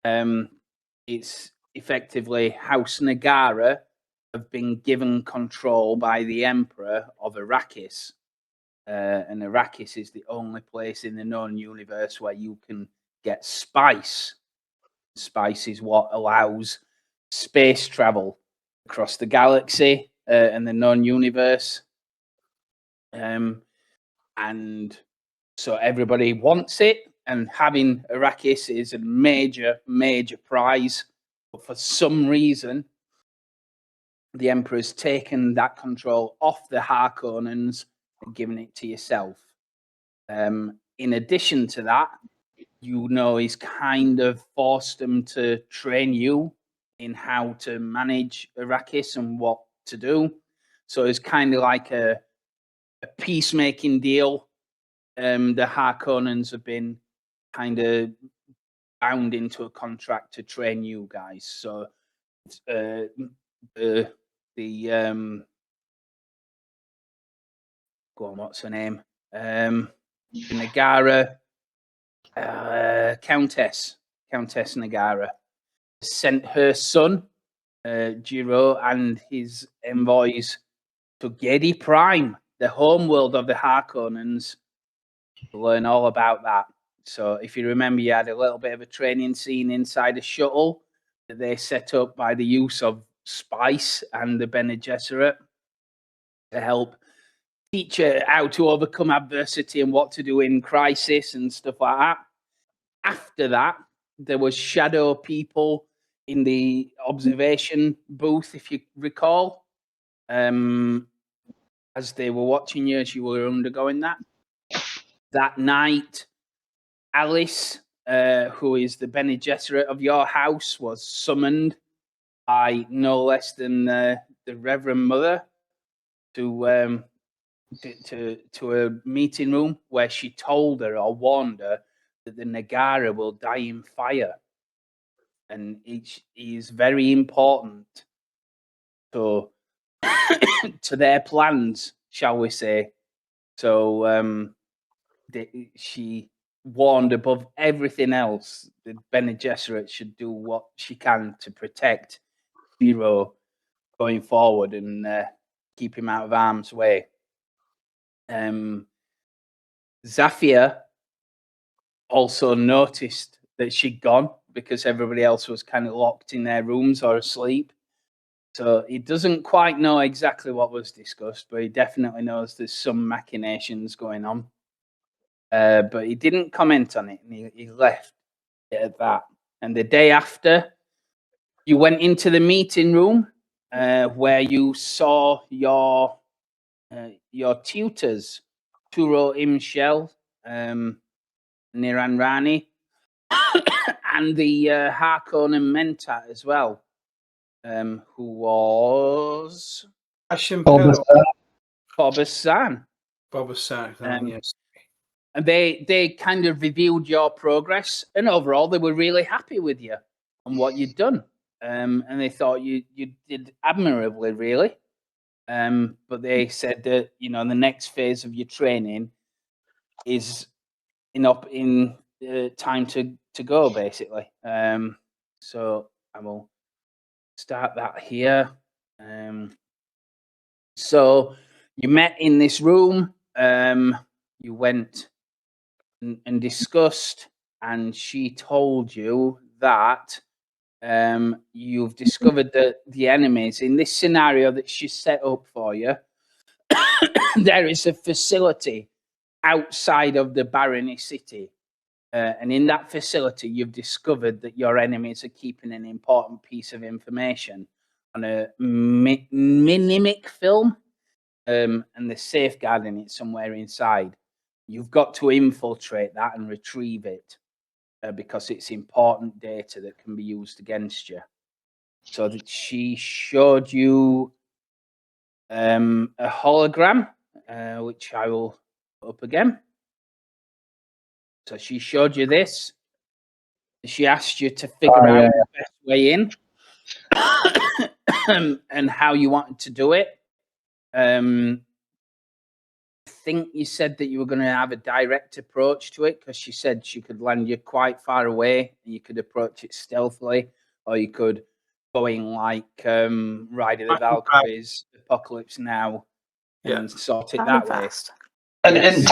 It's effectively House Nagara have been given control by the Emperor of Arrakis. And Arrakis is the only place in the known universe where you can get spice. Spice is what allows space travel across the galaxy and the known universe. And so everybody wants it, and having Arrakis is a major, major prize. But for some reason, the Emperor's taken that control off the Harkonnens and given it to yourself. In addition to that, he's kind of forced them to train you in how to manage Arrakis and what to do. So it's kind of like a peacemaking deal. The Harkonnens have been kind of bound into a contract to train you guys. So the go on, what's her name? Nagara Countess Nagara sent her son Jiro and his envoys to Gedi Prime, the homeworld of the Harkonnens, to learn all about that. So if you remember, you had a little bit of a training scene inside a shuttle that they set up by the use of spice and the Bene Gesserit to help teach her how to overcome adversity and what to do in crisis and stuff like that. After that, there was shadow people in the observation booth, if you recall, as they were watching you as you were undergoing that. That night, Alice, who is the Bene Gesserit of your house, was summoned by no less than the Reverend Mother to a meeting room where she told her or warned her that the Nagara will die in fire, and it is very important to their plans, shall we say. So she warned above everything else that Bene Gesserit should do what she can to protect Jiro going forward and keep him out of harm's way. Zafir also noticed that she'd gone because everybody else was kind of locked in their rooms or asleep. So he doesn't quite know exactly what was discussed, but he definitely knows there's some machinations going on. But he didn't comment on it, and he left it at that. And the day after, you went into the meeting room where you saw your tutors, Turo Imshel, Niran Rani, and the Harkonnen Mentat as well, who was Bobasan. Yes. And they kind of reviewed your progress, and overall they were really happy with you and what you'd done. And they thought you did admirably, really. But they said that the next phase of your training is in time to go, basically. So I will start that here. So you met in this room. You went and discussed, and she told you that you've discovered that the enemies in this scenario that she set up for you, there is a facility outside of the Barony City. And in that facility, you've discovered that your enemies are keeping an important piece of information on a mimic film, and they're safeguarding it somewhere inside. You've got to infiltrate that and retrieve it because it's important data that can be used against you. So that she showed you a hologram, which I will put up again. So she showed you this. She asked you to figure out the best way in and how you wanted to do it. think you said that you were going to have a direct approach to it, because she said she could land you quite far away and you could approach it stealthily, or you could go in like Ride of the Valkyries, Apocalypse Now, and sort it that way. Fast. And Yes.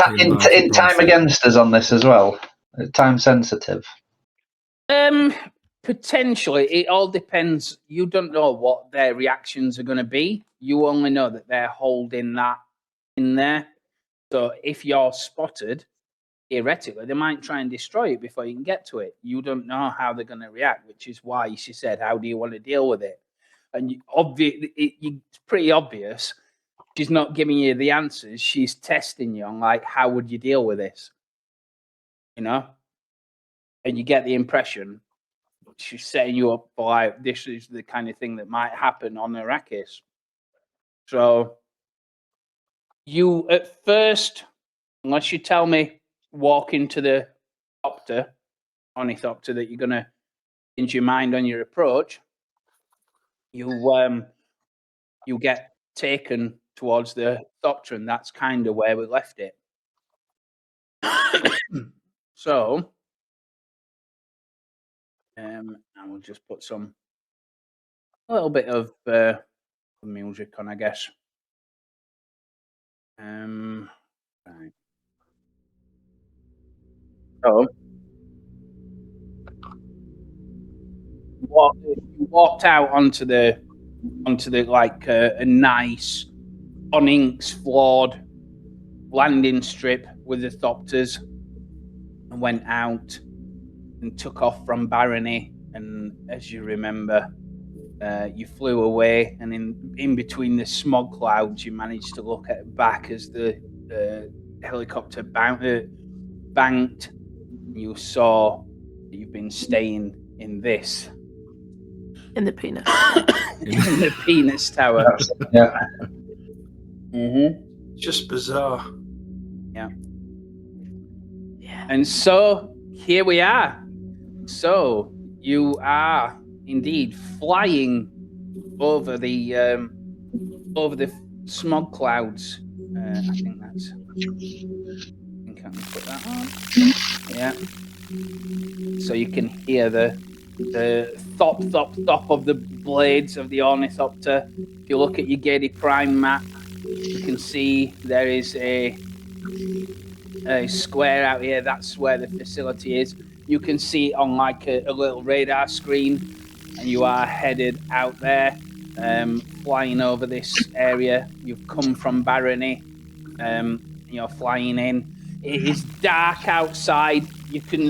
in time against us on this as well. Time sensitive. Potentially, it all depends. You don't know what their reactions are going to be. You only know that they're holding that in there. So if you're spotted, theoretically, they might try and destroy it before you can get to it. You don't know how they're going to react, which is why she said, "How do you want to deal with it?" And it's pretty obvious. She's not giving you the answers. She's testing you on, like, how would you deal with this? You know? And you get the impression she's setting you up for, like, this is the kind of thing that might happen on Arrakis. So you, at first, unless you tell me, walk into the ornithopter, that you're going to change your mind on your approach, you get taken towards the Thopter, and that's kind of where we left it. So, I will just put a little bit of music on, I guess. Right. So, you walked out onto the like a nice onyx floored landing strip with the Thopters, and went out and took off from Barony. And as you remember, you flew away, and in between the smog clouds, you managed to look back as the helicopter banked. You saw that you've been staying in this. In the penis. In the penis tower. Yeah. Just bizarre. Yeah. And so here we are. So you are indeed flying over the smog clouds. I think I can put that on. Yeah. So you can hear the thop of the blades of the ornithopter. If you look at your Gedi Prime map, you can see there is a square out here. That's where the facility is. You can see it on like a little radar screen, and you are headed out there, flying over this area. You've come from Barony, you're flying in. It is dark outside.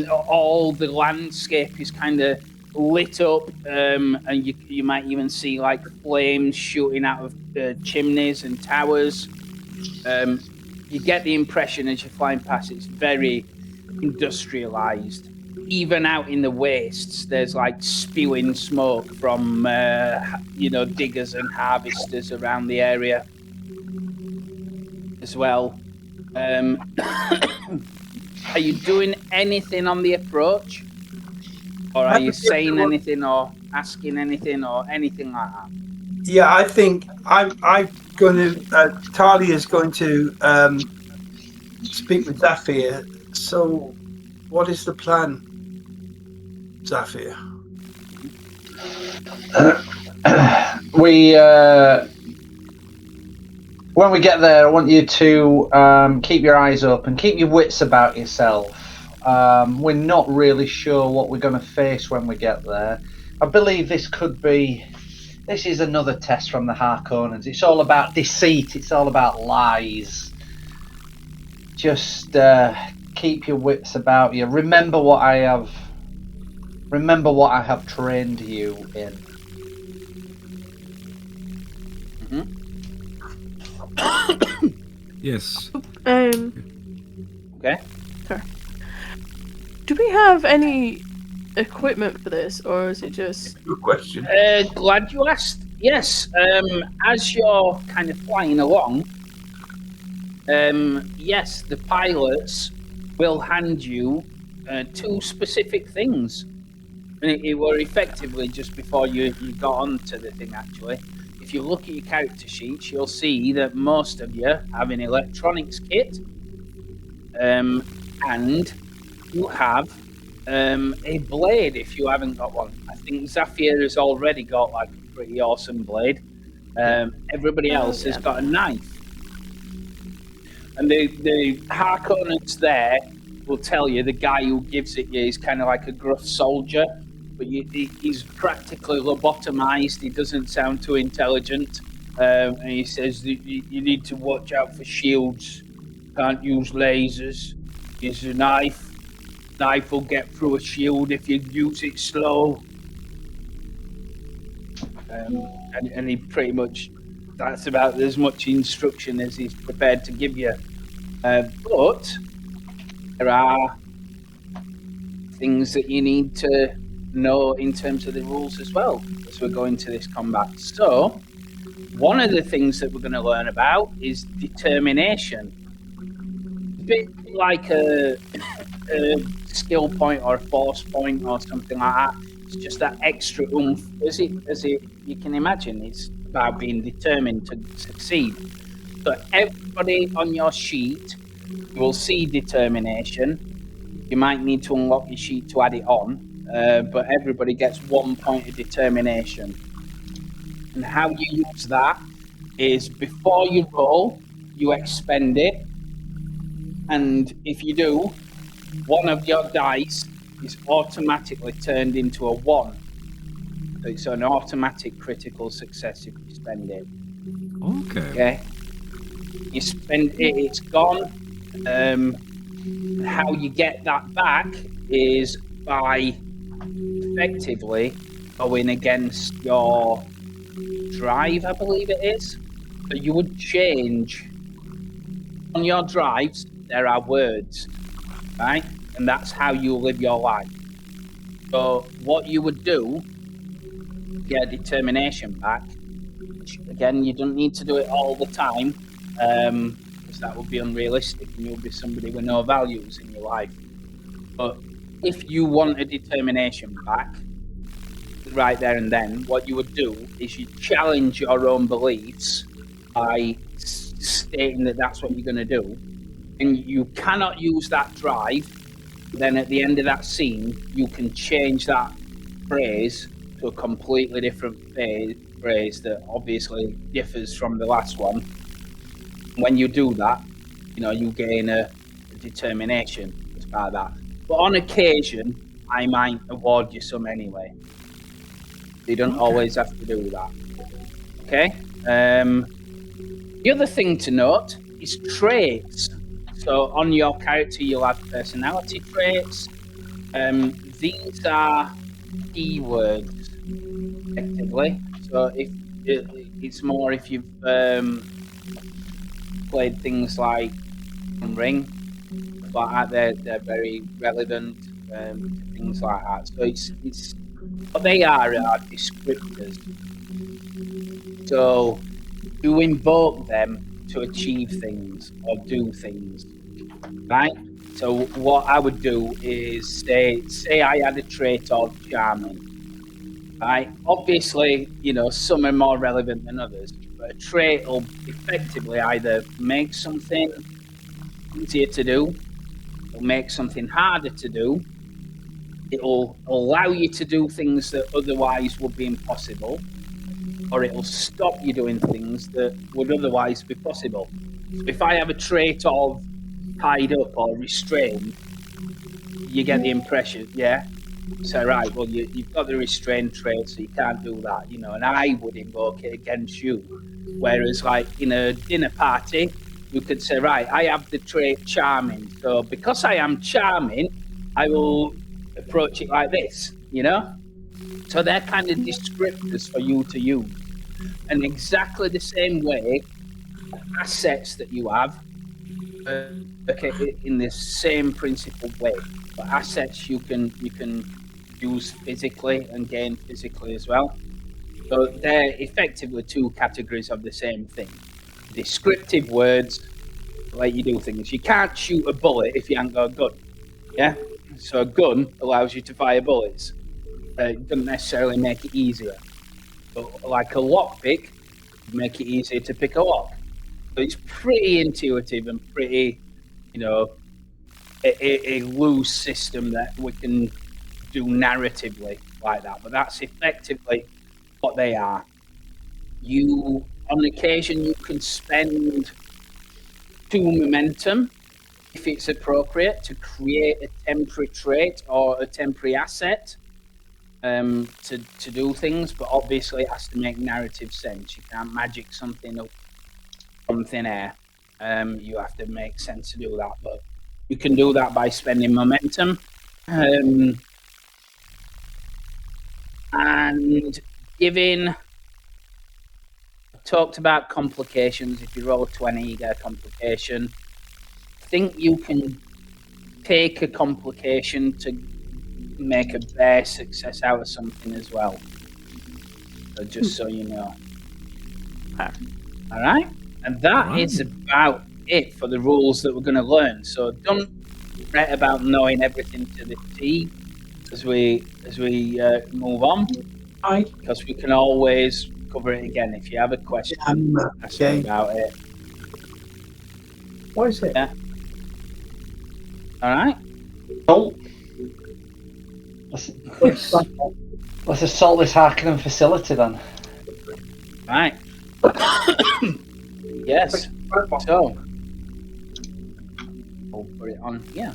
All the landscape is kind of lit up, and you might even see like flames shooting out of chimneys and towers. You get the impression as you're flying past, it's very industrialized. Even out in the wastes, there's like spewing smoke from diggers and harvesters around the area as well. Are you doing anything on the approach? Or are you saying anything or asking anything or anything like that? Yeah, I think I'm going to. Talia's going to speak with Zafir. So, what is the plan, Zafir? When we get there, I want you to keep your eyes open, keep your wits about yourself. We're not really sure what we're going to face when we get there. I believe this is another test from the Harkonnens. It's all about deceit. It's all about lies. Just keep your wits about you. Remember what I have trained you in. Yes. Okay. Sorry. Do we have any equipment for this, or is it just... Good question. Glad you asked. Yes. As you're kind of flying along, yes, the pilots will hand you two specific things. And it were effectively just before you got onto the thing, actually. if you look at your character sheets, you'll see that most of you have an electronics kit, and you have a blade if you haven't got one. I think Zafir has already got like a pretty awesome blade. Everybody else has got a knife. And the Harkonnens there will tell you the guy who gives it you is kind of like a gruff soldier, but he's practically lobotomized. He doesn't sound too intelligent. And he says that you need to watch out for shields. Can't use lasers. Use a knife. Knife will get through a shield if you use it slow. And he pretty much, that's about as much instruction as he's prepared to give you. But there are things that you need to know in terms of the rules as well as we're going to this combat. So, one of the things that we're going to learn about is determination. A bit like a skill point or a force point or something like that. It's just that extra oomph, as it you can imagine. It's about being determined to succeed. So everybody on your sheet, you will see determination. You might need to unlock your sheet to add it on, but everybody gets 1 point of determination. And how you use that is before you roll, you expend it. And if you do, one of your dice is automatically turned into a 1. So it's an automatic critical success if you spend it. Okay. You spend it, it's gone. How you get that back is by effectively going against your drive, I believe it is. So you would change on your drives, there are words, right? And that's how you live your life. So what you would do, get determination back, which again, you don't need to do it all the time, because that would be unrealistic and you'll be somebody with no values in your life. But if you want a determination back, right there and then, what you would do is you challenge your own beliefs by stating that that's what you're going to do. And you cannot use that drive. Then at the end of that scene, you can change that phrase to a completely different phrase that obviously differs from the last one. When you do that, you gain a determination as part of that. But on occasion, I might award you some anyway. You don't always have to do that. Okay? The other thing to note is traits. So on your character, you'll have personality traits. These are keywords, effectively. So if it's more if you've played things like Ring, but they're very relevant to things like that. So it's what they are descriptors. So you invoke them to achieve things or do things, right? So what I would do is say I had a trait of charming, right? Obviously, some are more relevant than others, but a trait will effectively either make something easier to do, it'll make something harder to do, it'll allow you to do things that otherwise would be impossible, or it'll stop you doing things that would otherwise be possible. So if I have a trait of tied up or restrained, you get the impression, so right, well you've got the restrained trait, so you can't do that, and I would invoke it against you. Whereas like in a dinner party, you could say, right, I have the trait charming, so because I am charming, I will approach it like this, So they're kind of descriptors for you to use. And exactly the same way, assets that you have, in the same principled way. But assets you can use physically and gain physically as well. So they're effectively two categories of the same thing. Descriptive words let you do things. You can't shoot a bullet if you haven't got a gun. Yeah? So a gun allows you to fire bullets. It doesn't necessarily make it easier. But like a lockpick, make it easier to pick a lock. So it's pretty intuitive and pretty, a loose system that we can do narratively like that. But that's effectively what they are. On occasion, you can spend 2 momentum, if it's appropriate, to create a temporary trait or a temporary asset to do things, but obviously it has to make narrative sense. You can't magic something up from thin air. You have to make sense to do that, but you can do that by spending momentum. And given... talked about complications. If you roll a 20, you get a complication. I think you can take a complication to make a bare success out of something as well. So just so you know. All right? And that is about it for the rules that we're going to learn. So don't fret about knowing everything to the T as we move on. Because we can always cover it again. If you have a question, ask me about it. What is it? Yeah. All right. Oh. Let's assault this Harkonnen facility then. Right. Yes. So we'll put it on here.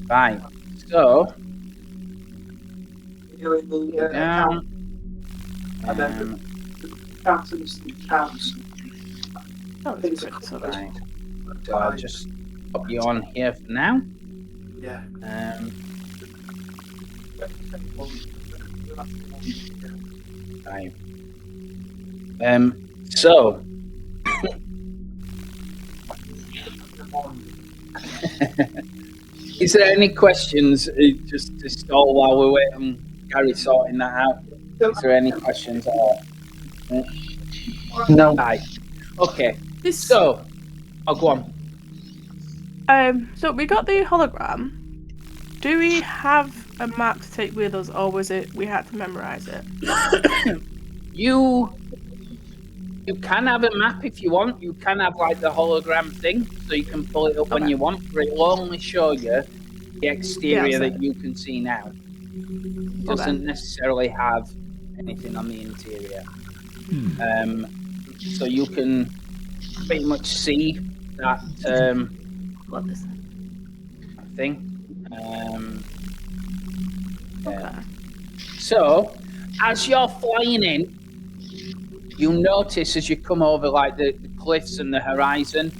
Right. So down. Counts. Right. So I'll just pop you on here for now. Yeah. Right. So is there any questions just to stall while we're waiting Gary sorting that out? Is there any questions at all? No. Right. Okay. So go on. So we got the hologram. Do we have a map to take with us, or was it we had to memorize it? You can have a map if you want. You can have like the hologram thing, so you can pull it up when you want, but it will only show you the exterior that you can see now. It doesn't necessarily have anything on the interior. So you can pretty much see that Love this thing. So as you're flying in, you notice as you come over like the cliffs and the horizon,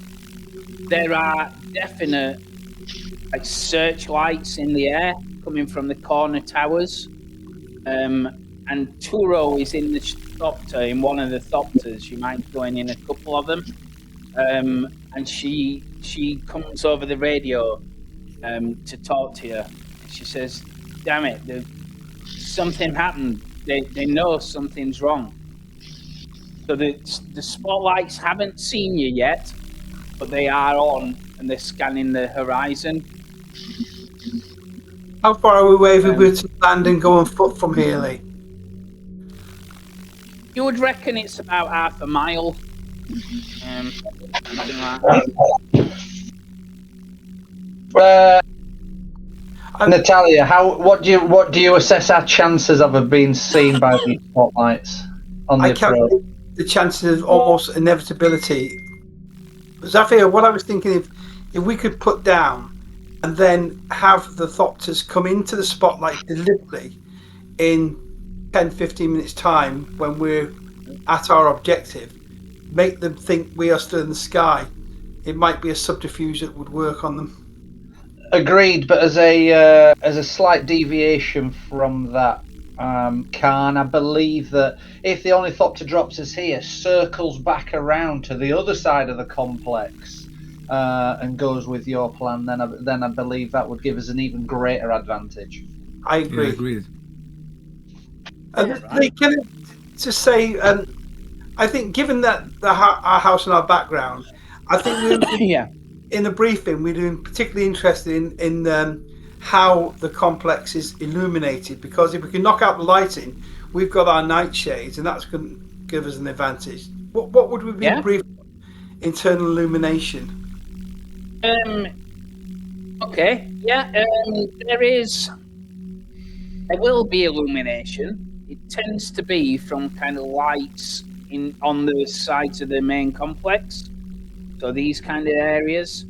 there are definite like searchlights in the air coming from the corner towers. And Turo is in the thopter, in one of the thopters. You might join in a couple of them. And she comes over the radio to talk to you. She says, "Damn it, something happened. They know something's wrong. So the spotlights haven't seen you yet, but they are on and they're scanning the horizon." How far are we away if we were to land and go on foot from here, Lee? You would reckon it's about half a mile. Something like that. Natalia, what do you assess our chances of being seen by these spotlights on the approach? Calculate the chances of almost inevitability. Zafir, what I was thinking, if we could put down and then have the thopters come into the spotlight deliberately in 10-15 minutes time when we're at our objective, make them think we are still in the sky, it might be a subterfuge that would work on them. Agreed, but as a slight deviation from that, Khan, I believe that if the ornithopter drops us here, circles back around to the other side of the complex, and goes with your plan, then I believe that would give us an even greater advantage. I agree. Yeah, agreed. Can I just say, I think given that our house and our background, I think in the briefing we've been particularly interested in how the complex is illuminated, because if we can knock out the lighting, we've got our nightshades, and that's going to give us an advantage. What would we be brief internal illumination? Okay, yeah. There will be illumination. It tends to be from kind of lights on the sides of the main complex. So these kind of areas,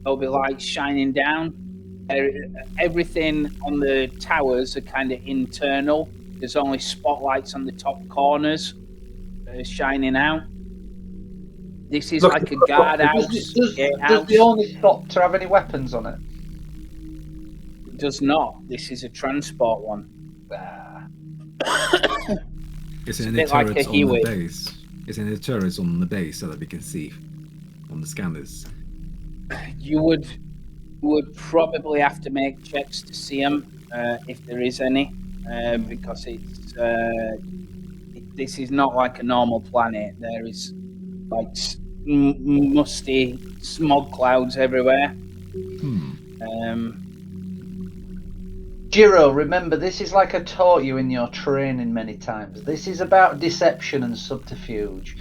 there'll be lights shining down. Everything on the towers are kind of internal. There's only spotlights on the top corners that are shining out. This is like a guardhouse, Does the ornithopter have any weapons on it? It does not. This is a transport one. Is there any turrets on the base? Is there any turrets on the base so that we can see on the scanners? You would probably have to make checks to see them if there is any, because this is not like a normal planet. There is like musty smog clouds everywhere. Jiro, remember, this is like I taught you in your training many times. This is about deception and subterfuge.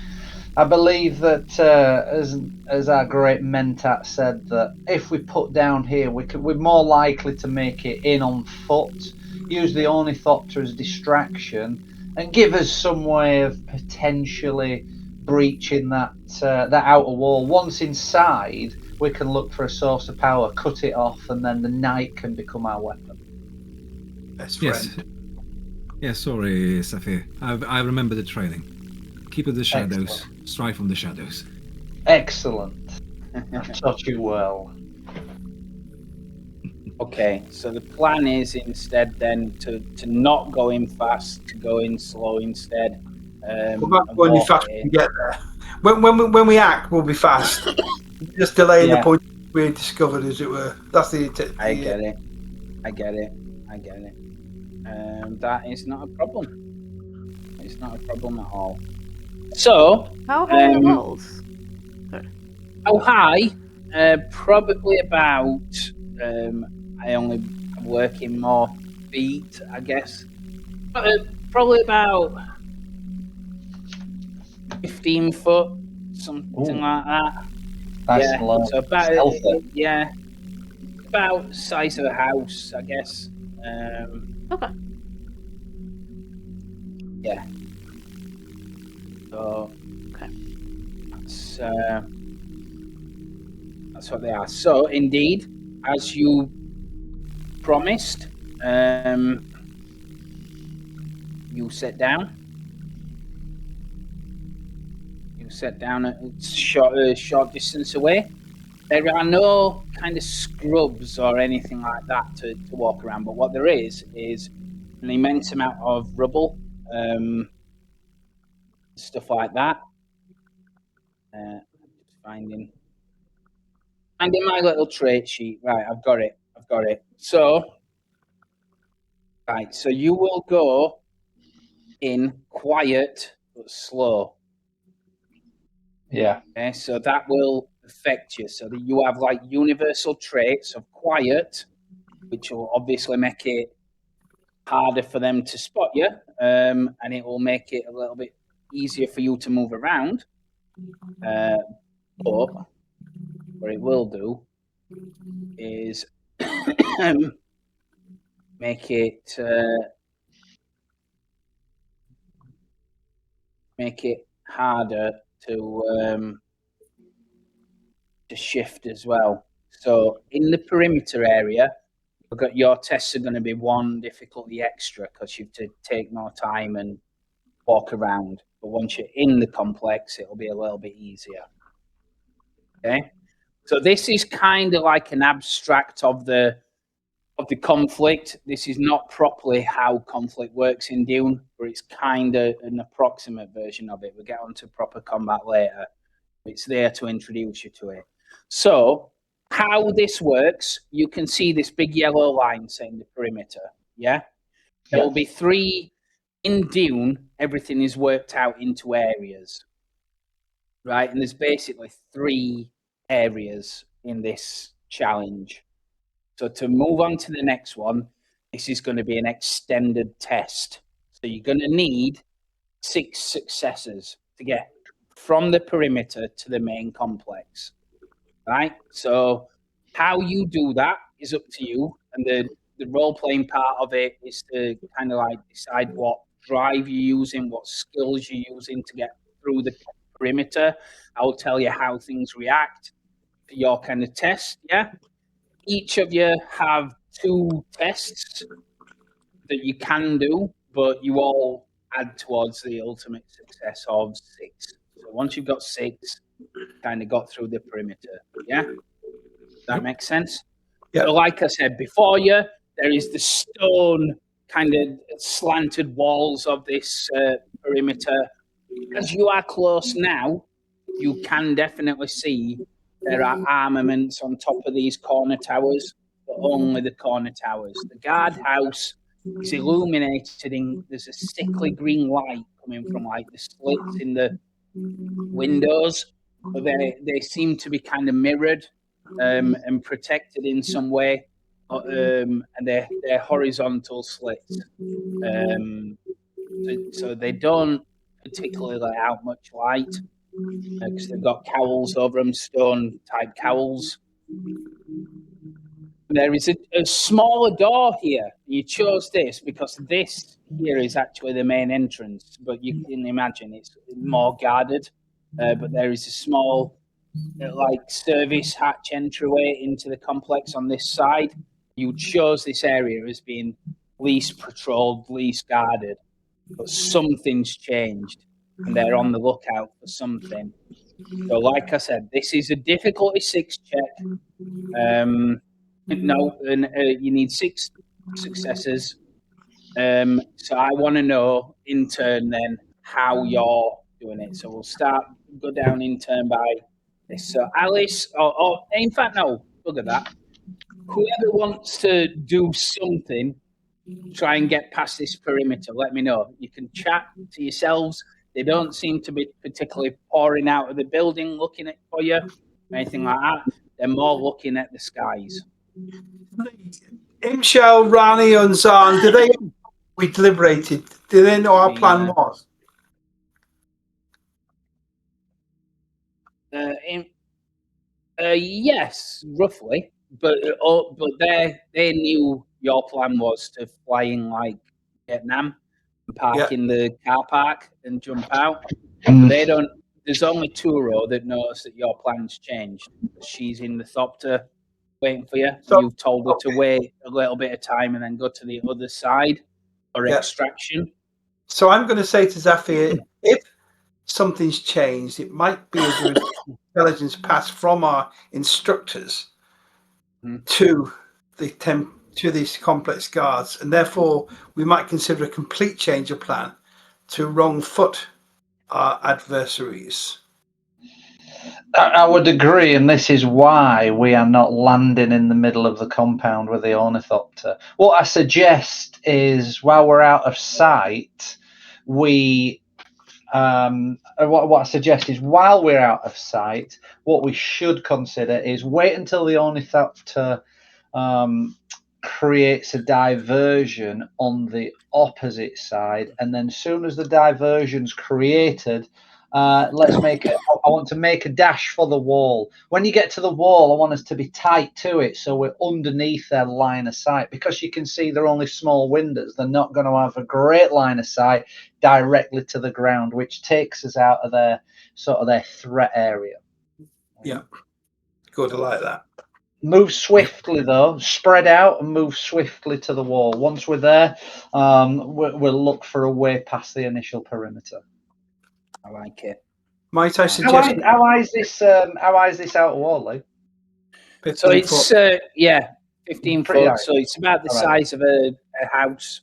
I believe that, as our great Mentat said, that if we put down here, we're more likely to make it in on foot, use the ornithopter as distraction, and give us some way of potentially breaching that outer wall. Once inside, we can look for a source of power, cut it off, and then the night can become our weapon. Yes, sorry, Safir. I remember the training. Keep in the shadows. Excellent. Strive from the shadows. Excellent. I've taught you well. Okay, so the plan is instead then to not go in fast, to go in slow instead. When you fast, we get there. When we act, we'll be fast. Just delaying the point we discovered, as it were. That's the. I get it. That is not a problem. It's not a problem at all. So, how high are the walls? How high? Probably about. I only work in more feet, I guess. Probably about 15 foot, something like that. That's low. So about about the size of a house, I guess. Okay. Yeah. So that's what they are. So indeed, as you promised, you sit down. You sit down at short distance away. There are no kind of scrubs or anything like that to walk around, but what there is an immense amount of rubble, stuff like that. Just finding my little trait sheet. Right, I've got it. So, right, so you will go in quiet but slow. Yeah. Okay, so that will affect you. So that you have like universal traits of quiet, which will obviously make it harder for them to spot you, and it will make it a little bit easier for you to move around. But what it will do is make it harder to shift as well. So in the perimeter area, your tests are going to be one difficulty extra because you have to take more time and walk around. But once you're in the complex, it'll be a little bit easier. Okay, so this is kind of like an abstract of the conflict. This is not properly how conflict works in Dune, but it's kind of an approximate version of it. We'll get onto proper combat later. It's there to introduce you to it. So how this works, you can see this big yellow line saying the perimeter. Yeah. There will be 3 in Dune. Everything is worked out into areas, right? And there's basically 3 areas in this challenge. So to move on to the next one, this is going to be an extended test. So you're going to need 6 successes to get from the perimeter to the main complex, right? So how you do that is up to you, and the role-playing part of it is to kind of like decide what drive you're using, what skills you're using to get through the perimeter. I'll tell you how things react for your kind of test, yeah? Each of you have 2 tests that you can do, but you all add towards the ultimate success of 6. So once you've got 6, kind of got through the perimeter, yeah? That makes sense? Yeah. So like I said before you, there is the stone kind of slanted walls of this perimeter. As you are close now, you can definitely see there are armaments on top of these corner towers, but only the corner towers. The guardhouse is illuminated in, there's a sickly green light coming from like the slits in the windows, but they seem to be kind of mirrored and protected in some way, and they're horizontal slits. So they don't particularly let out much light because they've got cowls over them, stone type cowls. There is a smaller door here. You chose this because this here is actually the main entrance, but you can imagine it's more guarded. But there is a small, like, service hatch entryway into the complex on this side. You chose this area as being least patrolled, least guarded, but something's changed, and they're on the lookout for something. So, like I said, this is a difficulty 6 check. You need 6 successes. So I want to know in turn then how you're doing it. So we'll go down in turn by this. So Alice, or in fact, no, look at that. Whoever wants to do something, try and get past this perimeter, let me know. You can chat to yourselves. They don't seem to be particularly pouring out of the building looking for you, anything like that. They're more looking at the skies. Imshel, Rani, and Zahn, we deliberated? Do they know our plan was? Yes, roughly, but they knew your plan was to fly in like Vietnam, and park in the car park and jump out. They don't. There's only Turo that knows that your plan's changed. She's in the Thopter waiting for you. So, you've told her to wait a little bit of time and then go to the other side for extraction. So I'm going to say to Zafir, if something's changed, it might be as a intelligence pass from our instructors to these complex guards, and therefore we might consider a complete change of plan to wrong foot our adversaries. I would agree, and this is why we are not landing in the middle of the compound with the ornithopter. What I suggest is, while we're out of sight, what I suggest is, while we're out of sight, what we should consider is wait until the ornithopter creates a diversion on the opposite side, and then as soon as the diversion's created, I want to make a dash for the wall. When you get to the wall, I want us to be tight to it, so we're underneath their line of sight. Because you can see they're only small windows, they're not going to have a great line of sight directly to the ground, which takes us out of their threat area. Yeah, good. I like that. Move swiftly, though. Spread out and move swiftly to the wall. Once we're there, we'll look for a way past the initial perimeter. I like it. Might I suggest? How high is this outer wall, Lee? So it's 15 foot. High. So it's about the size of a house.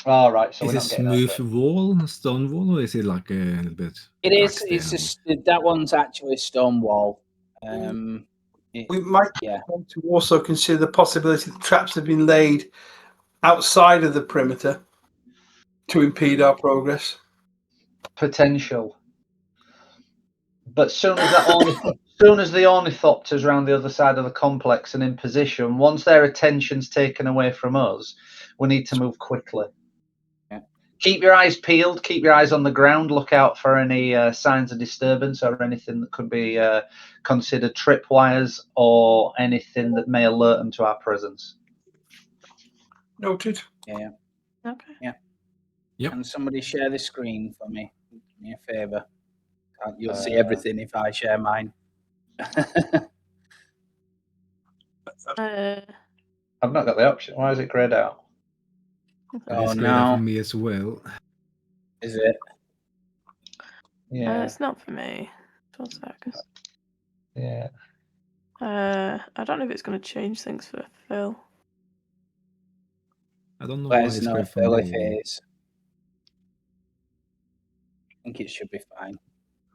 All right. So is it smooth wall, stone wall, or is it like a little bit? It is. That one's actually a stone wall. We might want to also consider the possibility that traps have been laid outside of the perimeter to impede our progress. Potential. But soon as the ornithopter's around the other side of the complex and in position, once their attention's taken away from us, we need to move quickly. Yeah. Keep your eyes peeled. Keep your eyes on the ground. Look out for any signs of disturbance or anything that could be considered tripwires or anything that may alert them to our presence. Noted. Yeah. Okay. Yeah. Yep. Can somebody share the screen for me? Do me a favour. You'll see everything if I share mine. I've not got the option. Why is it grayed out? That is Oh, great for no. me as well. Is it? Yeah. It's not for me. 1 sec. Yeah. I don't know if it's going to change things for Phil. I don't know Let why us it's know, great for Phil, if me. it is. I think it should be fine.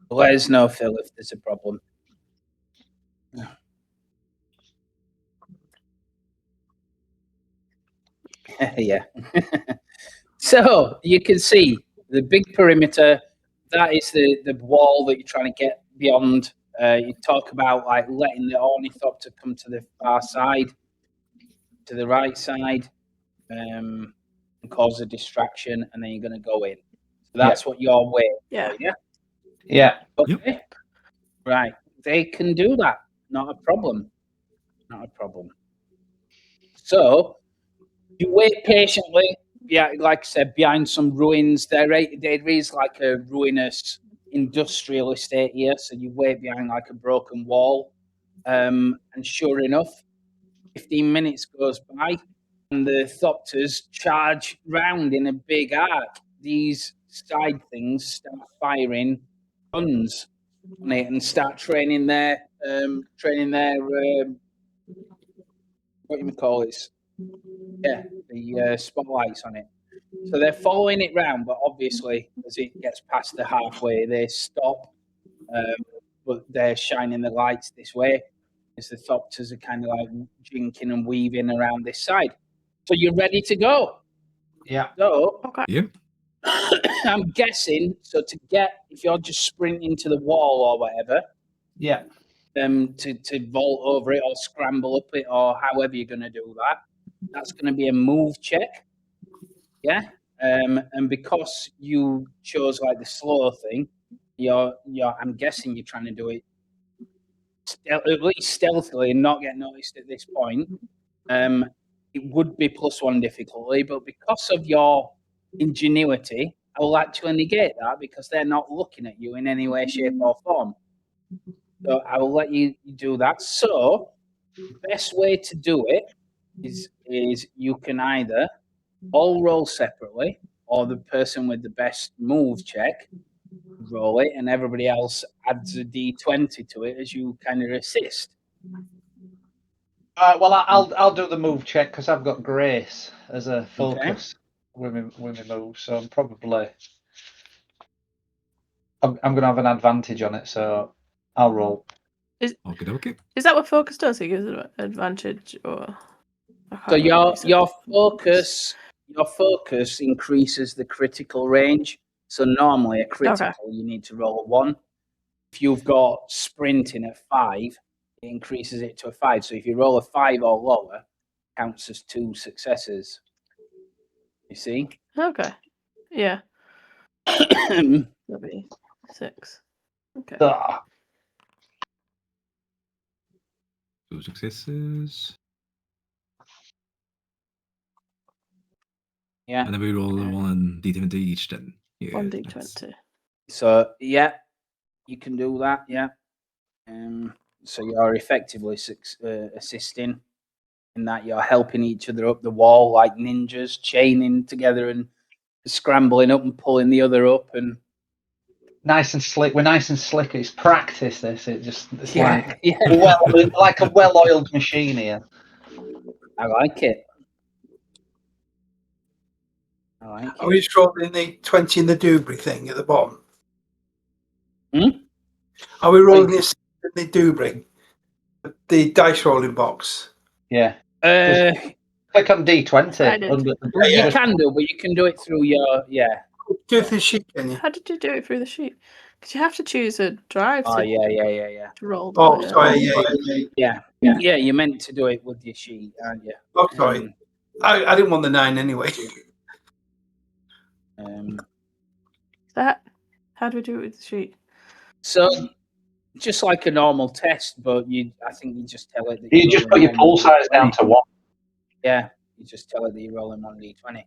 Let us know, Phil, if there's a problem. Yeah. So you can see the big perimeter. That is the wall that you're trying to get beyond. You talk about like letting the ornithopter come to the far side, to the right side, and cause a distraction, and then you're going to go in. So that's what you're waiting Yeah. for, yeah? Yeah. Okay. Yep. Right. They can do that. Not a problem. Not a problem. So you wait patiently. Yeah, like I said, behind some ruins. There is like a ruinous industrial estate here. So you wait behind like a broken wall. And sure enough, 15 minutes goes by and the Thopters charge round in a big arc. These side things start firing guns on it and start training their what you call it? Yeah, the spotlights on it. So they're following it round, but obviously as it gets past the halfway, they stop. But they're shining the lights this way as the Thopters are kind of like jinking and weaving around this side. So you're ready to go. Yeah. So Okay. Yep. I'm guessing, so to get, if you're just sprinting to the wall or whatever, Yeah. to vault over it or scramble up it or however you're going to do that, that's going to be a move check. Yeah. And because you chose like the slow thing, I'm guessing you're trying to do it at least stealthily and not get noticed at this point. It would be +1 difficulty, but because of your ingenuity, I will actually negate that because they're not looking at you in any way, shape, or form. So I will let you do that. So the best way to do it is you can either all roll separately, or the person with the best move check roll it, and everybody else adds a d20 to it as you kind of assist. Well, I'll do the move check because I've got grace as a focus with my move, so I'm probably I'm going to have an advantage on it, so I'll roll. Okay. Is that what focus does? It gives an advantage, or So your focus increases the critical range. So normally a critical you need to roll a 1. If you've got sprinting at 5, it increases it to a 5. So if you roll a 5 or lower, it counts as 2 successes. You see? Okay. Yeah. That'll be 6. Okay. 2 successes. Yeah. And then we roll 1 d20 each then. Yeah, 1 d20. So yeah, you can do that. Yeah. So you're effectively assisting in that you're helping each other up the wall like ninjas, chaining together and scrambling up and pulling the other up and nice and slick. We're nice and slick. It's practice. It's like yeah. like a well-oiled machine here. I like it. Are we just rolling the 20 in the Dubry thing at the bottom? Are we rolling this in the Dubry? The dice rolling box? Yeah. Click on D20. You can do, but you can do it through your Do it through the sheet, can you? How did you do it through the sheet? Because you have to choose a drive. Yeah. To roll. Oh, sorry. Yeah. You're meant to do it with your sheet, aren't you? Oh, sorry. I didn't want the 9 anyway. How do we do it with the sheet? So, just like a normal test, but I think you just tell it that You just put your pull size down to 1. Yeah, you just tell it that you're rolling 1d20.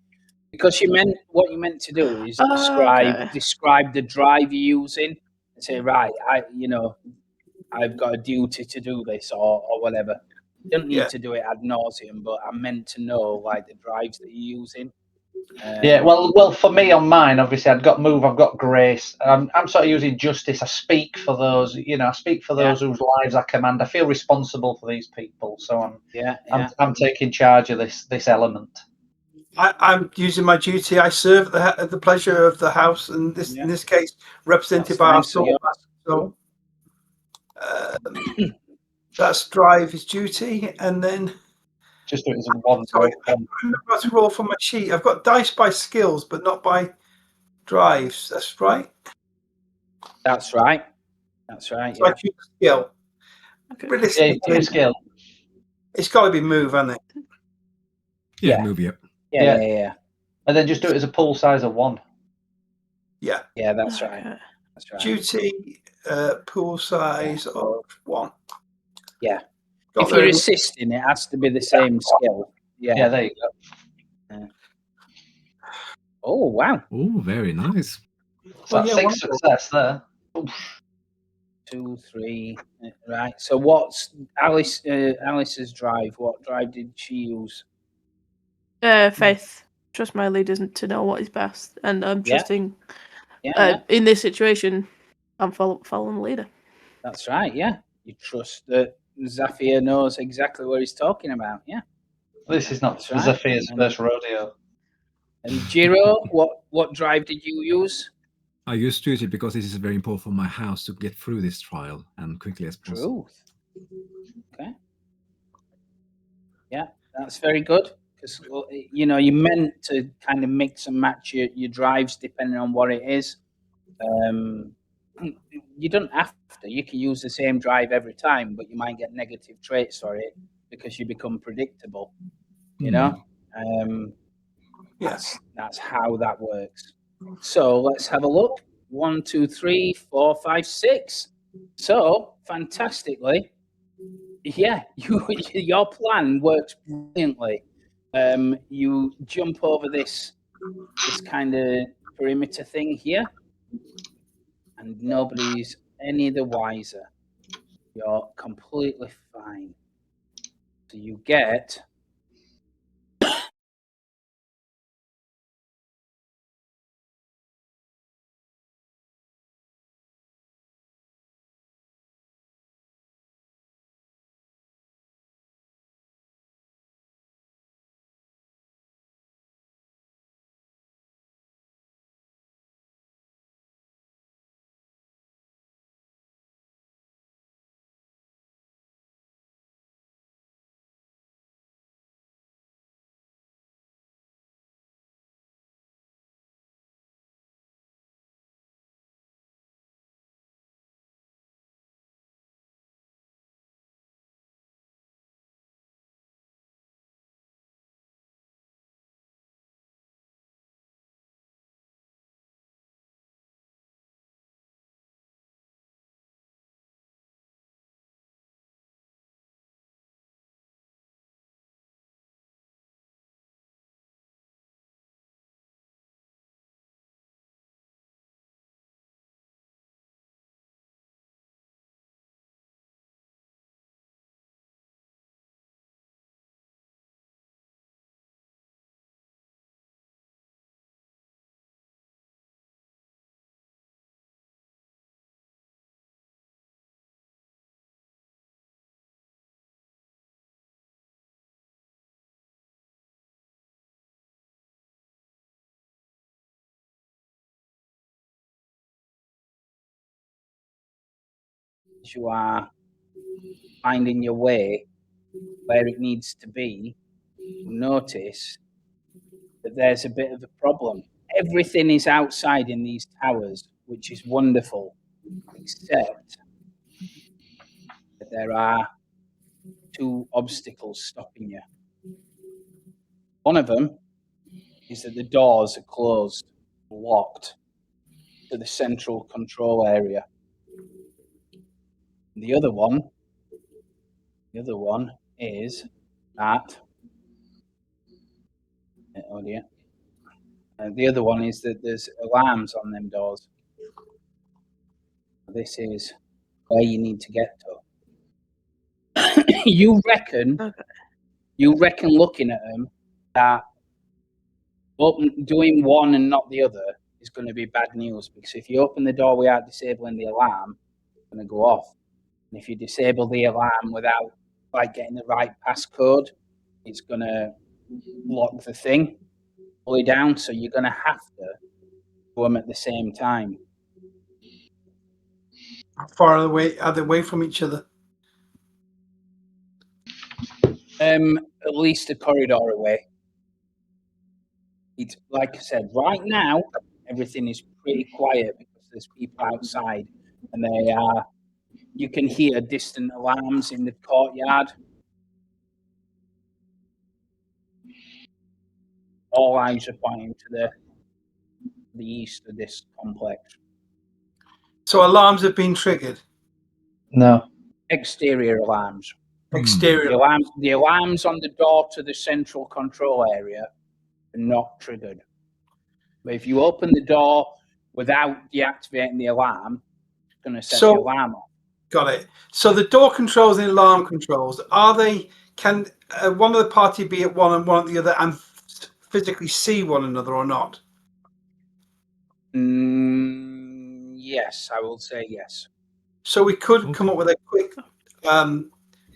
Because what you meant to do is describe the drive you're using and say, right, I've got a duty to do this or whatever. You don't need to do it ad nauseum, but I'm meant to know like the drives that you're using. Yeah, well, for me on mine, obviously, I've got move, I've got grace. I'm sort of using justice. I speak for those, I speak for those whose lives I command. I feel responsible for these people, so I'm taking charge of this element. I'm using my duty. I serve at the pleasure of the house, and in this case, represented by our soul. So that's drive is duty, and then just do it as a 1. Sorry, I'm about to roll for my sheet. I've got dice by skills, but not by drives. That's right. That's right. That's right. So I choose a skill. Okay. Yeah, skill. It's got to be move, hasn't it? Yeah, move. Yeah. And then just do it as a pull size of 1. Yeah. Yeah, that's right. That's right. Duty, pool size of 1. Yeah. If you're assisting, it has to be the same skill. Yeah, there you go. Oh, wow. Oh, very nice. So that's 6 success there. 2, 3. Right. So what's Alice's drive? What drive did she use? Faith. Trust my leaders to know what is best, and I'm trusting. In this situation, I'm following the leader. That's right. Yeah, you trust that Zafir knows exactly what he's talking about. Yeah. This is not Zafir's first rodeo. And Jiro, what drive did you use? I use duty because this is very important for my house to get through this trial and quickly as possible. Okay. Yeah, that's very good. Because you're meant to kind of mix and match your drives depending on what it is. You don't have to. You can use the same drive every time, but you might get negative traits for it because you become predictable. That's how that works. So let's have a look. 1, 2, 3, 4, 5, 6. So fantastically, your plan works brilliantly. You jump over this kind of perimeter thing here, and nobody's any the wiser. You're completely fine. So you get you are finding your way where it needs to be, you notice that there's a bit of a problem. Everything is outside in these towers, which is wonderful, except that there are 2 obstacles stopping you. One of them is that the doors are closed. locked to the central control area. The other one is that. Oh dear. The other one is that there's alarms on them doors. This is where you need to get to. You reckon looking at them that doing one and not the other is going to be bad news, because if you open the door without disabling the alarm, it's going to go off. And if you disable the alarm without getting the right passcode, it's going to lock the thing fully down. So you're going to have to do them at the same time. How far are they away from each other? At least a corridor away. It's like I said, right now everything is pretty quiet because there's people outside, and you can hear distant alarms in the courtyard. All eyes are pointing to the east of this complex. So alarms have been triggered? No. Exterior alarms. Exterior. The alarms on the door to the central control area are not triggered. But if you open the door without deactivating the alarm, it's going to set the alarm off. Got it. So the door controls and alarm controls, can one of the party be at one and one at the other and physically see one another or not? Yes, I will say yes. So we could come up with a quick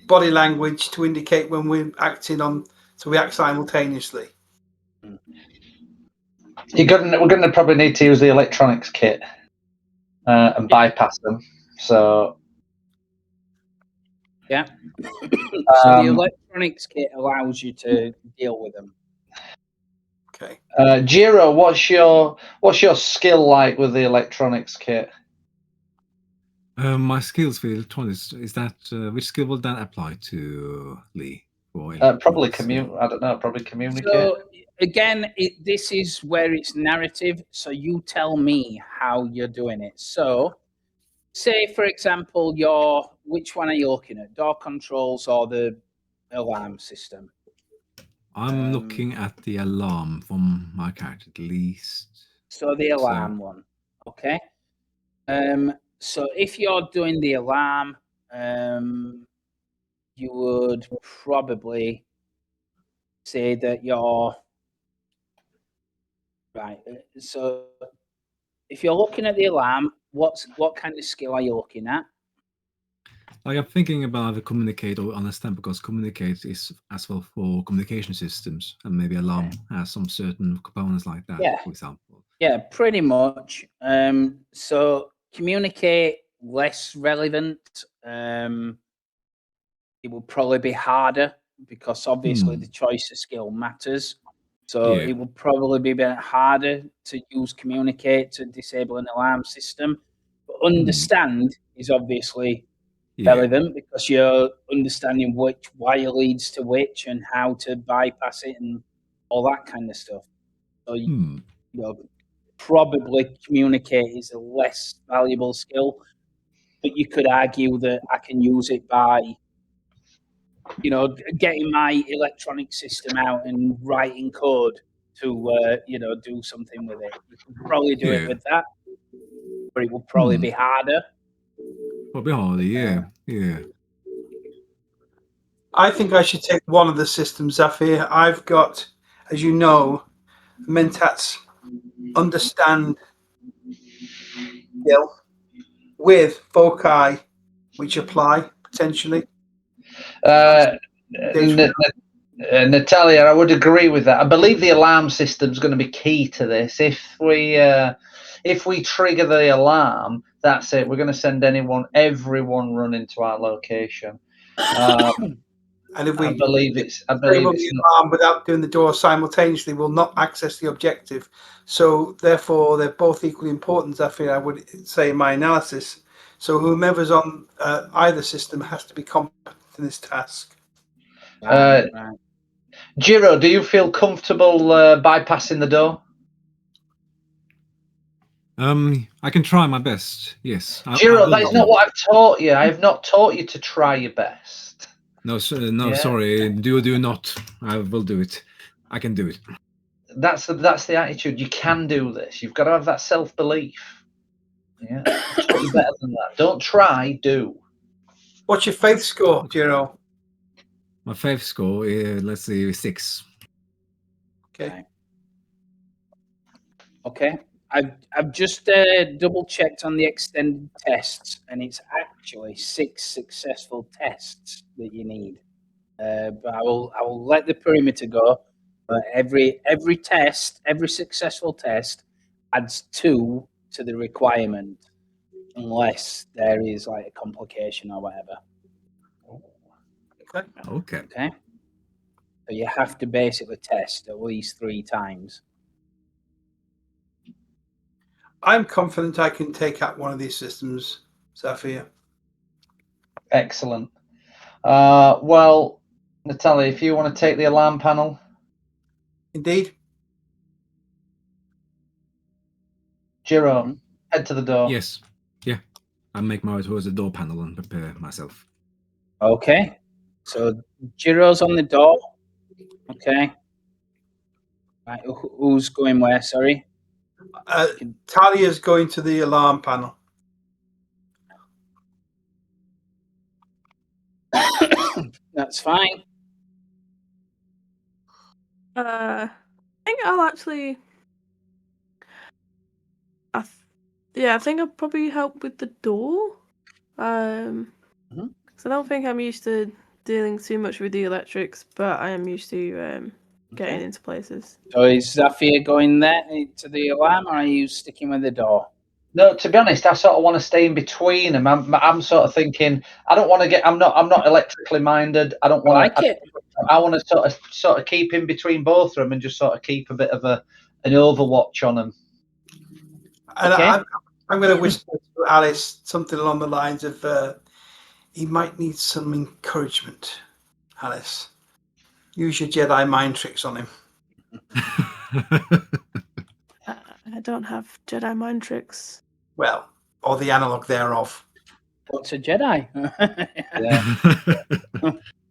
body language to indicate when we're acting on, so we act simultaneously. We're going to probably need to use the electronics kit and bypass them. So yeah. So the electronics kit allows you to deal with them. Okay. Jiro, what's your skill like with the electronics kit? My skills for electronics is that which skill will that apply to, Lee? Probably I don't know. Probably communicate. So again, this is where it's narrative. So you tell me how you're doing it. So, say for example, which one are you looking at? Door controls or the alarm system? I'm looking at the alarm from my character, at least. So the alarm one, okay. So if you're doing the alarm, you would probably say that you're right. So if you're looking at the alarm, what kind of skill are you looking at? Like I'm thinking about the communicate or understand, because communicate is as well for communication systems, and maybe alarm has some certain components like that, for example. Yeah, pretty much. So communicate, less relevant. It will probably be harder because obviously the choice of skill matters. So it will probably be a bit harder to use communicate to disable an alarm system. But understand is obviously relevant because you're understanding which wire leads to which and how to bypass it and all that kind of stuff. So you know, probably communicate is a less valuable skill, but you could argue that I can use it by getting my electronic system out and writing code to do something with it. You could probably do it with that, but it will probably be harder. Probably harder, yeah. I think I should take one of the systems, Zafir. I've got, as you know, Mentats understand skill with foci, which apply potentially. Natalia, I would agree with that. I believe the alarm system is going to be key to this. If we trigger the alarm, that's it. We're going to send everyone running to our location. And if we I believe it's the alarm without doing the door simultaneously, will not access the objective. So therefore, they're both equally important. I would say in my analysis. So whomever's on either system has to be competent in this task. Jiro, do you feel comfortable bypassing the door? I can try my best. Yes. Giro, that is not what I've taught you. I have not taught you to try your best. No, sorry. Do not. I will do it. I can do it. That's the attitude. You can do this. You've got to have that self-belief. Yeah, you're better than that. Don't try, do. What's your faith score, Giro? My faith score is, let's see, 6. Okay. Okay. I've just double checked on the extended tests, and it's actually 6 successful tests that you need. But I will let the perimeter go. But every test, every successful test, adds 2 to the requirement, unless there is like a complication or whatever. Okay. Okay. So you have to basically test at least 3 times. I'm confident I can take out one of these systems, Zafir. Excellent. Well, Natalia, if you want to take the alarm panel. Indeed. Giro, head to the door. Yes. Yeah. I make my way towards the door panel and prepare myself. Okay. So Giro's on the door. Okay. Right, who's going where? Sorry. Talia's going to the alarm panel. That's fine. I think I'll actually. I think I'll probably help with the door. Because I don't think I'm used to dealing too much with the electrics, but I am used to getting into places. So is Zafir going there to the alarm, or are you sticking with the door? No, to be honest, I sort of want to stay in between them. I'm sort of thinking I don't want to get. I'm not electrically minded. I don't want to. I want to sort of keep in between both of them and just sort of keep a bit of an overwatch on them. And I'm going to whisper to Alice something along the lines of, he might need some encouragement. Alice, use your Jedi mind tricks on him. I don't have Jedi mind tricks. Well, or the analog thereof. What's a Jedi?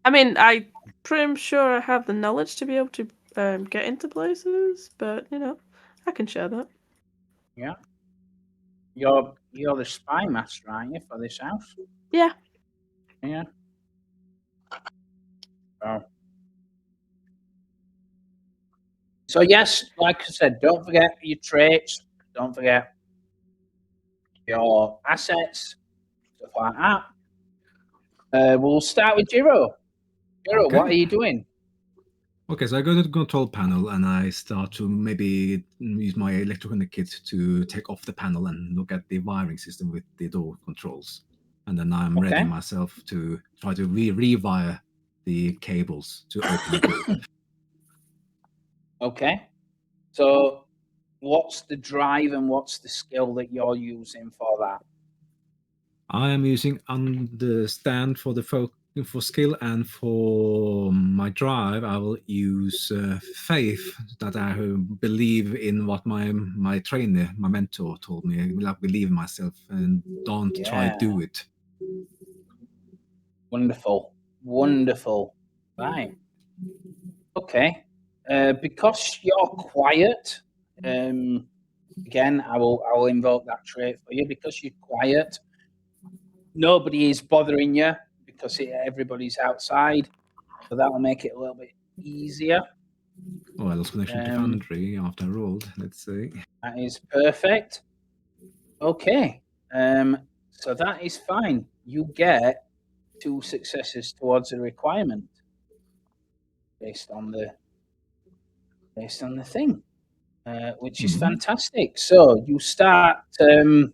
I mean, I'm pretty sure I have the knowledge to be able to get into places, but I can share that. Yeah. You're the spy master, aren't you, for this house? Yeah. Yeah. Oh. So yes, like I said, don't forget your traits. Don't forget your assets, stuff like that. We'll start with Giro. Giro, Okay. what are you doing? Okay, so I go to the control panel and I start to maybe use my electronic kit to take off the panel and look at the wiring system with the door controls. And then I'm ready myself to try to rewire the cables to open the door. Okay. So what's the drive and what's the skill that you're using for that? I am using understand for the for skill, and for my drive I will use faith, that I believe in what my trainer, my mentor told me. I believe in myself and don't try to do it. Wonderful. Right. Okay. Because you're quiet, again, I will invoke that trait for you. Because you're quiet, nobody is bothering you because everybody's outside, so that will make it a little bit easier. Oh, I lost connection to Foundry after I rolled. Let's see. That is perfect. Okay. So that is fine. You get 2 successes towards the requirement based on the thing, which is fantastic. So you start pulling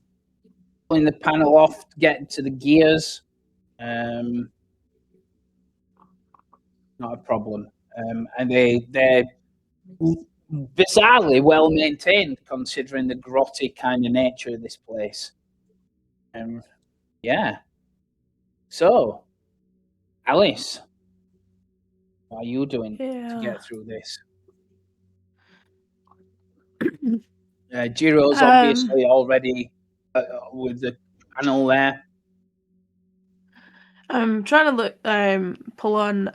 the panel off, getting to the gears. Not a problem. And they're bizarrely well maintained considering the grotty kind of nature of this place. Yeah. So, Alice, what are you doing to get through this? Jiro's obviously already with the panel there. I'm trying to pull on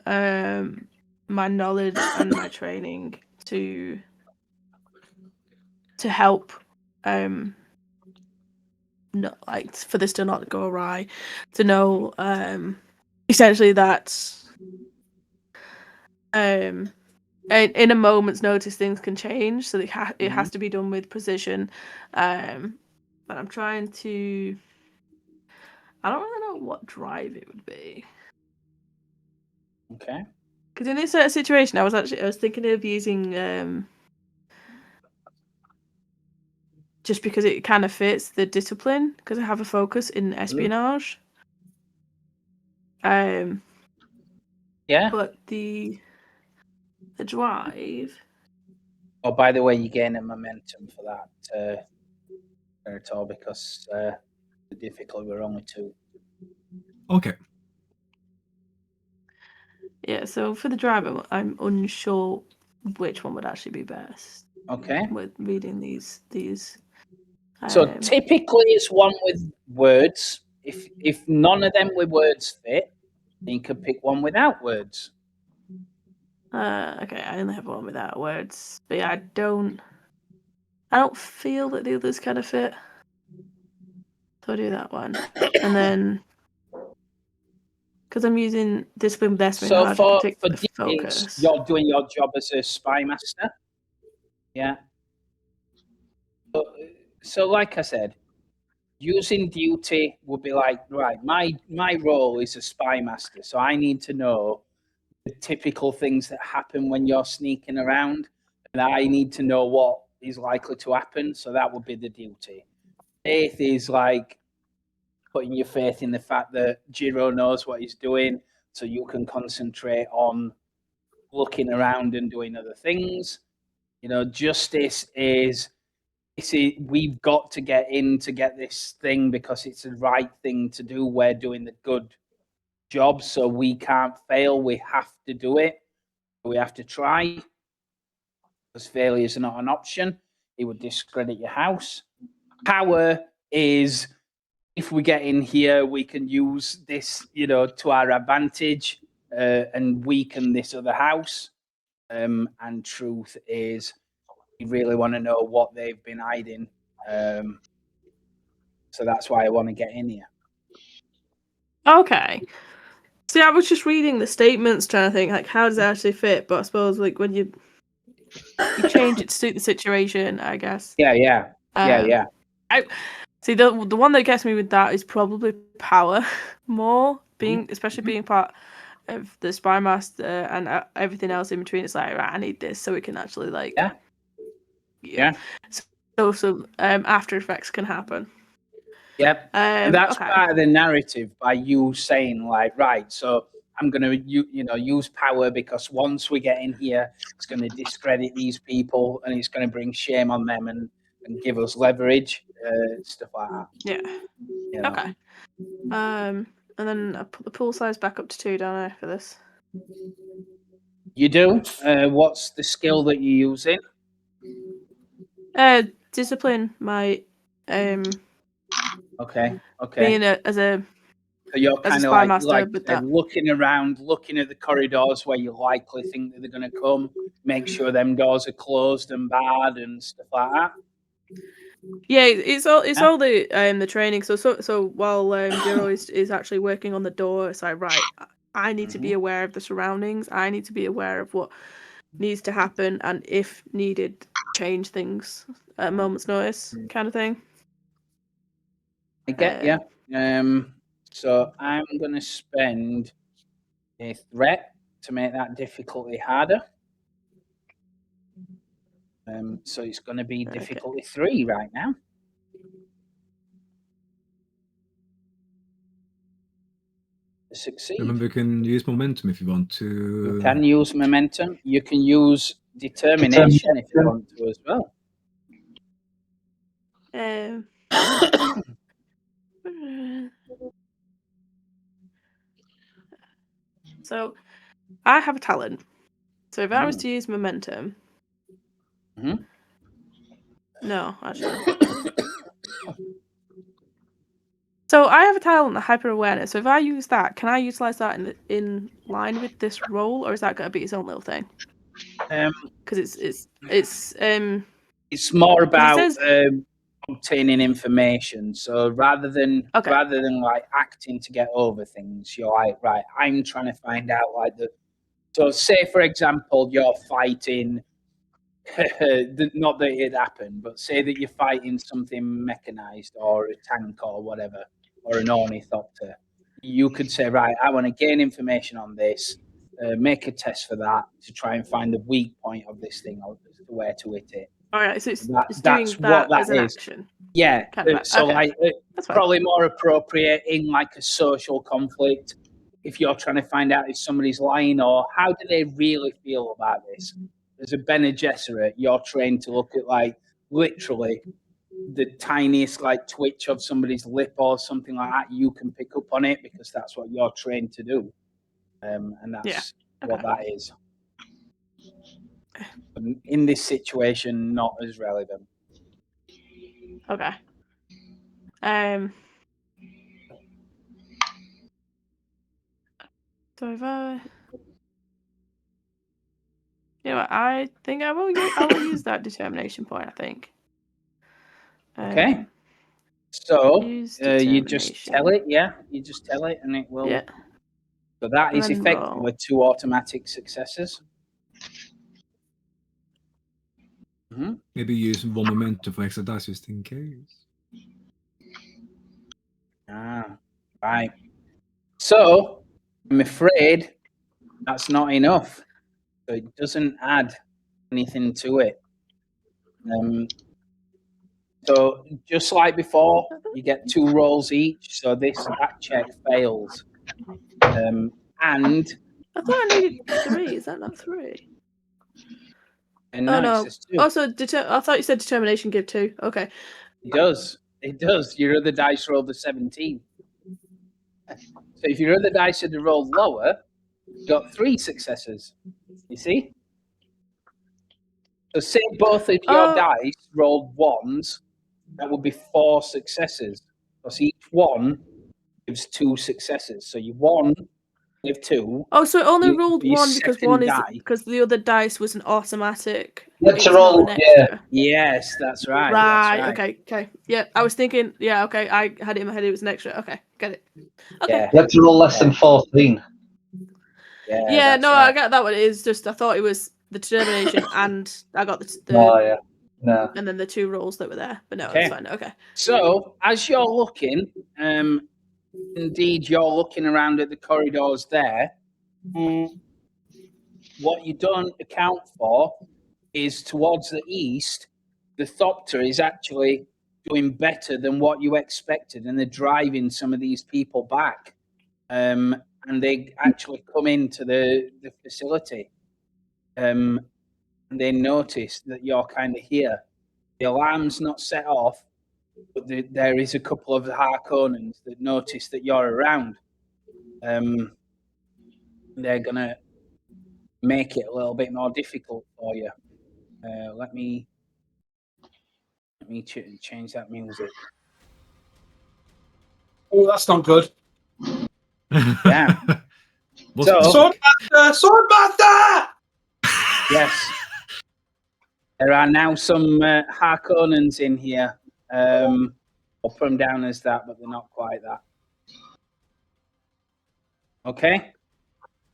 my knowledge and my training to help not like for this to not go awry, to know essentially that in a moment's notice things can change, so it has to be done with precision. But I'm trying to. I don't really know what drive it would be. Okay. Because in this sort of situation, I was thinking of using just because it kind of fits the discipline, because I have a focus in espionage. Yeah. But the drive. Oh, by the way, you gain a momentum for that at all because the difficulty were only 2. Okay. So for the drive, I'm unsure which one would actually be best. Okay. With reading these. So typically it's one with words. If none of them with words fit, then you can pick one without words. Okay, I only have one without words. But yeah, I don't feel that the others kind of fit. So I'll do that one. And then because I'm using discipline with espionage, So I can take for the focus. you're doing your job as a spy master. Yeah. So like I said, using duty would be like, right, my role is a spy master, so I need to know the typical things that happen when you're sneaking around, and I need to know what is likely to happen, so that would be the duty. Faith is like putting your faith in the fact that Jiro knows what he's doing, so you can concentrate on looking around and doing other things. Justice is we've got to get in to get this thing because it's the right thing to do. We're doing the good job, so we can't fail. We have to do it. We have to try, because failure is not an option. It would discredit your house. Power is, if we get in here, we can use this, to our advantage and weaken this other house. And truth is, we really want to know what they've been hiding. So that's why I want to get in here. Okay. See, I was just reading the statements, trying to think like how does it actually fit. But I suppose like when you change it to suit the situation, I guess. Yeah. I see the one that gets me with that is probably power more, especially being part of the spy master and everything else in between. It's like, right, I need this so it can actually like so after effects can happen. Yep. And that's okay. part of the narrative, by you saying like, right, so I'm going to use power because once we get in here, it's going to discredit these people and it's going to bring shame on them and give us leverage, stuff like that. Yeah. Okay. And then I put the pool size back up to 2, don't I, for this? You do? What's the skill that you're using? Discipline. My Okay. being as a So you're as a kind of spy master, looking around, looking at the corridors where you likely think that they're going to come, make sure them doors are closed and barred and stuff like that. Yeah, it's all the training. So while Jiro is actually working on the door, it's like, right, I need to be aware of the surroundings. I need to be aware of what needs to happen, and if needed, change things at a moment's notice, kind of thing. I get you. So I'm going to spend a threat to make that difficulty harder. So it's going to be difficulty 3 right now. To succeed. Remember, you can use momentum if you want to. You can use momentum. You can use determination if you want to as well. So I have a talent. So if I was to use momentum, No, actually. So I have a tile on the hyper awareness. So if I use that, can I utilize that in line with this role, or is that going to be its own little thing? Because It's more about says... obtaining information. So rather than like acting to get over things, you're like, right, I'm trying to find out like the. So say for example, you're fighting. Not that it happened, but say that you're fighting something mechanized or a tank or whatever, or an ornithopter. You could say, right, I want to gain information on this, make a test for that to try and find the weak point of this thing or where to hit it. All right, so it's That's doing what that as an is. action. Yeah, so okay. like That's fine. probably more appropriate in like a social conflict if you're trying to find out if somebody's lying or how do they really feel about this. As a Bene Gesserit, you're trained to look at like literally the tiniest like twitch of somebody's lip or something like that. You can pick up on it because that's what you're trained to do, and that's what that is. In this situation, not as relevant. Okay. So if I... Yeah, I think I will use that determination point, I think. Okay. So you just tell it, you just tell it and it will. Yeah. So that is effectively 2 automatic successes. Mm-hmm. Maybe use 1 momentum for extra dice just in case. Right. So I'm afraid that's not enough. So it doesn't add anything to it. So just like before, you get 2 rolls each. So that check fails. And I thought I needed 3. Is that not 3? And no. It's 2. Also, I thought you said determination give 2. Okay. It does. It does. Your other dice rolled a 17. So if your other dice had rolled lower, you got 3 successes. You see? So say both of your dice rolled 1s, that would be 4 successes. Because each one gives 2 successes. So you 1 give 2. Oh, so it only rolled 1 because 1 is because the other dice was an automatic. Let's roll. Yeah. Yes, that's right. Right. That's right. Okay. Yeah, I was thinking. Yeah. Okay. I had it in my head. It was an extra. Okay. Get it. Okay. Yeah. Let's roll less than 14. Yeah. No, right. I get that one. It is just I thought it was the determination, and I got the No. And then the 2 rolls that were there, but no, it's fine. Okay. So as you're looking, indeed, you're looking around at the corridors there. What you don't account for is towards the east, the Thopter is actually doing better than what you expected, and they're driving some of these people back. And they actually come into the facility. And they notice that you're kind of here. The alarm's not set off, but there is a couple of Harkonnens that notice that you're around. They're going to make it a little bit more difficult for you. Let me change that music. Oh, that's not good. Yeah. So, Swordmaster! Yes. There are now some Harkonnens in here. I'll put them down as that, but they're not quite that. Okay.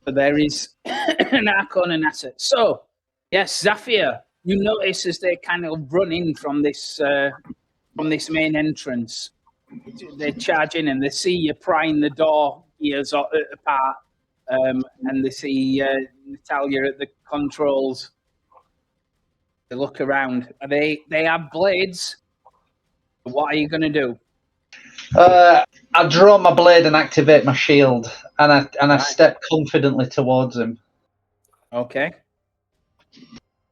So there is an Harkonnen asset. So, yes, Zafir, you notice as they kind of run in from this main entrance, they charge in and they see you prying the door ears apart, and they see Natalia at the controls. They look around. They have blades. What are you going to do? I draw my blade and activate my shield, and I step confidently towards him. Okay.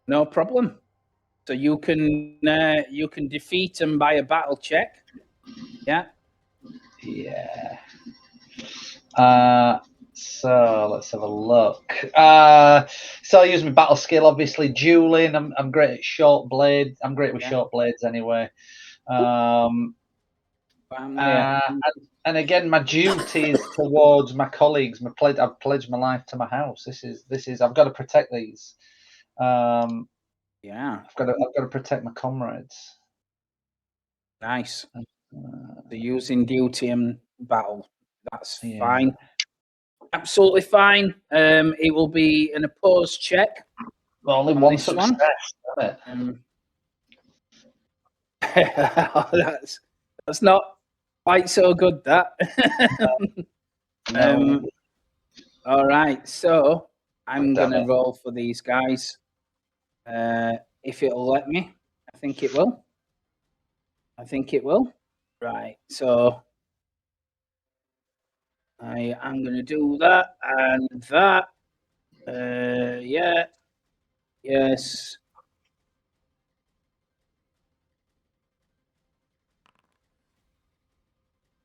No problem. So you can defeat him by a battle check. Yeah. Yeah. So let's have a look. So I use my battle skill, obviously. Dueling. I'm great at short blade. I'm great with short blades anyway. And again, my duty is towards my colleagues. I've pledged my life to my house. This is. I've got to protect these. I've got to protect my comrades. Nice. The using duty and battle. That's fine. Absolutely fine. It will be an opposed check. Only on one this success, isn't it? That's not quite so good. That. No. All right. So I'm gonna roll for these guys. If it'll let me, I think it will. Right. So I am gonna do that and that. Yeah. Yes.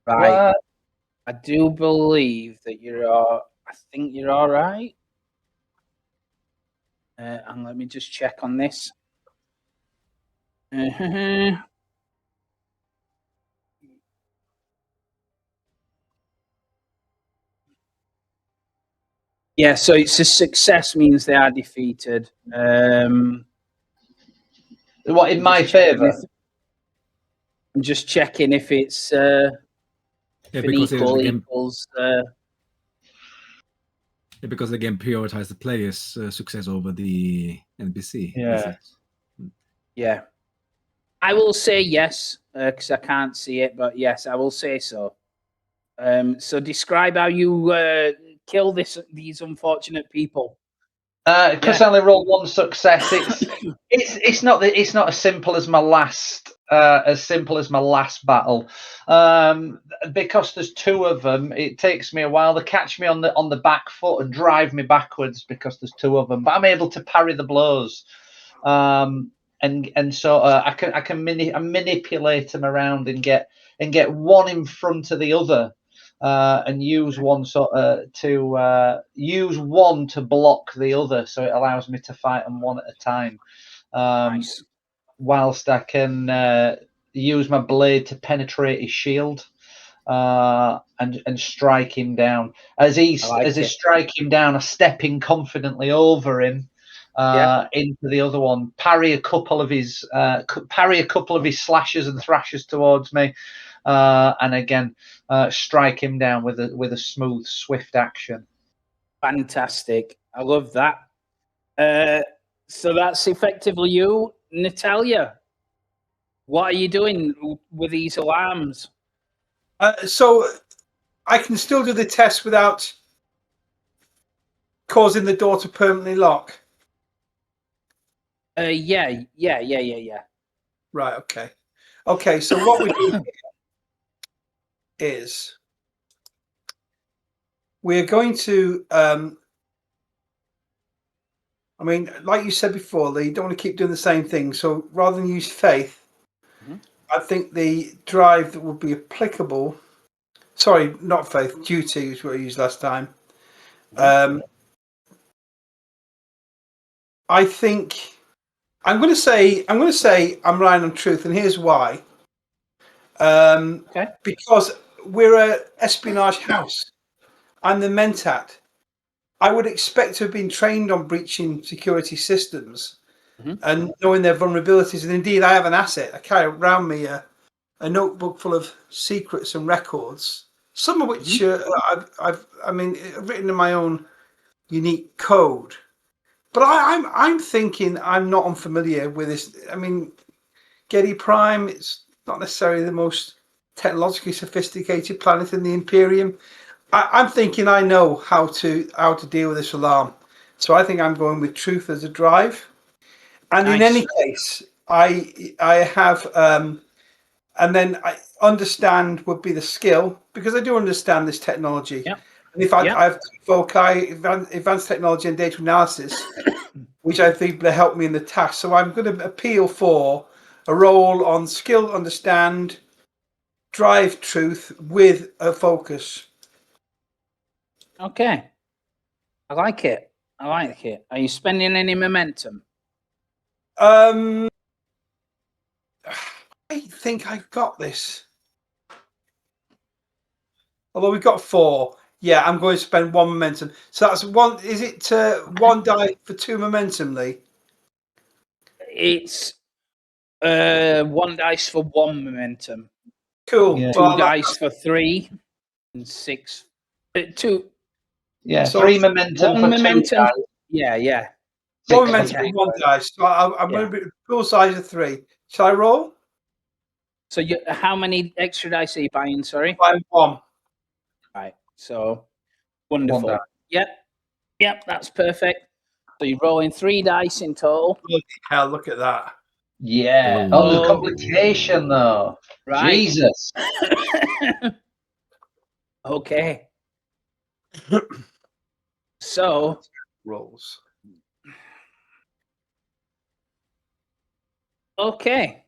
Right. What? I do believe that I think you're all right. And let me just check on this. Yeah, so it's a success means they are defeated. What in my favour? I'm just checking if it's because equals. Because the game prioritizes the player's success over the NPC. Yeah. I will say yes because I can't see it, but yes, I will say so. So describe how you kill these unfortunate people. Because I only rolled one success, it's not as simple as my last battle. Because there's two of them, it takes me a while. They catch me on the back foot and drive me backwards because there's two of them. But I'm able to parry the blows, and so I can manipulate them around and get one in front of the other. And use one use one to block the other, so it allows me to fight them one at a time. Nice. Whilst I can use my blade to penetrate his shield and strike him down. As I strike him down, I step in confidently over him into the other one, parry a couple of his slashes and thrashes towards me. And again, strike him down with a smooth, swift action. Fantastic! I love that. So that's effectively you, Natalia. What are you doing with these alarms? So I can still do the test without causing the door to permanently lock. Yeah. Right. Okay. So what we do is we're going to. I mean, like you said before, you don't want to keep doing the same thing. So rather than use faith, I think the drive that would be applicable. Sorry, not faith. Duty is what I used last time. I think I'm going to say I'm relying on truth, and here's why. Because we're a espionage house. I'm the Mentat. I would expect to have been trained on breaching security systems and knowing their vulnerabilities. And indeed, I have an asset. I carry around me a notebook full of secrets and records, some of which I've written in my own unique code. But I'm thinking I'm not unfamiliar with this. I mean, Getty Prime, it's not necessarily the most technologically sophisticated planet in the Imperium. I'm thinking I know how to deal with this alarm. So I think I'm going with truth as a drive. And in any case, I have and then I understand would be the skill, because I do understand this technology. Yep. And if I have Vokai, advanced technology and data analysis, which I think will help me in the task. So I'm going to appeal for a roll on skill, understand, drive, truth with a focus. Okay. I like it. I like it. Are you spending any momentum? I think I've got this. Although we've got 4. Yeah, I'm going to spend 1 momentum. So that's 1. Is it 1 die for 2 momentum, Lee? It's 1 dice for 1 momentum. Cool. Yeah. 2 Well, dice for 3 and 6. 2. Yeah, So 3 momentum 1 for 2 momentum. dice, Yeah, yeah. 1 6 for momentum, Okay. 1 dice. So I'm Yeah. going to be full size of 3. Shall I roll? So how many extra dice are you buying? Sorry. I'm 1. Right. So 1 wonderful. die. Yep, that's perfect. So you're rolling 3 dice in total. Bloody hell, look at that. Yeah. Oh. Oh, there's a complication though. Right. Jesus. Okay. So Rolls. okay.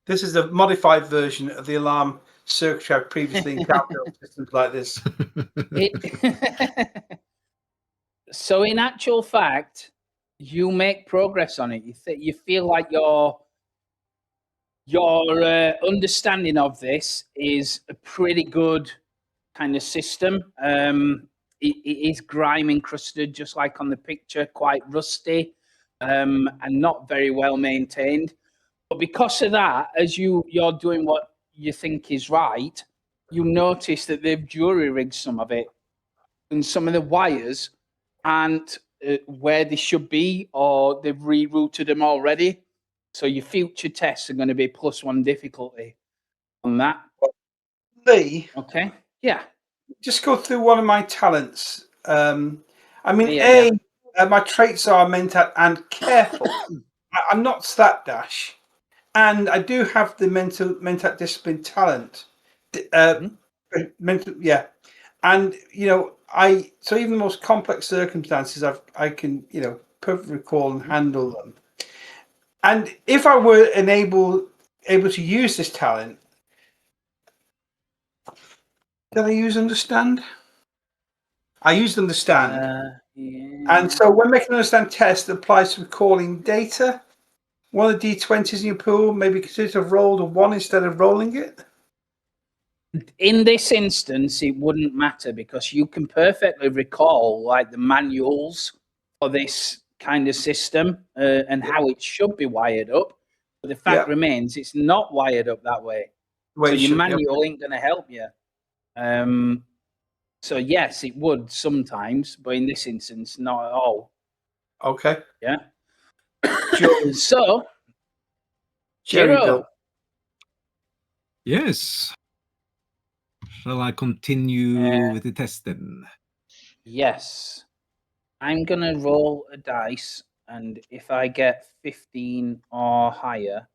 This is a modified version of the alarm circuitry I've previously encountered on systems like this. So in actual fact, you make progress on it. You feel like your understanding of this is a pretty good kind of system. It is grime encrusted, just like on the picture, quite rusty, and not very well maintained. But because of that, as you're doing what you think is right, you notice that they've jury rigged some of it, and some of the wires aren't where they should be, or they've rerouted them already. So your future tests are going to be +1 difficulty on that. Lee, Okay. Yeah. just go through one of my talents. I mean, Yeah. my traits are mental and careful. I'm not stat dash, and I do have the mental discipline talent. Mental, yeah, and so even the most complex circumstances, I can perfectly recall and handle them. And if I were able to use this talent, did I use understand? I used understand. Yeah. And so when making an understand test that applies to recalling data, one of the D20s in your pool may be considered to have rolled a 1 instead of rolling it. In this instance, it wouldn't matter because you can perfectly recall like the manuals for this kind of system and how it should be wired up. But the fact remains, it's not wired up that way. So your manual ain't going to help you. So yes, it would sometimes, but in this instance, not at all. Okay. Yeah. So, Jerry Jiro. Bill. Yes. Shall I continue with the test then? Yes. I'm going to roll a dice, and if I get 15 or higher,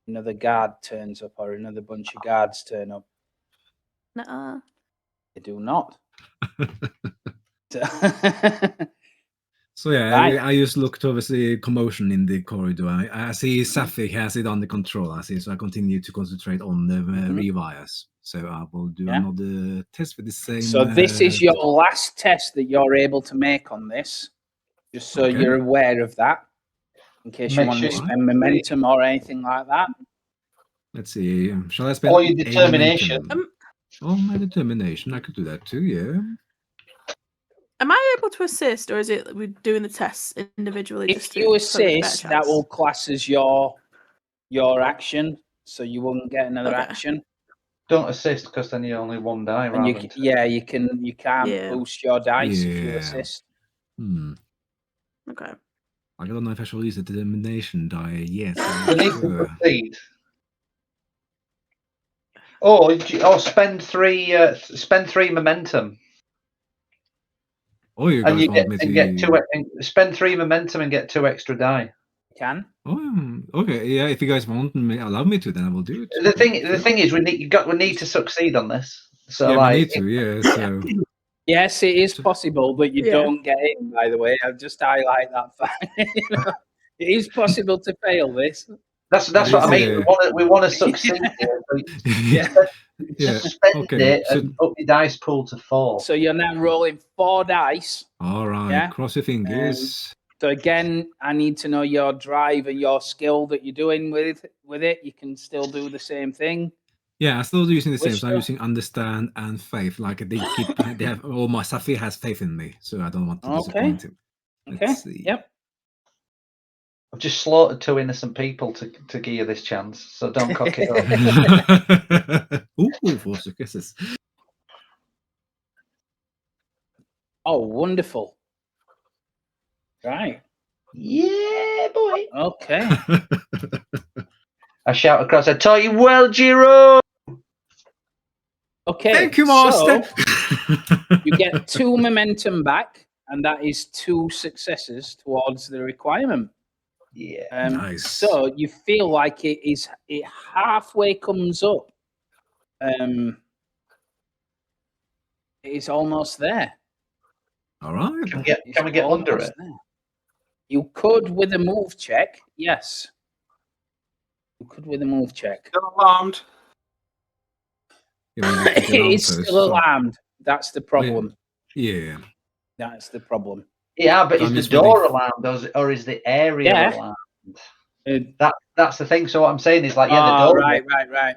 another guard turns up or another bunch of guards turn up. Nuh-uh. They do not. So yeah, Right. I just look towards the commotion in the corridor. I see Safi has it under control. I see, so I continue to concentrate on the rewires. So I will do another test with the same. So this is your last test that you're able to make on this, just so you're aware of that, in case you want to spend momentum or anything like that. Let's see. Shall I spend or your determination? Oh, my determination. I could do that too. Yeah. Am I able to assist, or is it we're doing the tests individually? If you assist, that will class as your action, so you won't get another action. Don't assist because then you're only 1 die. And you can't boost your dice if you assist. Okay. I don't know if I shall use the determination die yet. You need to proceed. Or spend 3 momentum. Oh, you guys want me to get 2. Spend 3 momentum and get 2 extra die. Can. Oh, okay. Yeah, if you guys want me, allow me to, then I will do it. The thing is, we need to succeed on this. So yeah, we need to. Yeah. So. Yes, it is possible, but you don't get in. By the way, I'll just highlight that fact. It is possible to fail this. That's That what I is, mean. We want to succeed here. So Yeah. Yeah. spend Okay. it and up your dice pool to 4. So you're now rolling 4 dice. All right. Yeah. Cross your fingers. So again, I need to know your drive and your skill that you're doing with it. You can still do the same thing. Yeah, I'm still using the same. Wish So I'm to. using understand and faith. Like they have. Oh, my Safi has faith in me, so I don't want to Okay. disappoint him. Okay. Let's see. Yep. I've just slaughtered 2 innocent people to give you this chance, so don't cock it up. Ooh, 4 successes. Oh, wonderful. Right. Yeah, boy. Okay. I shout across. I taught you well, Giro. Okay. Thank you, Master. So you get 2 momentum back, and that is 2 successes towards the requirement. Yeah. Nice. So you feel like it halfway comes up. It is almost there. All right. Can we get under it? There. You could with a move check. Yes. You could with a move check. Still alarmed. Yeah, we need to get It alarm is first, still so- alarmed. That's the problem. Yeah. That's the problem. Yeah, but So is I'm the just door waiting- alarmed or is the area Yeah. alarmed? That's the thing. So what I'm saying is like, yeah, the door. Right.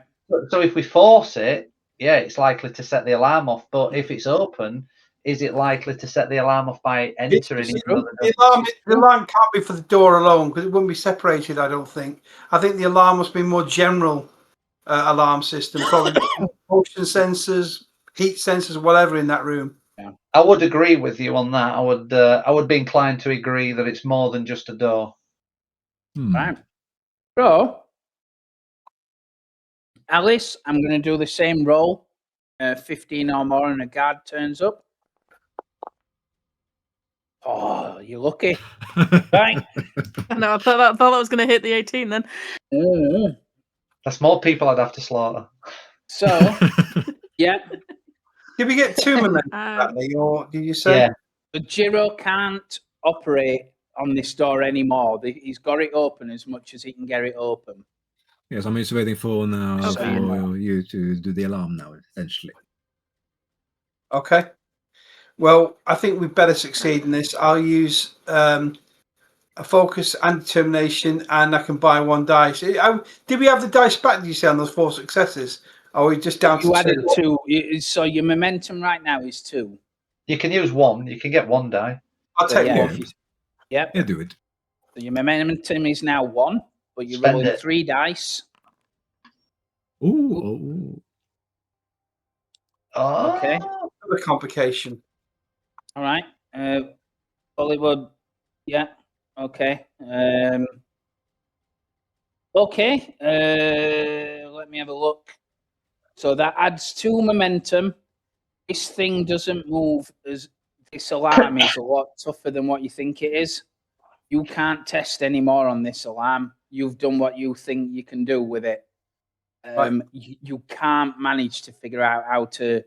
So if we force it, yeah, it's likely to set the alarm off. But if it's open, is it likely to set the alarm off by entering? It's even though true. the The alarm can't be for the door alone because it wouldn't be separated. I don't think. I think the alarm must be more general alarm system, probably motion sensors, heat sensors, whatever in that room. I would agree with you on that. I would be inclined to agree that it's more than just a door. Right. So, Alice, I'm going to do the same roll. 15 or more, and a guard turns up. Oh, you're lucky. Right. No, I thought that was going to hit the 18 then. Mm. That's more people I'd have to slaughter. So, yeah. Did we get 2 momentum exactly, or did you say? Yeah. But Jiro can't operate on this door anymore. He's got it open as much as he can get it open. Yes, I'm just waiting for now Okay. for you to do the alarm now, essentially. Okay. Well, I think we better succeed in this. I'll use a focus and determination, and I can buy 1 dice. Did we have the dice back? Did you say on those 4 successes? Or are we just down You to added 2? 2. So your momentum right now is 2. You can use 1. You can get 1 die. I'll take yeah, 1. Yep. Yeah, do it. So your momentum is now 1, but you're Spend rolling it. 3 dice. Ooh. Oh. Okay. Another complication. All right. Hollywood. Yeah. Okay. Okay. Let me have a look. So that adds 2 momentum. This thing doesn't move as this alarm is a lot tougher than what you think it is. You can't test anymore on this alarm. You've done what you think you can do with it. Right. You can't manage to figure out how to.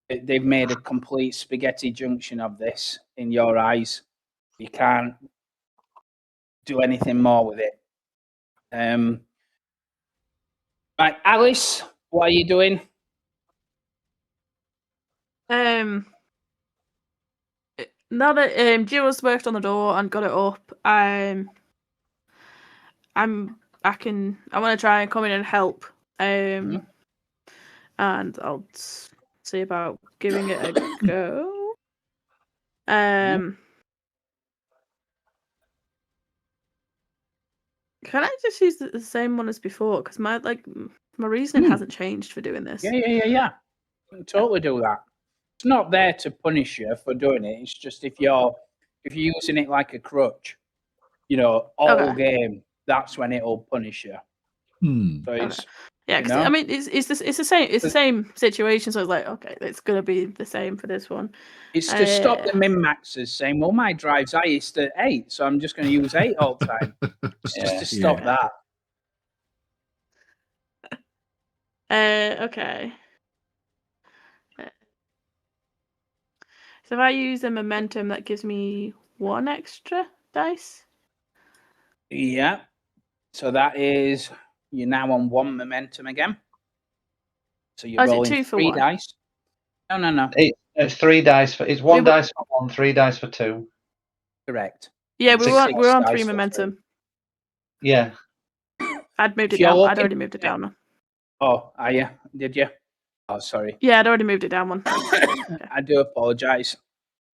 They've made a complete spaghetti junction of this in your eyes. You can't do anything more with it. Right, Alice, what are you doing? Now that Jiro's worked on the door and got it up, I want to try and come in and help. And I'll see about giving it a go. Can I just use the same one as before? Because my reasoning hasn't changed for doing this. Yeah. You can totally do that. It's not there to punish you for doing it. It's just if you're using it like a crutch, all game, that's when it'll punish you. So it's because I mean it's the same situation. So I was like, okay, it's gonna be the same for this one. It's to stop the min maxers saying, well, my drive's highest at 8, so I'm just going to use 8 all the time. It's just to stop that. Okay. So if I use a momentum, that gives me 1 extra dice. Yeah. So that is, you're now on 1 momentum again. So you're Oh, is it rolling 2 for 3 1? dice. No. It's 3 dice for. It's 1 dice for 1, 3 dice for 2. Correct. Yeah, It's we're on 6 3 dice for momentum. Yeah. I'd moved If it you're down. I'd looking- already moved it down. Oh, are you? Did you? Oh, sorry. Yeah, I'd already moved it down 1. I do apologise.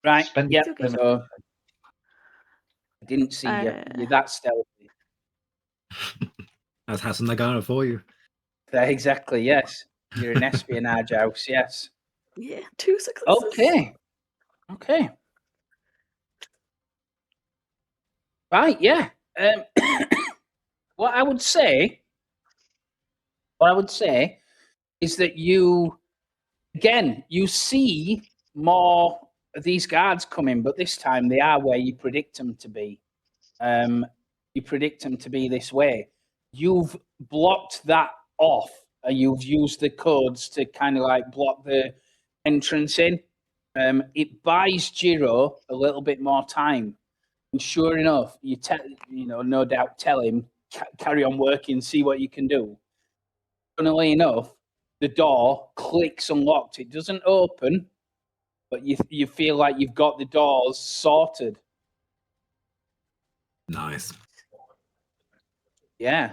Right. Spend Yep. It's okay. So I didn't see you. You're that stealthy. That has a Nagara for you. Exactly. Yes. You're an espionage house. Yes. Yeah, 2 successes. Okay. Right. Yeah. What I would say is that you see more of these guards coming, but this time they are where you predict them to be. You predict them to be this way. You've blocked that off, and you've used the codes to kind of like block the entrance in. It buys Jiro a little bit more time. And sure enough, no doubt tell him, carry on working, see what you can do. Funnily enough, the door clicks unlocked. It doesn't open, but you feel like you've got the doors sorted. Nice. Yeah.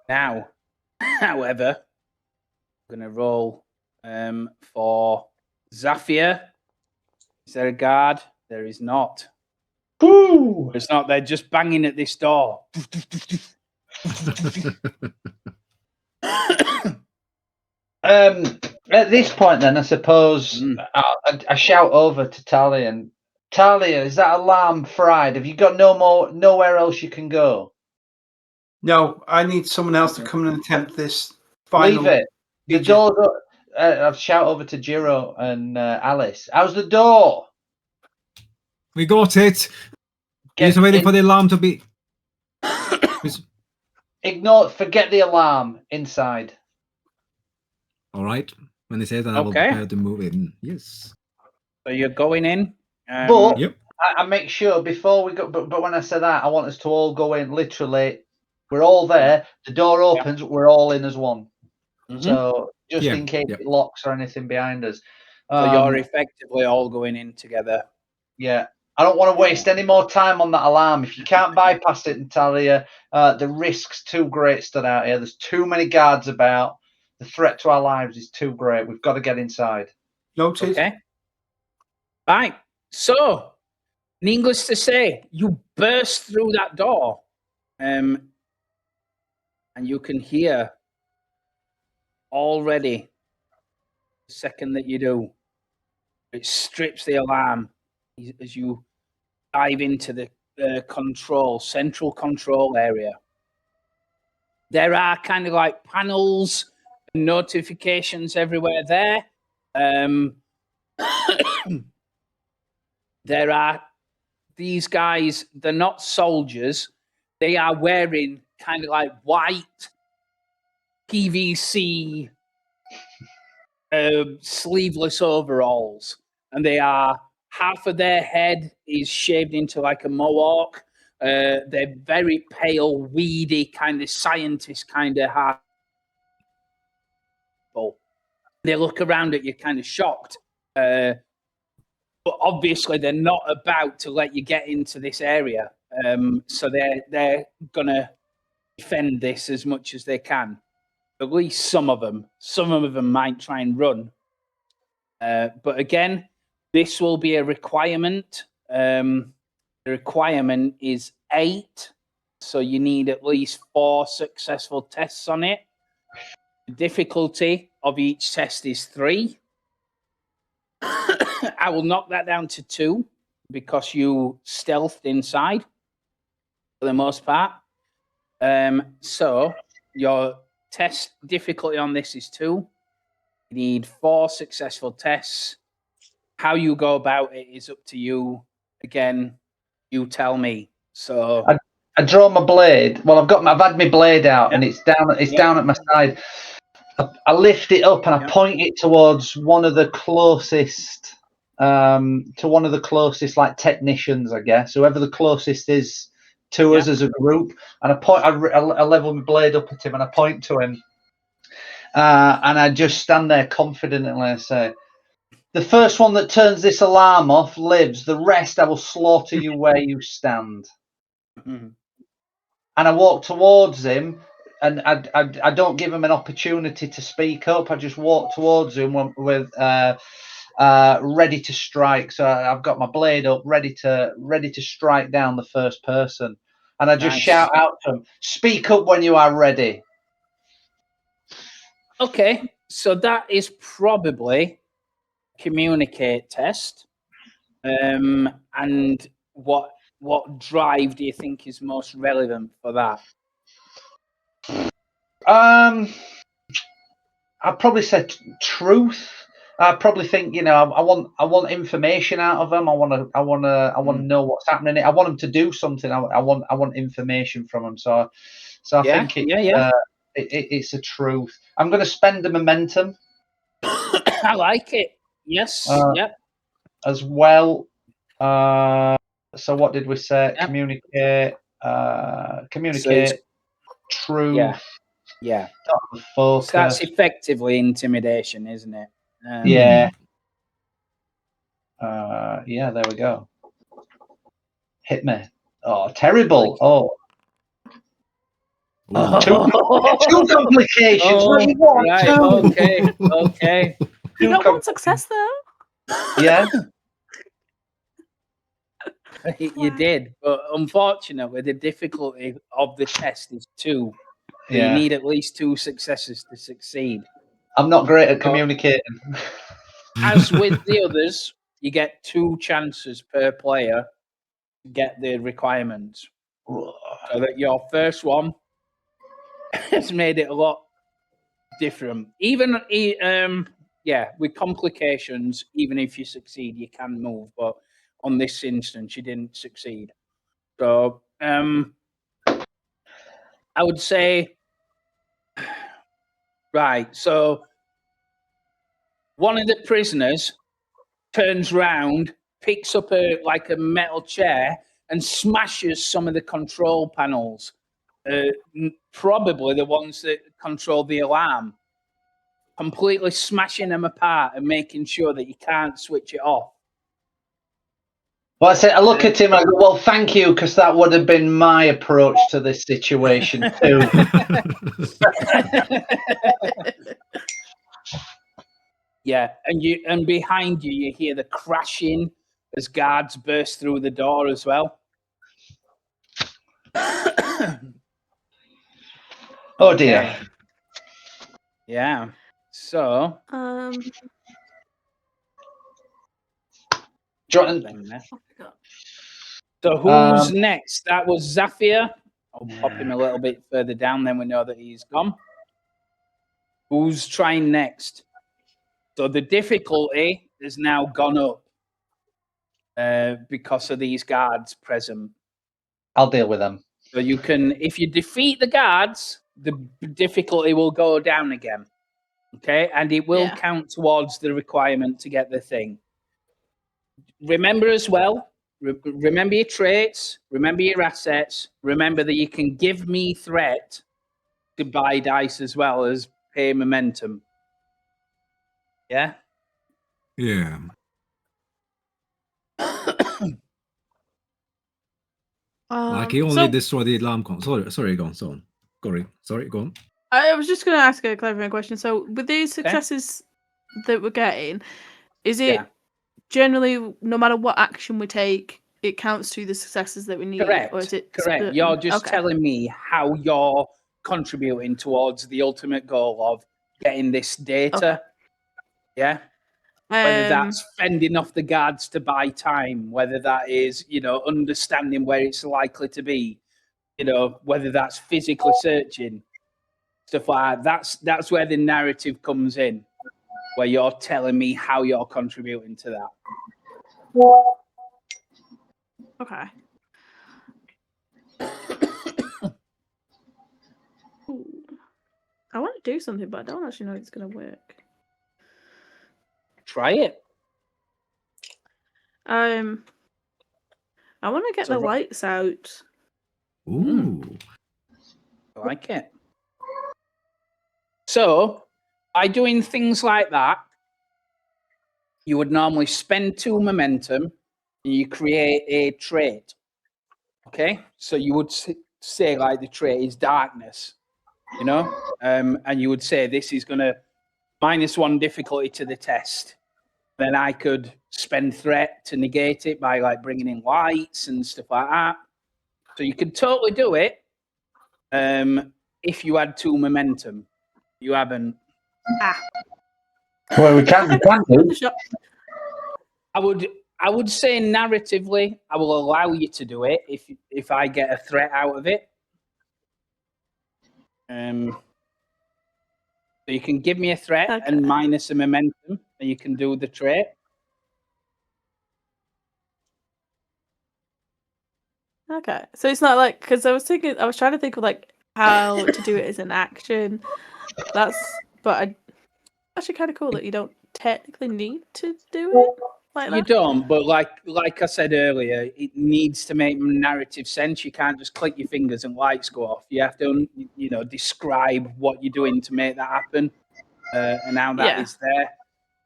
Now, however, I'm going to roll for Zafir. Is there a guard? There is not. Woo! There's not. They're just banging at this door. At this point, then I suppose I shout over to Talia. And Talia, is that alarm fried? Have you got nowhere else you can go? No, I need someone else to come and attempt this final. Leave it. The door. I've shout over to Jiro and Alice. How's the door? We got it. Just waiting for the alarm to be. Forget the alarm inside. All right. When they say that, I will Okay. prepare to move in. Yes. So you're going in. But Yep. I make sure before we go. But when I say that, I want us to all go in. Literally, we're all there. The door opens. We're all in as one. Mhm. So just in case it locks or anything behind us. So you're effectively all going in together. Yeah. I don't want to waste any more time on that alarm. If you can't bypass it, Natalia, the risk's too great stood out here. There's too many guards about. The threat to our lives is too great. We've got to get inside. Noted. Okay. Right. So, needless to say, you burst through that door, and you can hear already the second that you do, it strips the alarm as you dive into the central control area. There are kind of like panels and notifications everywhere there. There are these guys, they're not soldiers. They are wearing kind of like white PVC sleeveless overalls. And they are, half of their head is shaved into like a mohawk. They're very pale, weedy, kind of scientist kind of heart. They look around at you kind of shocked. But obviously they're not about to let you get into this area. So they're going to defend this as much as they can. At least some of them. Some of them might try and run. But again, this will be a requirement. The requirement is 8. So you need at least 4 successful tests on it. The difficulty of each test is 3. I will knock that down to 2 because you stealthed inside for the most part. So your test difficulty on this is 2. You need 4 successful tests. How you go about it is up to you. Again, you tell me. So I draw my blade. Well, I've had my blade out and it's down. It's down at my side. I lift it up and I point it towards one of the closest, like technicians, I guess. Whoever the closest is to us Yeah. as a group, and I level my blade up at him and I point to him, and I just stand there confidently and I say, "The first one that turns this alarm off lives. The rest I will slaughter you where you stand." Mhm. And I walk towards him, and I don't give him an opportunity to speak up. I just walk towards him with ready to strike. So I've got my blade up, ready to strike down the first person, and I just Nice. shout out to him, "Speak up when you are ready." Okay, so that is probably communicate test. And what drive do you think is most relevant for that? I'd probably say truth. I probably think I want information out of them. I want to know what's happening. I want them to do something. I want information from them. So I Yeah, think yeah. it's a truth. I'm going to spend the momentum I like it. Yes. Yep. as well. So what did we say? Yep. Communicate. So Communicate. it's, Truth. yeah. So Focus. that's effectively intimidation, isn't it? Yeah. Yeah. There we go. Hit me. Oh, terrible. Oh. Two complications. What do you want? Right. Two. Okay. You got one success though. Yeah. You did, but unfortunately, the difficulty of the test is 2. So you Yeah. need at least 2 successes to succeed. I'm not great at communicating. As with the others, you get 2 chances per player to get the requirements. So that your first one has made it a lot different. Even with complications, even if you succeed, you can move. But on this instance, you didn't succeed. So I would say, right. So one of the prisoners turns round, picks up a metal chair, and smashes some of the control panels. Probably the ones that control the alarm. Completely smashing them apart and making sure that you can't switch it off. Well, I look at him and I go, "Well, thank you, because that would have been my approach to this situation too." Yeah, and behind you, you hear the crashing as guards burst through the door as well. Oh dear. Yeah. So. So who's next? That was Zafir. I'll pop him a little bit further down, then we know that he's gone. Who's trying next? So the difficulty has now gone up because of these guards present. I'll deal with them. So you can, if you defeat the guards, the difficulty will go down again. Okay, and it will count towards the requirement to get the thing. Remember as well, remember your traits, remember your assets, remember that you can give me threat to buy dice as well as pay momentum. Yeah? Yeah. Like he only destroyed the alarm console. Sorry, go on. Sorry, go on. I was just going to ask a clarifying question. So, with these successes that we're getting, is it generally, no matter what action we take, it counts to the successes that we need? Correct. Or is it correct? certain? You're just telling me how you're contributing towards the ultimate goal of getting this data. Yeah. Whether that's fending off the guards to buy time, whether that is, understanding where it's likely to be, whether that's physically searching, stuff like that. That's where the narrative comes in, where you're telling me how you're contributing to that. Okay. I want to do something, but I don't actually know if it's going to work. Try it. I want to get the lights out. Ooh. I like it. So, by doing things like that, you would normally spend 2 momentum and you create a trait. Okay? So you would say like the trait is darkness, you know? And you would say this is going to -1 difficulty to the test. Then I could spend threat to negate it by like bringing in lights and stuff like that. So you could totally do it if you had 2 momentum. You haven't. Well, we can do. I would say narratively, I will allow you to do it if I get a threat out of it. So you can give me a threat and minus a momentum, and you can do the trait. Okay, so it's not like, because I was trying to think of like how to do it as an action. But actually kind of cool that you don't technically need to do it like that. You don't, but like I said earlier, it needs to make narrative sense. You can't just click your fingers and lights go off. You have to, describe what you're doing to make that happen, and how that is there.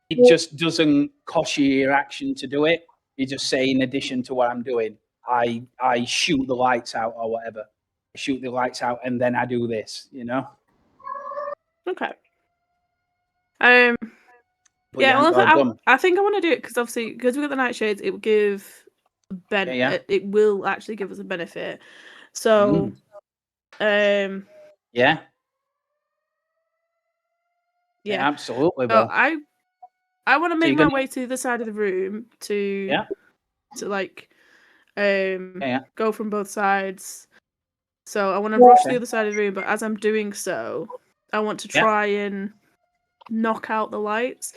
It just doesn't cost you your action to do it. You just say, in addition to what I'm doing, I shoot the lights out or whatever. I shoot the lights out and then I do this, Okay. But yeah, well, I think I want to do it because obviously, because we've got the nightshades, it will give it will actually give us a benefit. So, yeah, absolutely. So I want to make my way to the side of the room to like go from both sides. So I want to rush the other side of the room, but as I'm doing so, I want to try and knock out the lights.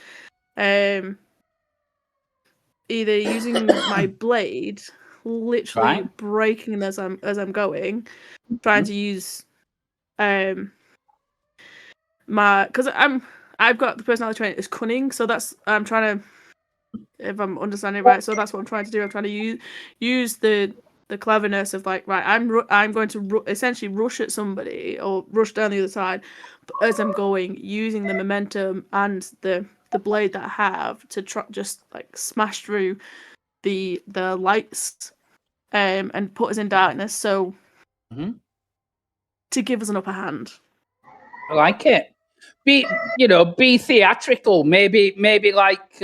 Either using my blade, literally breaking as I'm going, trying to use because I've got the personality trait is cunning, so I'm trying to, if I'm understanding it right, so that's what I'm trying to do. I'm trying to use the cleverness of like, right, I'm going to essentially rush at somebody or rush down the other side, but as I'm going, using the momentum and the blade that I have to just like smash through the lights and put us in darkness, so to give us an upper hand. I like it. Be theatrical. Maybe like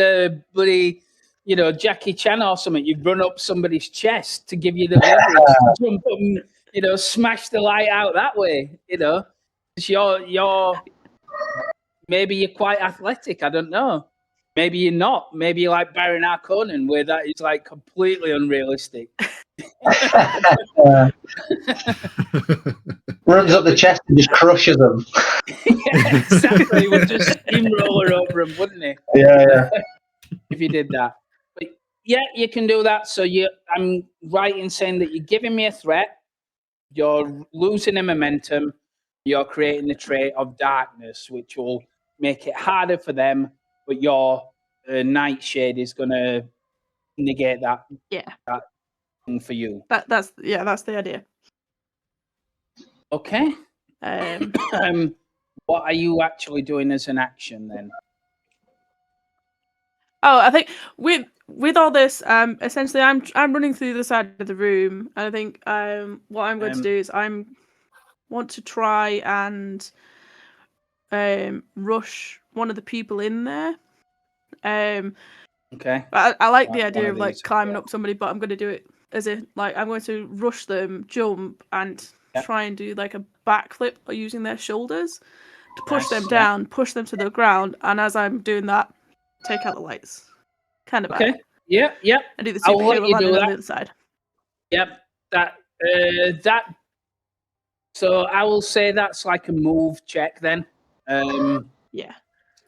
bloody, Jackie Chan or something. You run up somebody's chest to give you the leverage. Jump up and, smash the light out that way. You're maybe you're quite athletic. I don't know. Maybe you're not. Maybe you're like Baron Harkonnen, where that is like completely unrealistic. Runs up the chest and just crushes them. Yeah, exactly. He would just steamroller over him, wouldn't he? Yeah. If you did that. But yeah, you can do that. So I'm right in saying that you're giving me a threat, you're losing a momentum, you're creating the trait of darkness, which will make it harder for them, but your nightshade is going to negate that. Yeah. That thing for you. That's the idea. Okay. What are you actually doing as an action then? Oh, I think with all this, essentially, I'm running through the side of the room, and I think what I'm going to do is want to try and rush one of the people in there. Okay. I like the idea of like climbing up somebody, but I'm going to do it as if like I'm going to rush them, jump, and try and do like a backflip using their shoulders to push them down, push them to the ground, and as I'm doing that, take out the lights. Kind of okay. Yeah. And do the superhero landing on the other side. Yep. That. So I will say that's like a move check then. Yeah.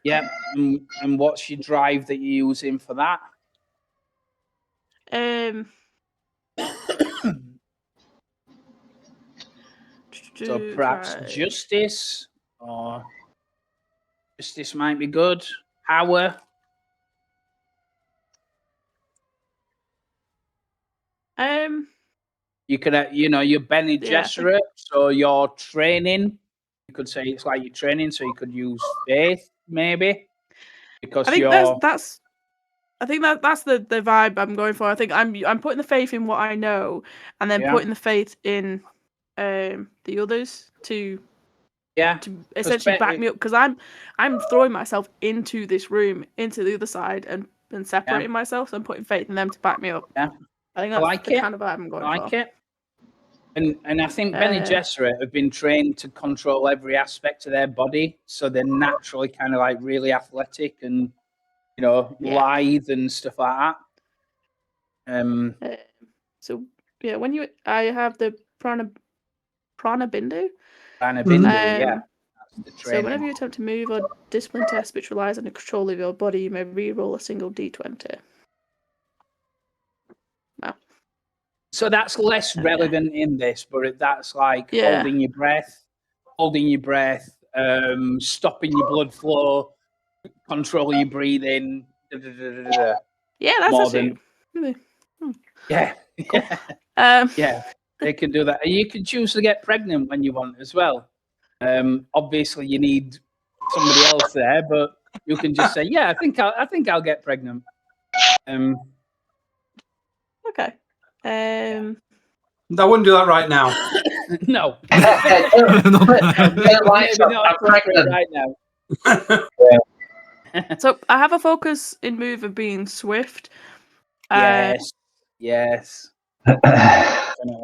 Yeah. And what's your drive that you're using for that? So perhaps justice, or justice might be good. Power. You could, you're Bene Yeah, I Gesserit, so you're training. You could say it's like you're training, so you could use faith, maybe, because I think you're. that's the vibe I'm going for. I think I'm putting the faith in what I know, and then Yeah. putting the faith in the others to essentially back me up, because I'm throwing myself into this room, into the other side, and separating myself. So I'm putting faith in them to back me up. Yeah, I think that's the kind of vibe I'm going for. I like it. And I think Bene Gesserit have been trained to control every aspect of their body, so they're naturally kind of like really athletic and lithe and stuff like that. So yeah, I have the prana bindu. Prana bindu, yeah. That's the So training. whenever you attempt to move or discipline test which relies on the control of your body, you may re-roll a single d20. Wow. So that's less relevant in this, but that's like holding your breath, stopping your blood flow, controlling your breathing. Yeah, that's More actually than... Yeah. Cool. Yeah. They can do that. And you can choose to get pregnant when you want as well. Obviously, you need somebody else there, but you can just say, "Yeah, I think I'll get pregnant." Okay. I wouldn't do that right now. No. Maybe not appropriate right now. So I have a focus in move of being swift. Yes.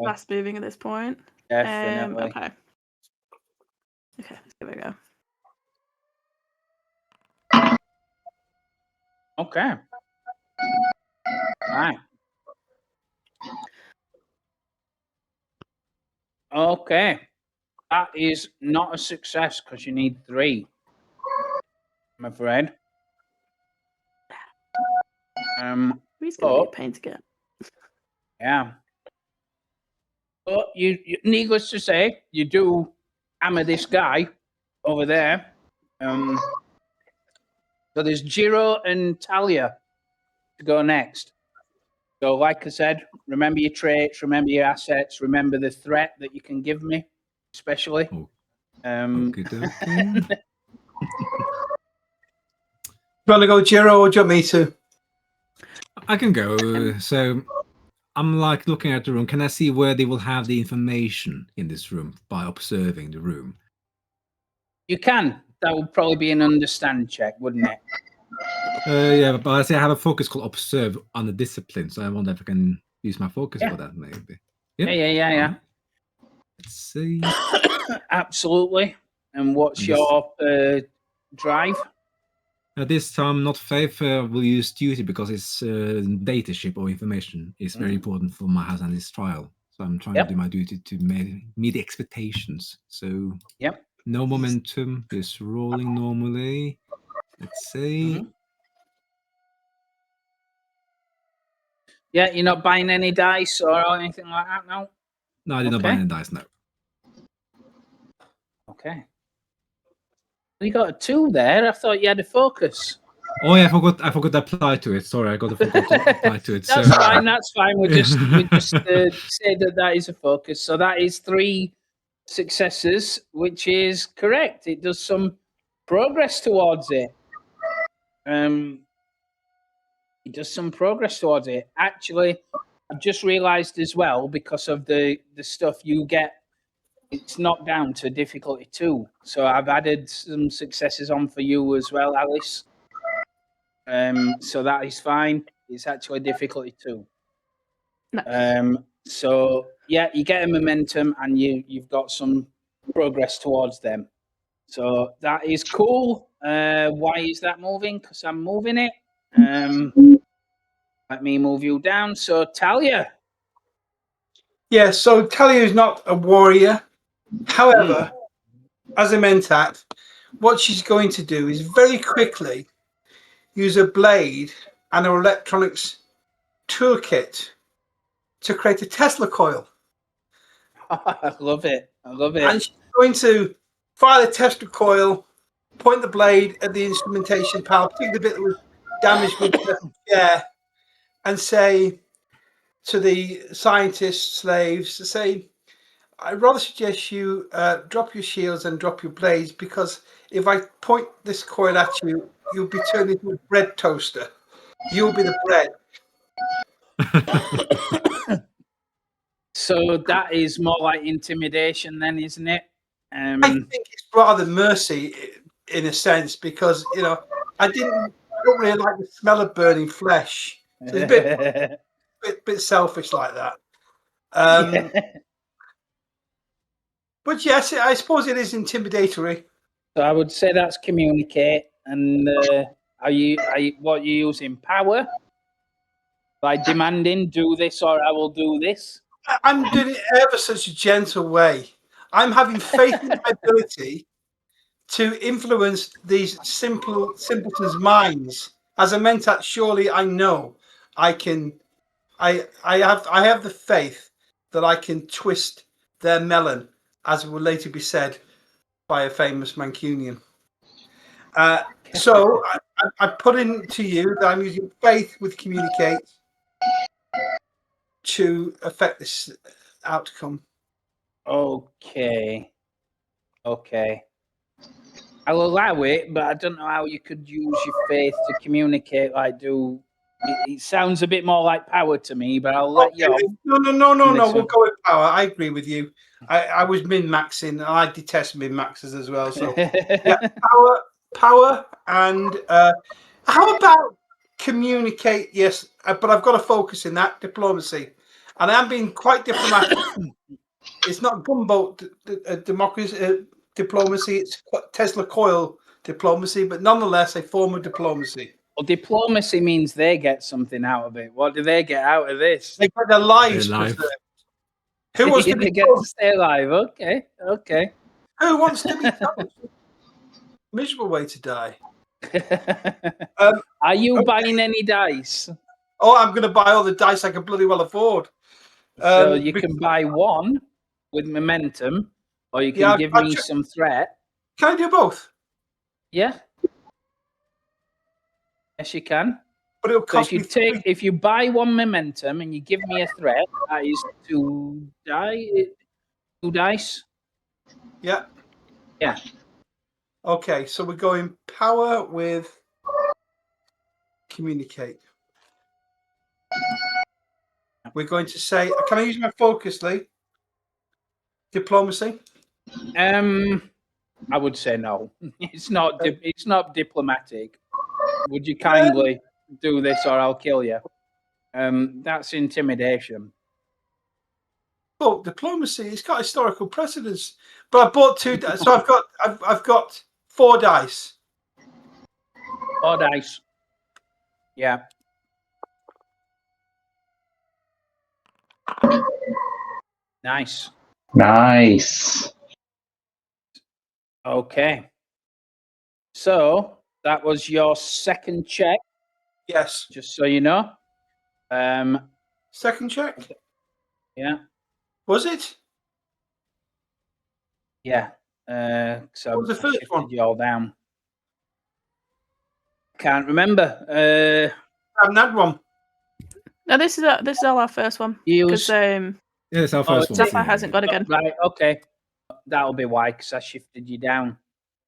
Fast moving at this point. Definitely. Okay, let's give it a go. Okay. All right. Okay. That is not a success because you need 3. I'm afraid. He's going to be a pain to get. Yeah. But you, needless to say, you do hammer this guy over there. So there's Jiro and Talia to go next. So, like I said, remember your traits, remember your assets, remember the threat that you can give me, especially. Okay. You want to go, Jiro, or do you want me to? I can go. So I'm like looking at the room. Can I see where they will have the information in this room by observing the room? You can. That would probably be an understand check, wouldn't it? Yeah, but I say I have a focus called observe on the discipline, so I wonder if I can use my focus for that, maybe. Yeah. Let's see. Absolutely. And what's your drive? At this time, not faith will use duty because it's data ship or information is very important for my house and this trial. So I'm trying to do my duty to meet the expectations. So no momentum, just rolling normally. Let's see. Yeah, you're not buying any dice or anything like that, no? No, I did not buy any dice, no. Okay. You got a 2 there. I thought you had a focus. Oh yeah, I forgot to apply to it. Sorry, I got to forget to apply to it. That's fine. That's fine. We just say that is a focus. So that is 3 successes, which is correct. It does some progress towards it. It does some progress towards it. Actually, I've just realised as well, because of the stuff you get, it's knocked down to difficulty 2. So I've added some successes on for you as well, Alice. So that is fine. It's actually difficulty 2. Nice. So yeah, you get a momentum and you've got some progress towards them. So that is cool. Why is that moving? Because I'm moving it. Let me move you down. So Talia. Yeah, so Talia is not a warrior. However, as a mentat, what she's going to do is very quickly use a blade and her electronics toolkit to create a Tesla coil. I love it. And she's going to fire the Tesla coil, point the blade at the instrumentation panel, particularly the bit that was damaged with the chair, and say, to the scientists, slaves, to say, I'd rather suggest you drop your shields and drop your blades, because if I point this coil at you, you'll be turned into a bread toaster. You'll be the bread. So that is more like intimidation, then, isn't it? I think it's rather mercy, in a sense, because I don't really like the smell of burning flesh. So it's a bit selfish like that. But yes, I suppose it is intimidatory. So I would say that's communicate. And are you what you using power by demanding do this or I will do this? I'm doing it ever such a gentle way. I'm having faith in my ability to influence these simpletons' minds. As a mentat, surely I know I can. I have the faith that I can twist their melon, as will later be said by a famous Mancunian. So I put into you that I'm using faith with communicate to affect this outcome. Okay. I'll allow it, but I don't know how you could use your faith to communicate like do. It sounds a bit more like power to me, but I'll let you off. No. We'll go with power. I agree with you. I was min-maxing, and I detest min-maxes as well. So yeah, power, and how about communicate? Yes, but I've got to focus in that diplomacy, and I'm being quite diplomatic. It's not gunboat democracy diplomacy. It's Tesla coil diplomacy, but nonetheless a form of diplomacy. Well, diplomacy means they get something out of it. What do they get out of this? They get their lives preserved. Who wants to be get to stay alive? Okay. Who wants to be toast? Miserable way to die. Are you buying any dice? Oh, I'm going to buy all the dice I can bloody well afford. So you can buy one with momentum, or you can give me some threat. Can I do both? Yeah. Yes, you can. But it'll cost me. If you buy one momentum and you give me a threat, that is 2 dice. Yeah. Yeah. Okay, so we're going power with communicate. We're going to say, can I use my focus, Lee? Diplomacy? I would say no. It's not diplomatic. Would you kindly do this or I'll kill you? That's intimidation. Well, diplomacy, it's got historical precedence. But I bought 2 dice. So I've got 4 dice. 4 dice. Yeah. Nice. Okay. So that was your second check. Yes. Just so you know. Second check? Yeah. Was it? Yeah. So what was the first one? You all down. Can't remember. I haven't had one. No, this is all our first one. Because yeah, it's our first one. Sapphire hasn't got again. Right. Okay. That'll be why, because I shifted you down.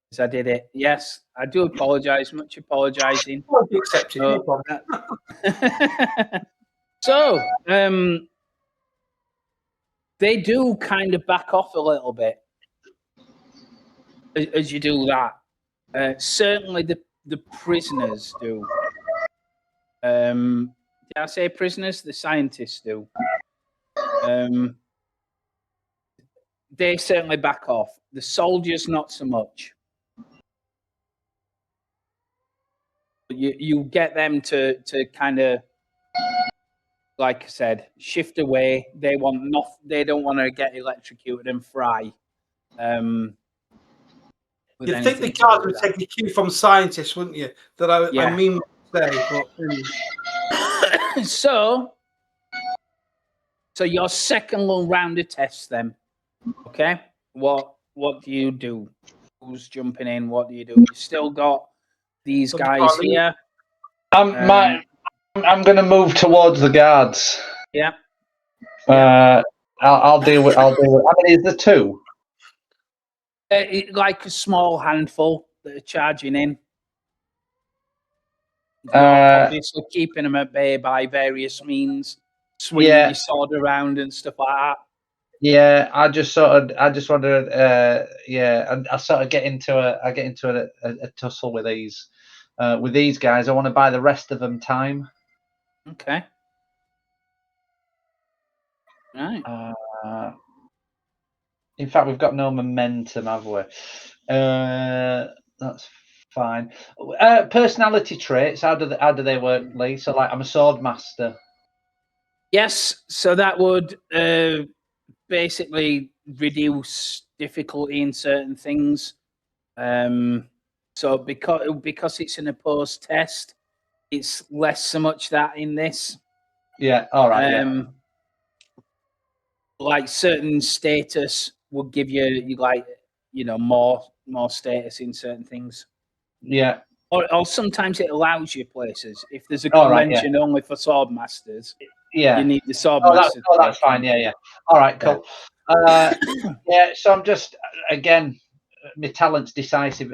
Because I did it. Yes, I do apologise. Much apologising. I'll be accepted. No problem. So, they do kind of back off a little bit as you do that. Certainly, the prisoners do. Did I say prisoners? The scientists do. They certainly back off. The soldiers, not so much. You get them to kind of, like I said, shift away. They don't want to get electrocuted and fry. You'd think the guards would take the cue from scientists, wouldn't you? That I mean what I say, but So your second round of tests then. Okay? What do you do? Who's jumping in? What do you do? You still got these guys here. I'm going to move towards the guards. Yeah. I'll deal with. How many is there? 2? Like a small handful that are charging in. You're obviously keeping them at bay by various means, swinging your sword around and stuff like that. Yeah, I just wanted, I sort of get into a tussle with these guys. I want to buy the rest of them time. Okay. Right. In fact, we've got no momentum, have we? That's fine. Personality traits. How do they work, Lee? So, like, I'm a sword master. Yes. So that would basically reduce difficulty in certain things. So because it's an opposed test, it's less so much that in this. Yeah. All right. Like certain status would give you like more status in certain things. Yeah. Or sometimes it allows you places. If there's a convention only for sword masters, you need the sword master. That's fine. Yeah. All right, cool. Yeah. So I'm just again, my talent's decisive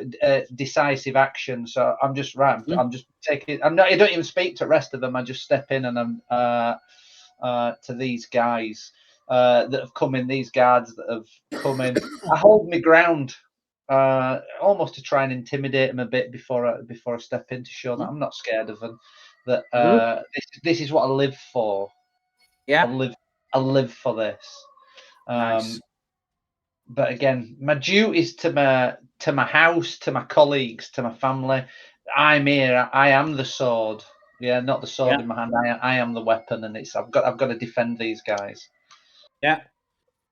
action. So I'm just I'm just taking. I don't even speak to the rest of them. I just step in and I'm to these guys that have come in. These guards that have come in. I hold my ground. Almost to try and intimidate them a bit before I step in, to show that I'm not scared of them. That this is what I live for. Yeah, I live for this. Nice. But again, my duties to my house, to my colleagues, to my family. I'm here. I am the sword. Yeah, not the sword in my hand. I am the weapon, and I've got to defend these guys. Yeah.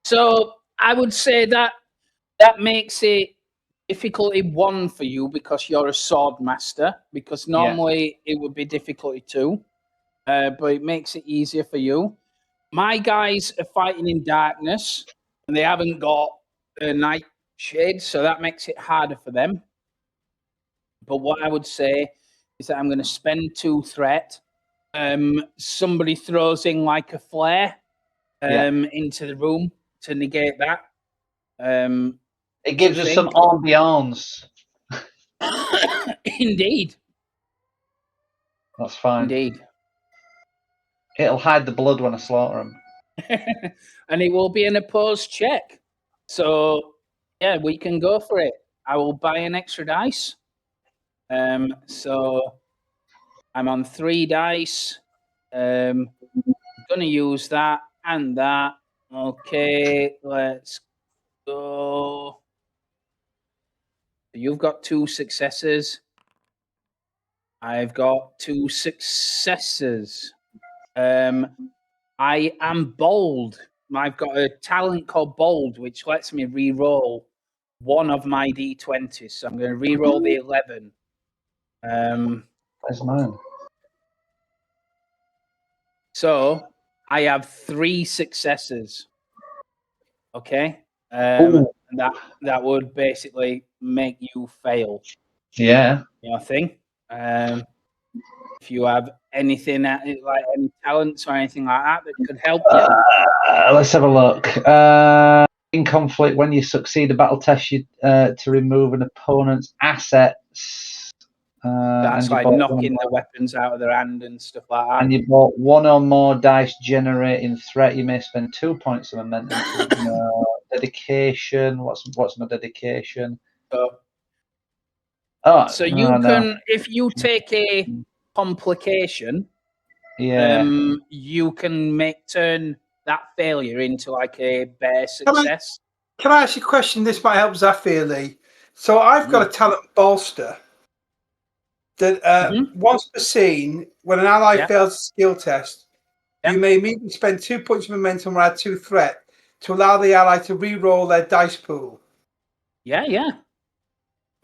So I would say that makes it difficulty 1 for you because you're a sword master. Because normally it would be difficulty 2, but it makes it easier for you. My guys are fighting in darkness, and they haven't got a nightshade, so that makes it harder for them. But what I would say is that I'm going to spend 2 threat. Somebody throws in like a flare into the room to negate that. It gives us some ambiance. Indeed. That's fine. Indeed. It'll hide the blood when I slaughter them. And it will be an opposed check. So, yeah, we can go for it. I will buy an extra dice. So I'm on 3 dice. I'm going to use that and that. Okay, let's go. You've got 2 successes. I've got 2 successes. I am bold. I've got a talent called bold, which lets me re-roll 1 of my d20s. So I'm going to re-roll the 11. That's mine. So I have 3 successes. Okay, and that would basically make you fail. Yeah. I think. If you have anything like any talents or anything like that could help you. Let's have a look. In conflict, when you succeed a battle test, you to remove an opponent's assets. That's like knocking the weapons out of their hand and stuff like that. And you bought 1 or more dice generating threat. You may spend 2 points of momentum. Dedication. What's my dedication? So you can, if you take a complication, you can turn that failure into like a bare success. Can I ask you a question? This might help Zafir, Lee. So I've got a talent bolster that once per scene, when an ally fails a skill test, you may immediately spend 2 points of momentum or add 2 threat to allow the ally to re-roll their dice pool. Yeah.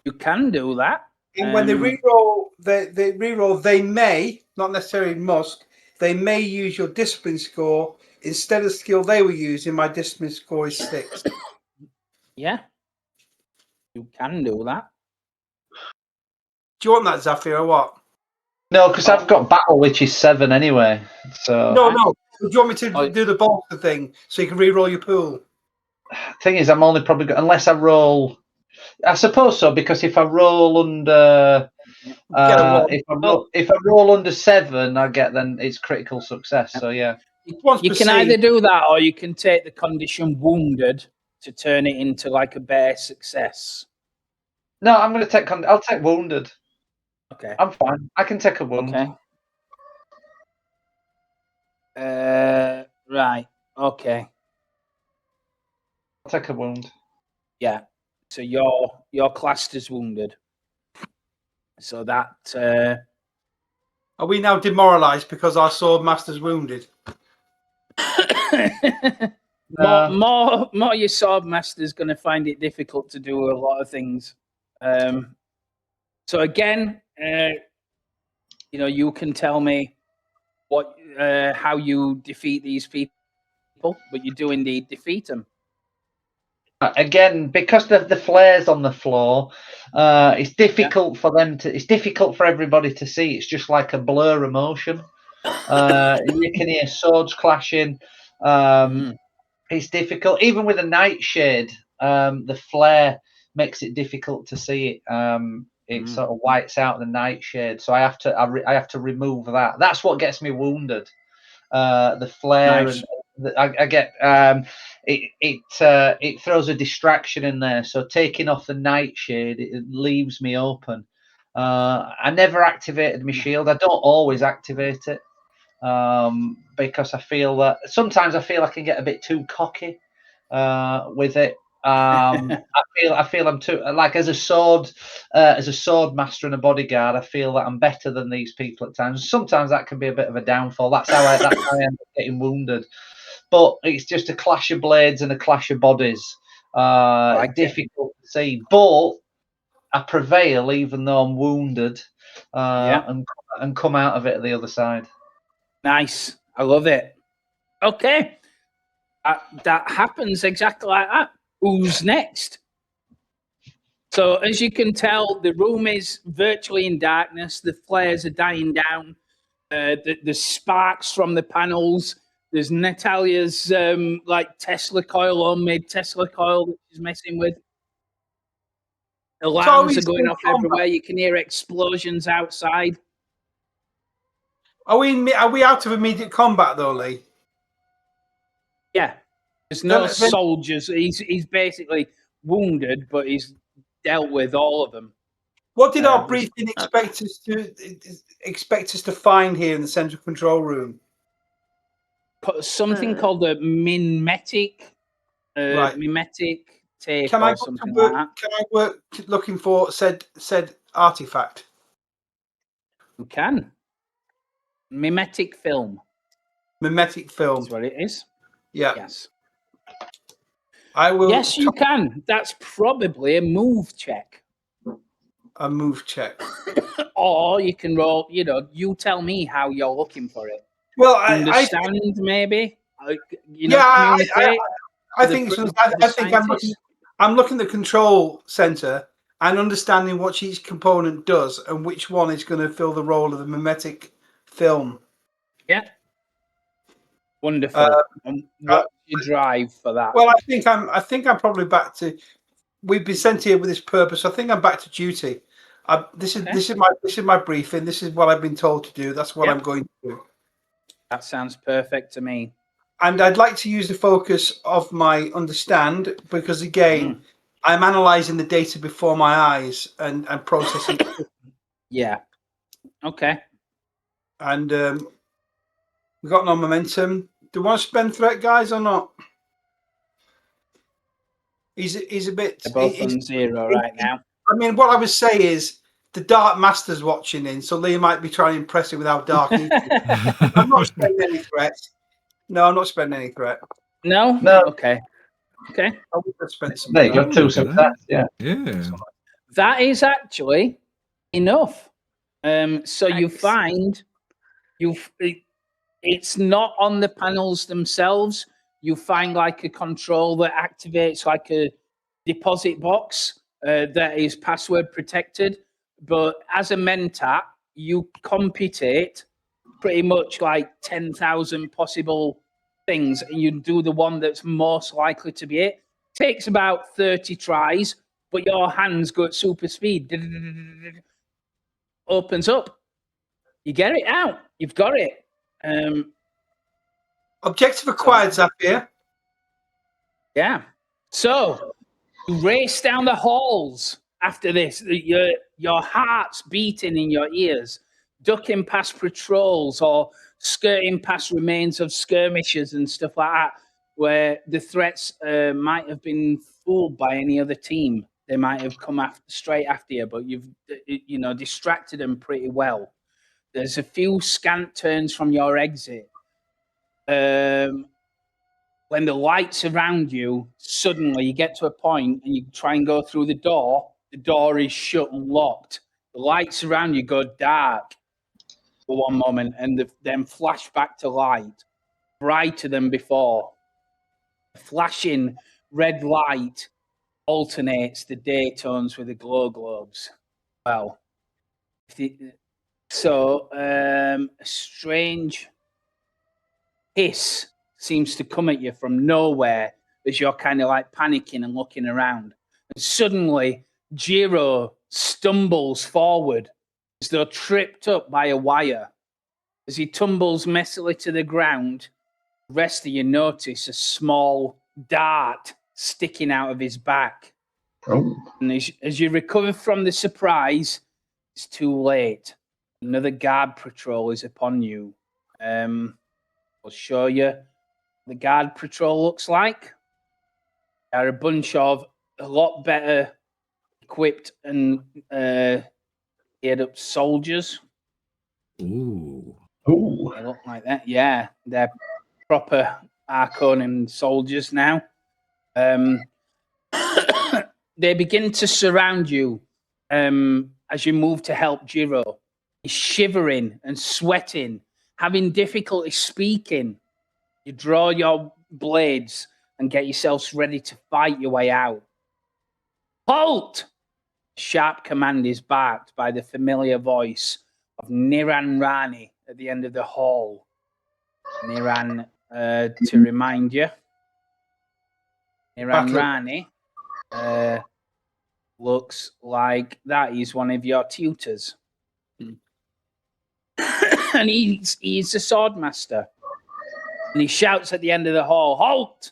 You can do that. And when they re-roll, they may, not necessarily must, they may use your discipline score instead of the skill they were using. My discipline score is 6. Yeah. You can do that. Do you want that, Zafir, or what? No, because I've got battle, which is 7 anyway. So no. Do you want me to do the bolster thing so you can re-roll your pool? Thing is, I'm only probably unless I roll. I suppose so, because if I roll under, if I roll under 7, I get then it's critical success. So yeah, you can either do that or you can take the condition wounded to turn it into like a bare success. No, I'm going to take. I'll take wounded. Okay, I'm fine. I can take a wound. Okay. Right. Okay. I'll take a wound. Yeah. So you're classed as wounded. So that. Are we now demoralised because our sword master's wounded? More your sword master's going to find it difficult to do a lot of things. So again, you can tell me how you defeat these people, but you do indeed defeat them. Again, because the flares on the floor, it's difficult for them to. It's difficult for everybody to see. It's just like a blur emotion. You can hear swords clashing. It's difficult, even with a nightshade. The flare makes it difficult to see it. It sort of whites out the nightshade, so I have to remove that. That's what gets me wounded. The flare, nice. And I get it throws a distraction in there. So taking off the nightshade, it leaves me open. I never activated my shield. I don't always activate it. Because I feel that sometimes I can get a bit too cocky with it. I feel I'm too as a sword master and a bodyguard. I feel that I'm better than these people at times. Sometimes that can be a bit of a downfall. That's how I end up getting wounded. But it's just a clash of blades and a clash of bodies. Difficult to see, but I prevail even though I'm wounded, and come out of it at the other side. Nice. I love it. Okay. That happens exactly like that. Who's next? So as you can tell, the room is virtually in darkness. The flares are dying down. The sparks from the panels. There's Natalia's Tesla coil, homemade Tesla coil that she's messing with. Alarms are going off everywhere. You can hear explosions outside. Are we out of immediate combat though, Lee? Yeah. There's no soldiers. He's basically wounded, but he's dealt with all of them. What did our briefing expect us to find here in the central control room? Something called a mimetic tape or something like that. Can I work looking for said artifact? You can. Mimetic film. Mimetic film. That's what it is. Yeah. Yes. I will. Yes, you can. That's probably a move check. A move check. Or you can roll. You tell me how you're looking for it. Well, understand maybe. I think I'm looking at the control center and understanding what each component does and which one is going to fill the role of the mimetic film. Yeah. Wonderful. And what's your drive for that? Well, I think I'm probably back to. We've been sent here with this purpose. I think I'm back to duty. This is my briefing. This is what I've been told to do. That's what I'm going to do. That sounds perfect to me. And I'd like to use the focus of my understand because again, I'm analysing the data before my eyes and processing. Yeah. Okay. And we've got no momentum. Do you want to spend threat, guys, or not? He's a bit. They're both on 0 right now. I mean, what I would say is the Dark Master's watching in, so Lee might be trying to impress him with how dark he is. I'm not spending any threats. No, I'm not spending any threat. No. Okay. I would have spent some. There you go, 2 success. Yeah. That is actually enough. So you find it's not on the panels themselves. You find like a control that activates like a deposit box that is password protected. But as a mentat, you computate pretty much like 10,000 possible things, and you do the one that's most likely to be it. Takes about 30 tries, but your hands go at super speed. Opens up. You get it out. You've got it. Objective acquired, Zafir. Yeah. So you race down the halls after this. Your heart's beating in your ears, ducking past patrols or skirting past remains of skirmishers and stuff like that, where the threats might have been fooled by any other team. They might have come straight after you, but you've distracted them pretty well. There's a few scant turns from your exit. When the lights around you, suddenly you get to a point and you try and go through the door is shut and locked. The lights around you go dark for one moment and then flash back to light, brighter than before. Flashing red light alternates the day tones with the glow globes. Well, a strange hiss seems to come at you from nowhere as you're kind of like panicking and looking around. And suddenly, Jiro stumbles forward as though tripped up by a wire. As he tumbles messily to the ground, the rest of you notice a small dart sticking out of his back. Oh. And as you recover from the surprise, it's too late. Another guard patrol is upon you. I'll show you the guard patrol looks like. They're a bunch of a lot better equipped and geared up soldiers. Ooh. Ooh. They look like that. Yeah, they're proper Arconian soldiers now. They begin to surround you as you move to help Jiro. He's shivering and sweating, having difficulty speaking. You draw your blades and get yourselves ready to fight your way out. Halt! Sharp command is barked by the familiar voice of Niran Rani at the end of the hall. Niran, to remind you, Niran Rani looks like that he's one of your tutors. And he's a sword master. And he shouts at the end of the hall, halt!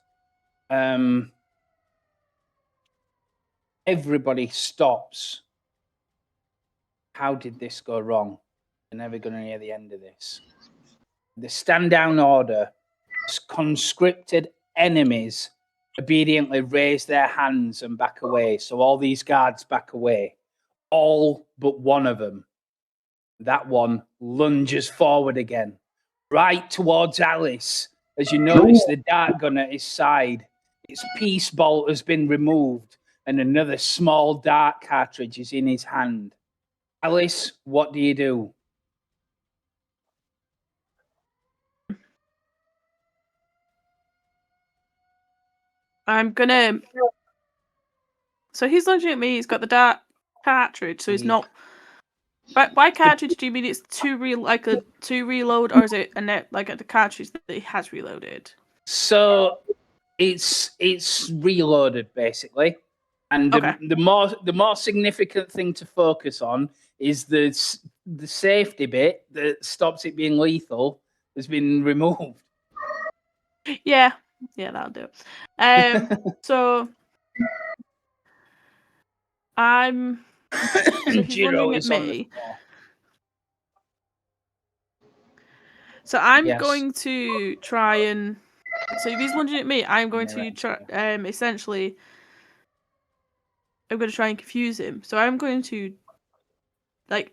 Everybody stops. How did this go wrong? You're never going to hear the end of this. The stand-down order, conscripted enemies obediently raise their hands and back away. So all these guards back away. All but one of them. That one lunges forward again, right towards Alice. As you notice the dart gun at his side, its peace bolt has been removed and another small dart cartridge is in his hand. Alice, what do you do? I'm gonna. So he's lunging at me. He's got the dart cartridge, so he's not. But by cartridge, do you mean it's to reload, or is it the cartridge that he has reloaded? So it's reloaded basically, and the more significant thing to focus on is the safety bit that stops it being lethal has been removed. Yeah, that'll do. So I'm. So he's lunging at me. So I'm going to try and. So if he's lunging at me, I'm going to try. Essentially, I'm going to try and confuse him. So I'm going to,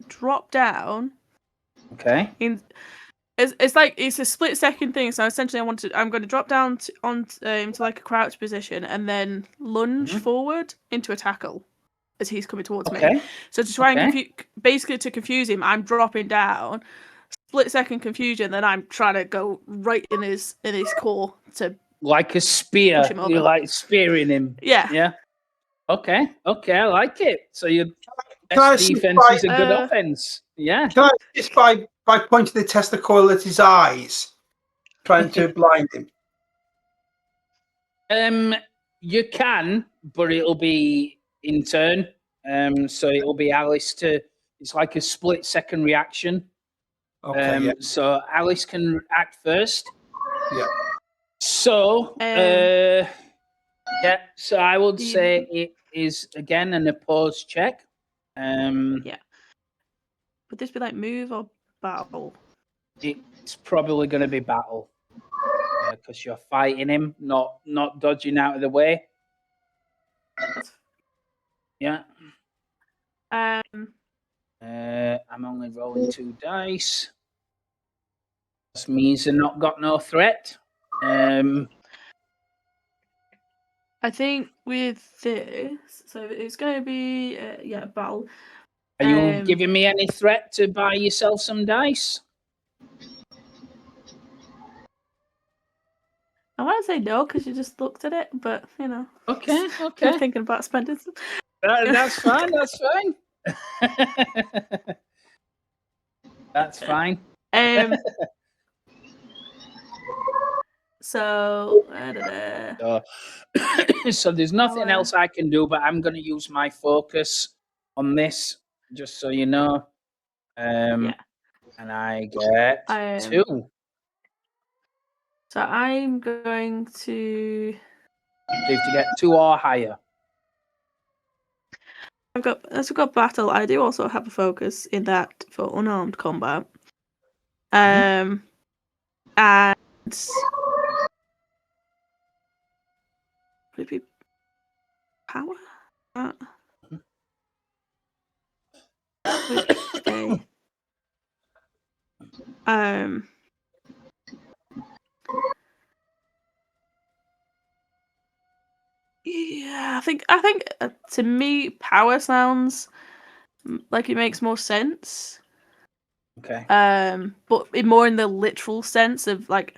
drop down. Okay. It's a split second thing. So essentially, I'm going to drop down into a crouch position and then lunge forward into a tackle as he's coming towards me. So to try and confuse him, I'm dropping down. Split second confusion, then I'm trying to go right in his core to like a spear. You're like spearing him. Yeah. Yeah. Okay, I like it. So your best defense is a good offense. Yeah. Can I just by by pointing the testicle at his eyes, trying to blind him? You can, but it'll be in turn. So it'll be Alice to. It's like a split-second reaction. Okay, yeah. So Alice can act first. Yeah. So, yeah. So I would say it is again an opposed check. Yeah. Would this be like move or battle? It's probably going to be battle because you're fighting him, not dodging out of the way. Yeah. I'm only rolling 2 dice. That means they've not got no threat. I think with this, so it's going to be battle. Are you giving me any threat to buy yourself some dice? I want to say no because you just looked at it, but you know. Okay. You're thinking about spending some. That's fine. That's fine. That's fine. So there's nothing else I can do, but I'm going to use my focus on this, just so you know. And I get 2. So I'm going to. You have to get 2 or higher. As we've got battle, I do also have a focus in that for unarmed combat. And would it be power? Yeah, I think to me power sounds like it makes more sense. Okay. But more in the literal sense of like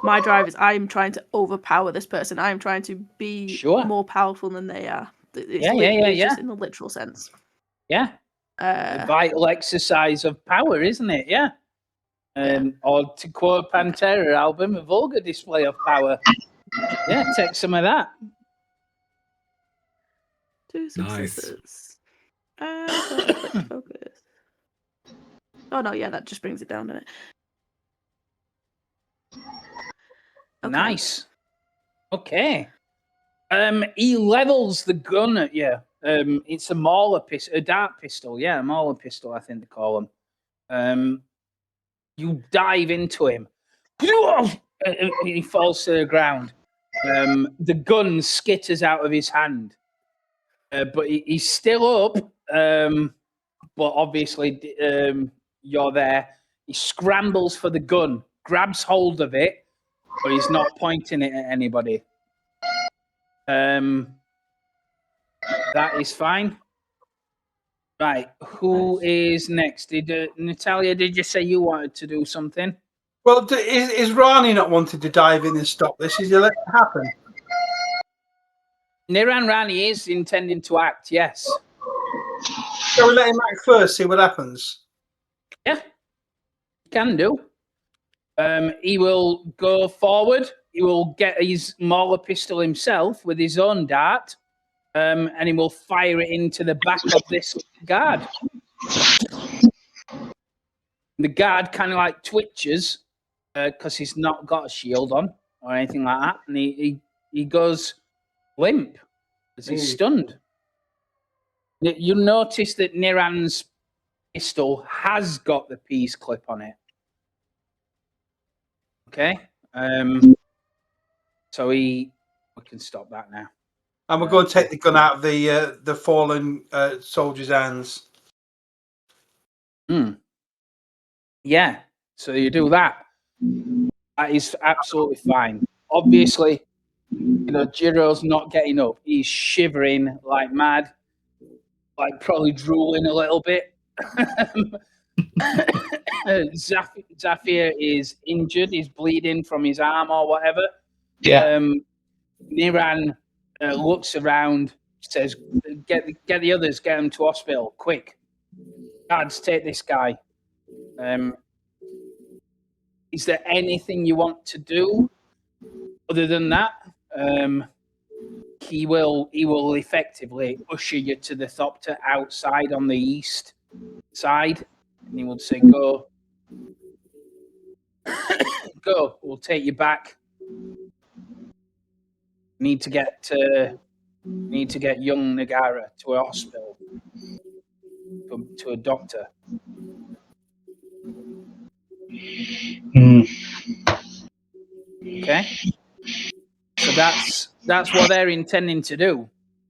my drive is I'm trying to overpower this person. I'm trying to be more powerful than they are. It's just in the literal sense. Yeah. A vital exercise of power, isn't it? Yeah. Or to quote Pantera album, a vulgar display of power. Yeah, take some of that. 2 successes. Focus. Oh no, yeah, that just brings it down, doesn't it? Okay. Nice. Okay. He levels the gun at you. It's a mauler pistol, a dart pistol. Yeah, a mauler pistol, I think they call them. You dive into him. And he falls to the ground. The gun skitters out of his hand. But he's still up. But obviously, you're there. He scrambles for the gun, grabs hold of it, but he's not pointing it at anybody. That is fine. Right, who is next? Natalia, did you say you wanted to do something? Well, is Rani not wanting to dive in and stop this? Is he let it happen? Niran Rani is intending to act, yes. Shall we let him act first, see what happens? Yeah, can do. He will go forward. He will get his mauler pistol himself with his own dart, and he will fire it into the back of this guard. The guard kind of like twitches because he's not got a shield on or anything like that, and he goes limp as he's stunned. You notice that Niran's pistol has got the peace clip on it. Okay, so we can stop that now. And we're going to take the gun out of the fallen soldier's hands. Yeah, so you do that. That is absolutely fine. Obviously, Jiro's not getting up. He's shivering like mad, like probably drooling a little bit. Zafir is injured. He's bleeding from his arm or whatever. Yeah. Niran looks around, says, "Get the others. Get them to hospital quick. Guards, take this guy." Is there anything you want to do other than that? He will effectively usher you to the Thopter outside on the east side, and he will say, "Go, go. We'll take you back. Need to get young Nagara to a hospital, to a doctor." Okay, so that's what they're intending to do.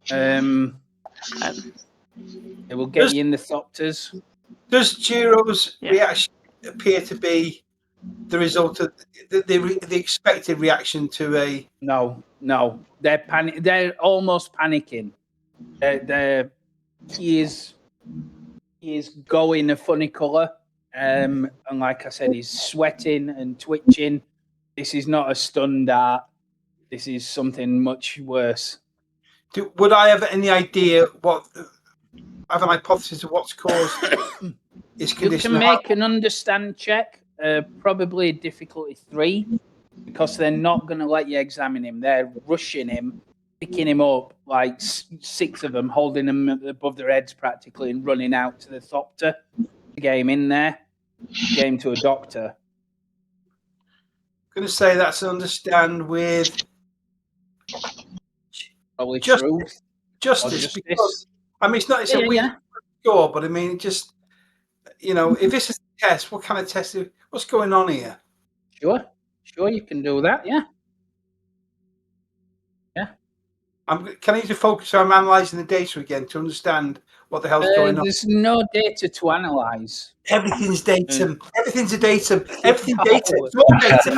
They will get you in the Thopters. Does Jiro's reaction appear to be the result of the expected reaction to a? No. They're almost panicking. He is going a funny colour, and like I said, he's sweating and twitching. This is not a stun dart. This is something much worse. Would I have any idea what? I have an hypothesis of what's caused his condition. You can make an understand check, probably difficulty 3, because they're not going to let you examine him. They're rushing him, picking him up, like 6 of them, holding him above their heads practically, and running out to the Thopter to get him in there, get him to a doctor. I'm going to say that's an understand with probably truth. Justice, because I mean, it's a weak score, but I mean, just if this is a test, what kind of test? What's going on here? Sure, you can do that. Yeah. Can I need to focus on analysing the data again to understand what the hell's going on? There's no data to analyse. Everything's datum. Everything's a datum. Everything's data. It's all data.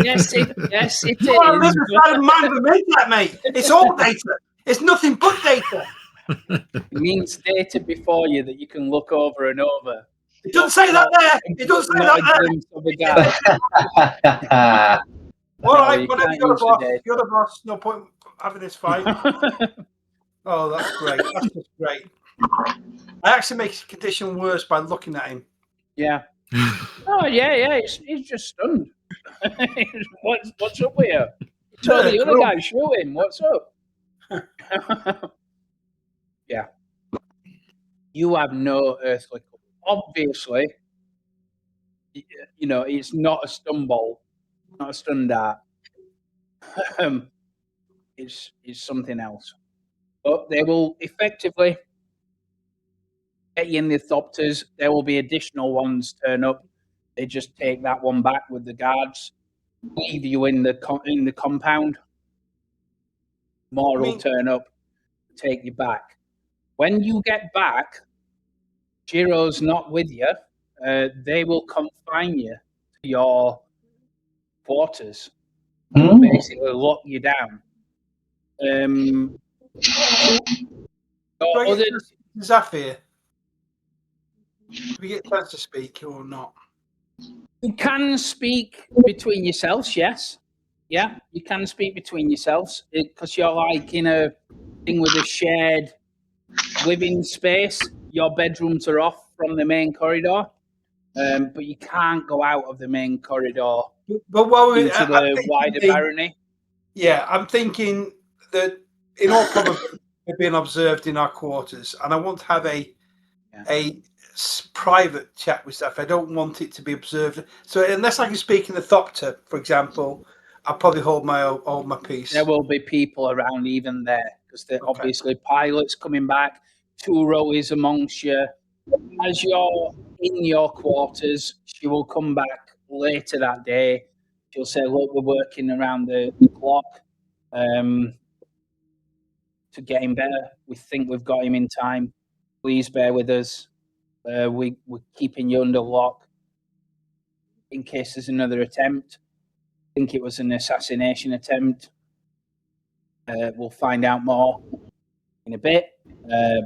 Yes, it is. You want to live inside a mind of a maniac, mate. It's all data. It's nothing but data. It means data before you that you can look over and over. It doesn't say that there. It doesn't say that there. All right, whatever. You're the boss. No point having this fight. Oh, that's great. That's just great. I actually make his condition worse by looking at him. Yeah. Oh, yeah. He's just stunned. What's up with you? So the other guy shoot him. What's up? Yeah. You have no earthly clue. Obviously, it's not a stun ball, not a stun dart. It's something else. But they will effectively get you in the Thopters. There will be additional ones turn up. They just take that one back with the guards, leave you in the compound. More will turn up, take you back. When you get back, Jiro's not with you. They will confine you to your quarters. Basically lock you down. Zafir, do we get a chance to speak or not? You can speak between yourselves, yes. Yeah, you can speak between yourselves because you're like in a thing with a shared living space. Your bedrooms are off from the main corridor, but you can't go out of the main corridor into the wider barony. Yeah, I'm thinking that in all probability we're being observed in our quarters, and I want to have a private chat with stuff. I don't want it to be observed. So unless I can speak in the Thopter, for example, I'll probably hold my peace. There will be people around even there because they're obviously pilots coming back. Turo is amongst you. As you're in your quarters, she will come back later that day. She'll say, "Look, we're working around the clock to get him better. We think we've got him in time. Please bear with us. We're keeping you under lock in case there's another attempt. I think it was an assassination attempt. We'll find out more in a bit.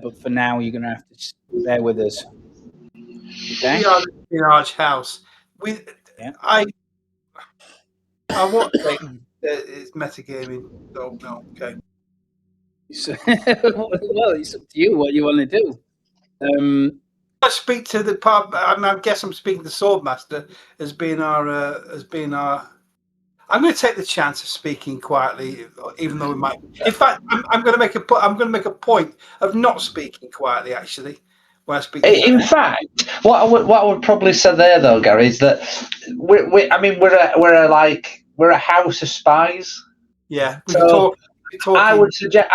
But for now, you're going to have to bear with us." Okay? We are in a large house. I won't say it's metagaming. So, no, okay. Well, it's up to you what you want to do. I speak to the pub. I guess I'm speaking to Swordmaster as being our. I'm going to take the chance of speaking quietly, even though we might. In fact, I'm going to make a point of not speaking quietly. Actually, when I speak. In fact, what I would probably say there, though, Gary, is that we're a house of spies. Yeah, we So can talk. I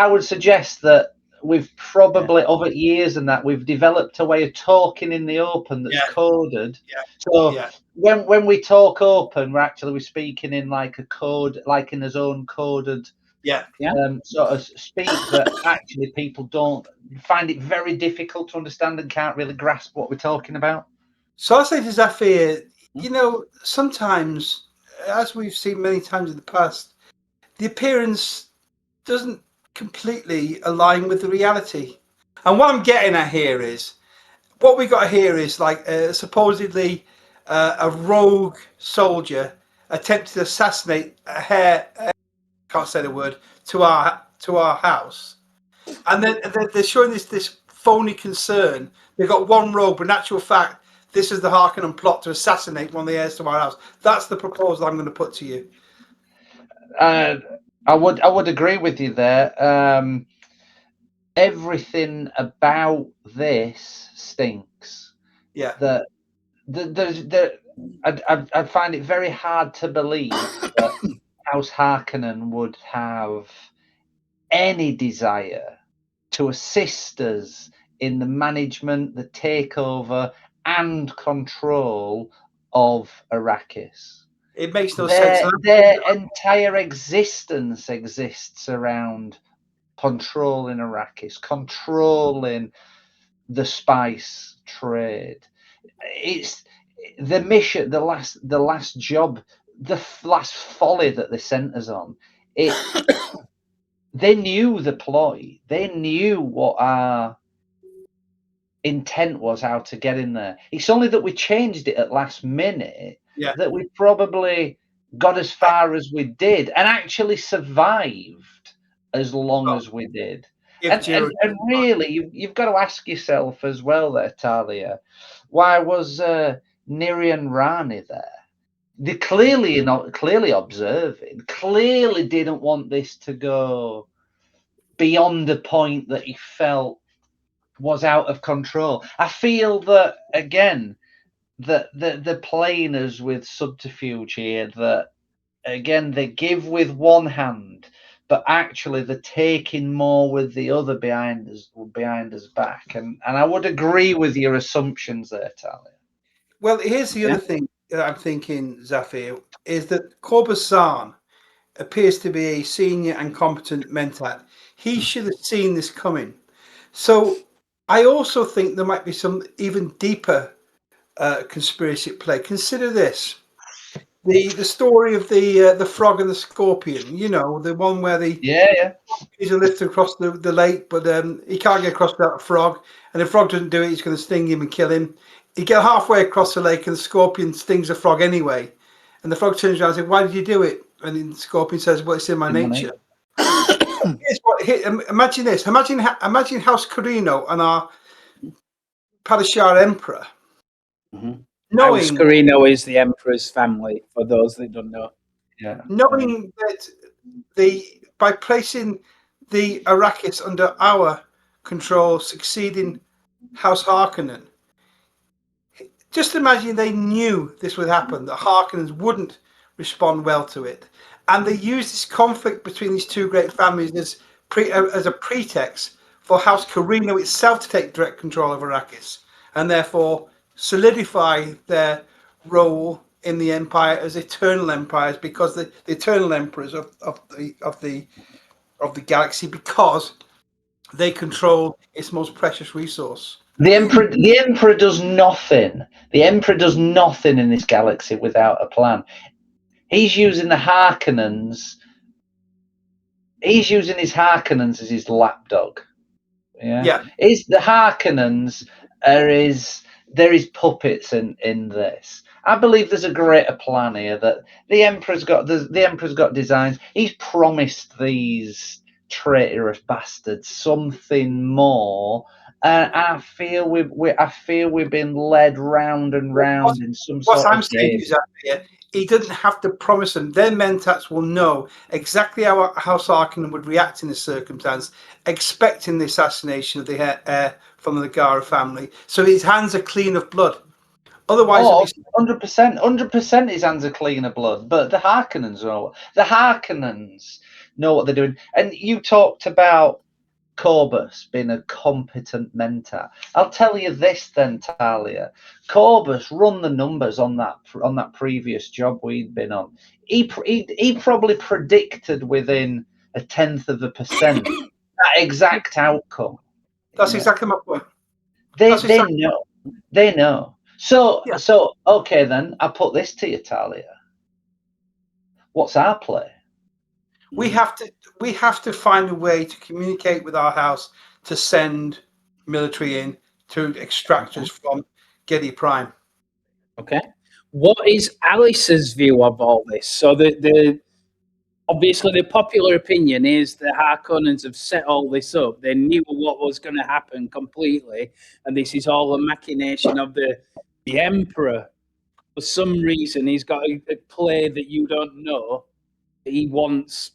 would suggest that we've probably over years and that we've developed a way of talking in the open that's coded. Yeah. So Yeah. when we talk open, we're speaking in like a code, like in his own coded sort of speak that actually people don't find it very difficult to understand and can't really grasp what we're talking about. So I say to Zafir, sometimes, as we've seen many times in the past, the appearance doesn't completely align with the reality. And what I'm getting at here is, what we got here is like supposedly a rogue soldier attempted to assassinate can't say the word, to our house, and then they're showing this phony concern. They've got one rogue, but in actual fact, this is the Harkonnen plot to assassinate one of the heirs to our house. That's the proposal I'm going to put to you. I would agree with you there. Everything about this stinks. Yeah. I find it very hard to believe that House Harkonnen would have any desire to assist us in the management, the takeover, and control of Arrakis. It makes no sense. Their entire existence exists around controlling Arrakis, controlling the spice trade. It's the mission, the last job, the last folly that they sent us on. They knew the ploy. They knew what our intent was, how to get in there. It's only that we changed it at last minute that we probably got as far as we did and actually survived as long as we did. And really, you've got to ask yourself as well there, Talia, why was Niri and Rani there? They're clearly observing, clearly didn't want this to go beyond the point that he felt was out of control. I feel that, again, that they're playing us with subterfuge here, that, again, they give with one hand, but actually they're taking more with the other behind us back. And I would agree with your assumptions there, Talia. Well, here's the other thing that I'm thinking, Zafir, is that Corbasan appears to be a senior and competent mentat. He should have seen this coming. So I also think there might be some even deeper conspiracy at play. Consider this. The story of the frog and the scorpion, the one where he's lifted across the lake, but he can't get across without a frog, and the frog doesn't do it, he's going to sting him and kill him. He gets halfway across the lake and the scorpion stings the frog anyway, and the frog turns around and says, "Why did you do it?" And the scorpion says, "Well, it's in my nature." Imagine this. Imagine House Carino and our Padishah Emperor. House Carino is the Emperor's family, for those that don't know. Knowing that by placing the Arrakis under our control, succeeding House Harkonnen, just imagine they knew this would happen, that Harkonnens wouldn't respond well to it. And they used this conflict between these two great families as a pretext for House Carino itself to take direct control of Arrakis, and therefore solidify their role in the empire as eternal empires, because the eternal emperors of the galaxy, because they control its most precious resource. The emperor does nothing. The emperor does nothing in this galaxy without a plan. He's using the Harkonnens. He's using his Harkonnens as his lapdog. Yeah. Is the Harkonnens there is puppets in this. I believe there's a greater plan here, that the emperor's got designs. He's promised these traitorous bastard, something more. And I feel we've been led round and round in some What sort I'm of saying game. is that he doesn't have to promise them. Their mentats will know exactly how House Harkonnen would react in this circumstance, expecting the assassination of the heir from the Nagara family. So his hands are clean of blood. Otherwise, Oh, 100%, his hands are clean of blood. But the Harkonnens know what they're doing. And you talked about Corbus being a competent mentor. I'll tell you this then, Talia. Corbus run the numbers on that previous job we'd been on. He probably predicted within 0.1% that exact outcome. that's exactly my point. They exactly know. They know. So Yeah. Okay then. I put this to you, Talia. What's our play? We have to find a way to communicate with our house to send military in to extract us from Getty Prime. Okay. What is Alice's view of all this? So the obviously the popular opinion is the Harkonnens have set all this up. They knew what was going to happen completely, and this is all a machination of the Emperor. For some reason, he's got a play that you don't know. He wants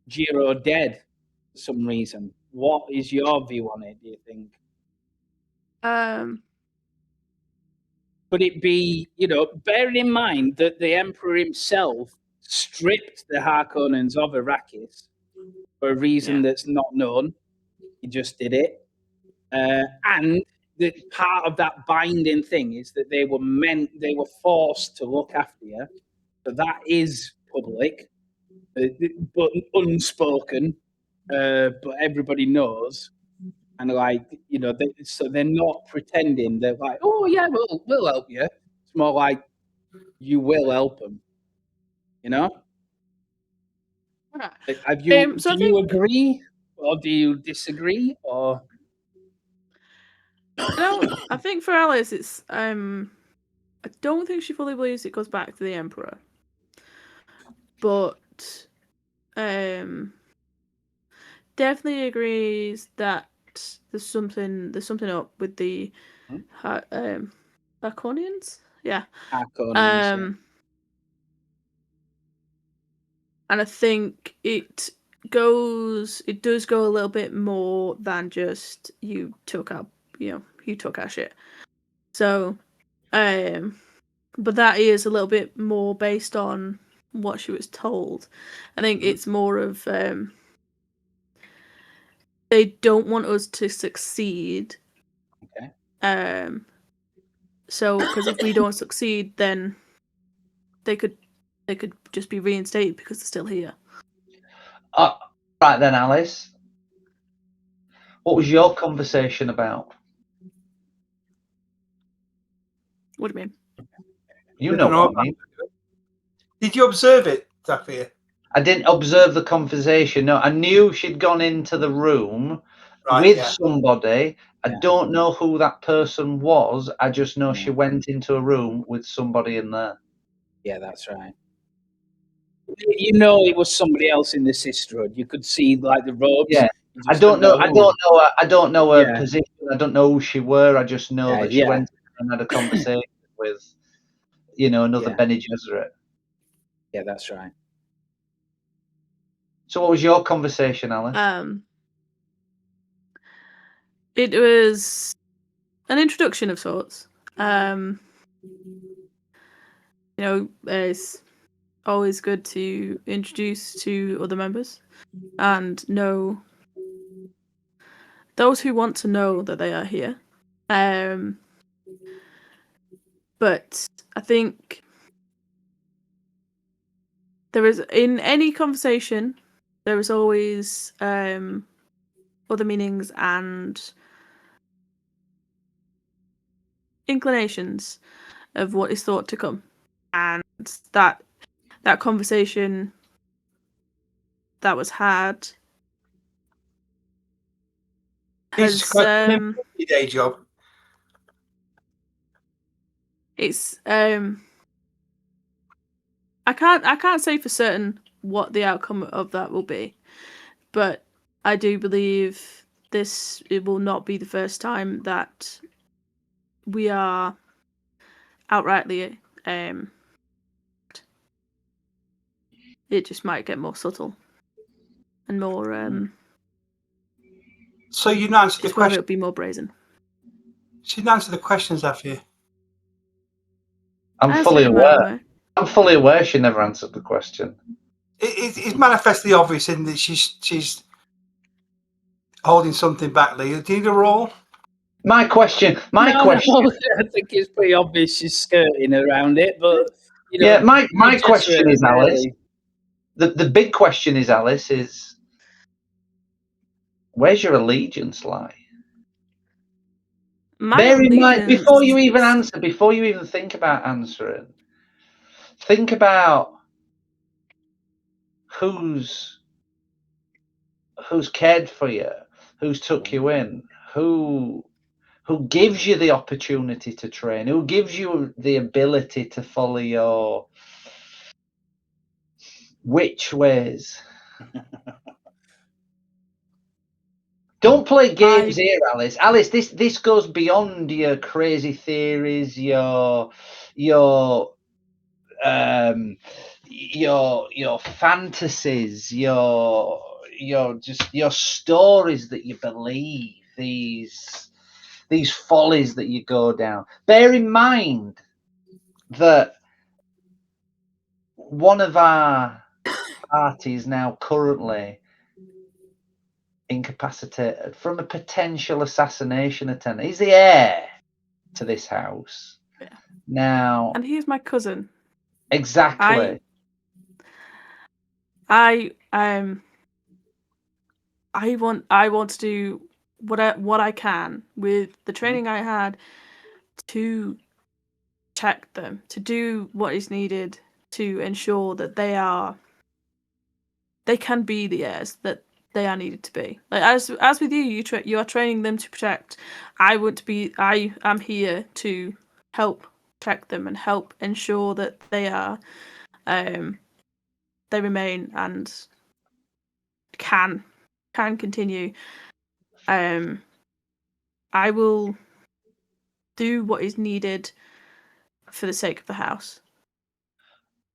Jiro dead for some reason. What is your view on it, do you think? Could it be, bearing in mind that the Emperor himself stripped the Harkonnens of Arrakis for a reason that's not known? He just did it. And the part of that binding thing is that they were forced to look after you. So that is public, but unspoken. But everybody knows. And so they're not pretending. They're like, oh yeah, we'll help you. It's more like you will help them. Have you? So do you agree, or do you disagree, or? I think for Alice, it's I don't think she fully believes it goes back to the Emperor, but definitely agrees that there's something up with the Harkonnens. Yeah. Harkonnens, and I think it does go a little bit more than just you took our shit. So, but that is a little bit more based on what she was told. I think it's more of they don't want us to succeed. Okay. So, because if we don't succeed, then they could just be reinstated because they're still here. Right then, Alice. What was your conversation about? What do you mean? You know what I mean. Did you observe it, Zafir? I didn't observe the conversation. No, I knew she'd gone into the room with somebody. I don't know who that person was. I just know she went into a room with somebody in there. Yeah, that's right. It was somebody else in the sisterhood. You could see like the robes. Yeah. I don't know her position. I don't know who she were. I just know that she went and had a conversation with, another Bene Gesserit. Yeah, that's right. So what was your conversation, Alice? It was an introduction of sorts. It's always good to introduce to other members and know those who want to know that they are here. But I think there is, in any conversation, there is always other meanings and inclinations of what is thought to come, and that conversation that was had has day job. It's I can't say for certain what the outcome of that will be, but I do believe it will not be the first time that we are outrightly. It just might get more subtle and more. So you didn't answer the It's whether question. it'll be more brazen. She didn't answer the questions after you. I'm I fully answered it in my own aware. way. I'm fully aware she never answered the question. It's manifestly obvious in that she's holding something back, Lee. Do you need a roll? My question. No, I think it's pretty obvious she's skirting around it, but you know, Yeah, my you just question is, Alice. really- The big question is, Alice, is where's your allegiance lie? Bear in mind, before you even answer, before you even think about answering, think about who's cared for you, who's took you in, who gives you the opportunity to train, who gives you the ability to follow your which ways. Don't play games here, Alice. Alice, this goes beyond your crazy theories, your fantasies, your stories that you believe, these follies that you go down. Bear in mind that one of our parties now currently incapacitated from a potential assassination attempt. He's the heir to this house. Yeah. Now, and he's my cousin. Exactly. I want to do what I can with the training I had to check them, to do what is needed to ensure that they can be the heirs that they are needed to be. Like as with you are training them to protect. I am here to help protect them and help ensure that they are they remain and can continue. I will do what is needed for the sake of the house.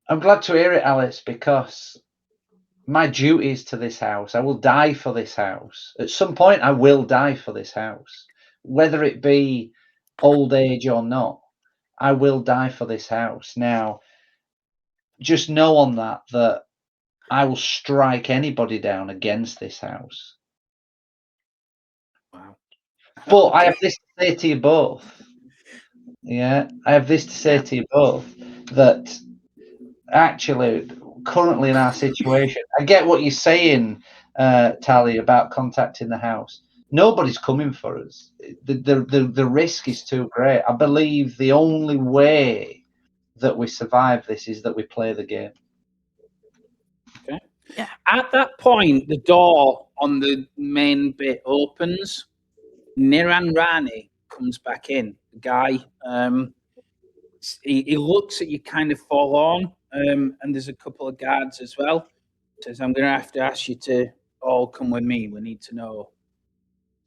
I'm glad to hear it, Alice, because my duties to this house, I will die for this house. At some point, I will die for this house. Whether it be old age or not, I will die for this house. Now, just know on that I will strike anybody down against this house. Wow. But I have this to say to you both. Yeah, I have this to say to you both, that actually, currently in our situation, I get what you're saying, Tally, about contacting the house. Nobody's coming for us. The risk is too great. I believe the only way that we survive this is that we play the game. Okay. Yeah. At that point, the door on the main bit opens. Niran Rani comes back in. The guy, he looks at you kind of forlorn, and there's a couple of guards as well. Says, I'm going to have to ask you to all come with me. We need to know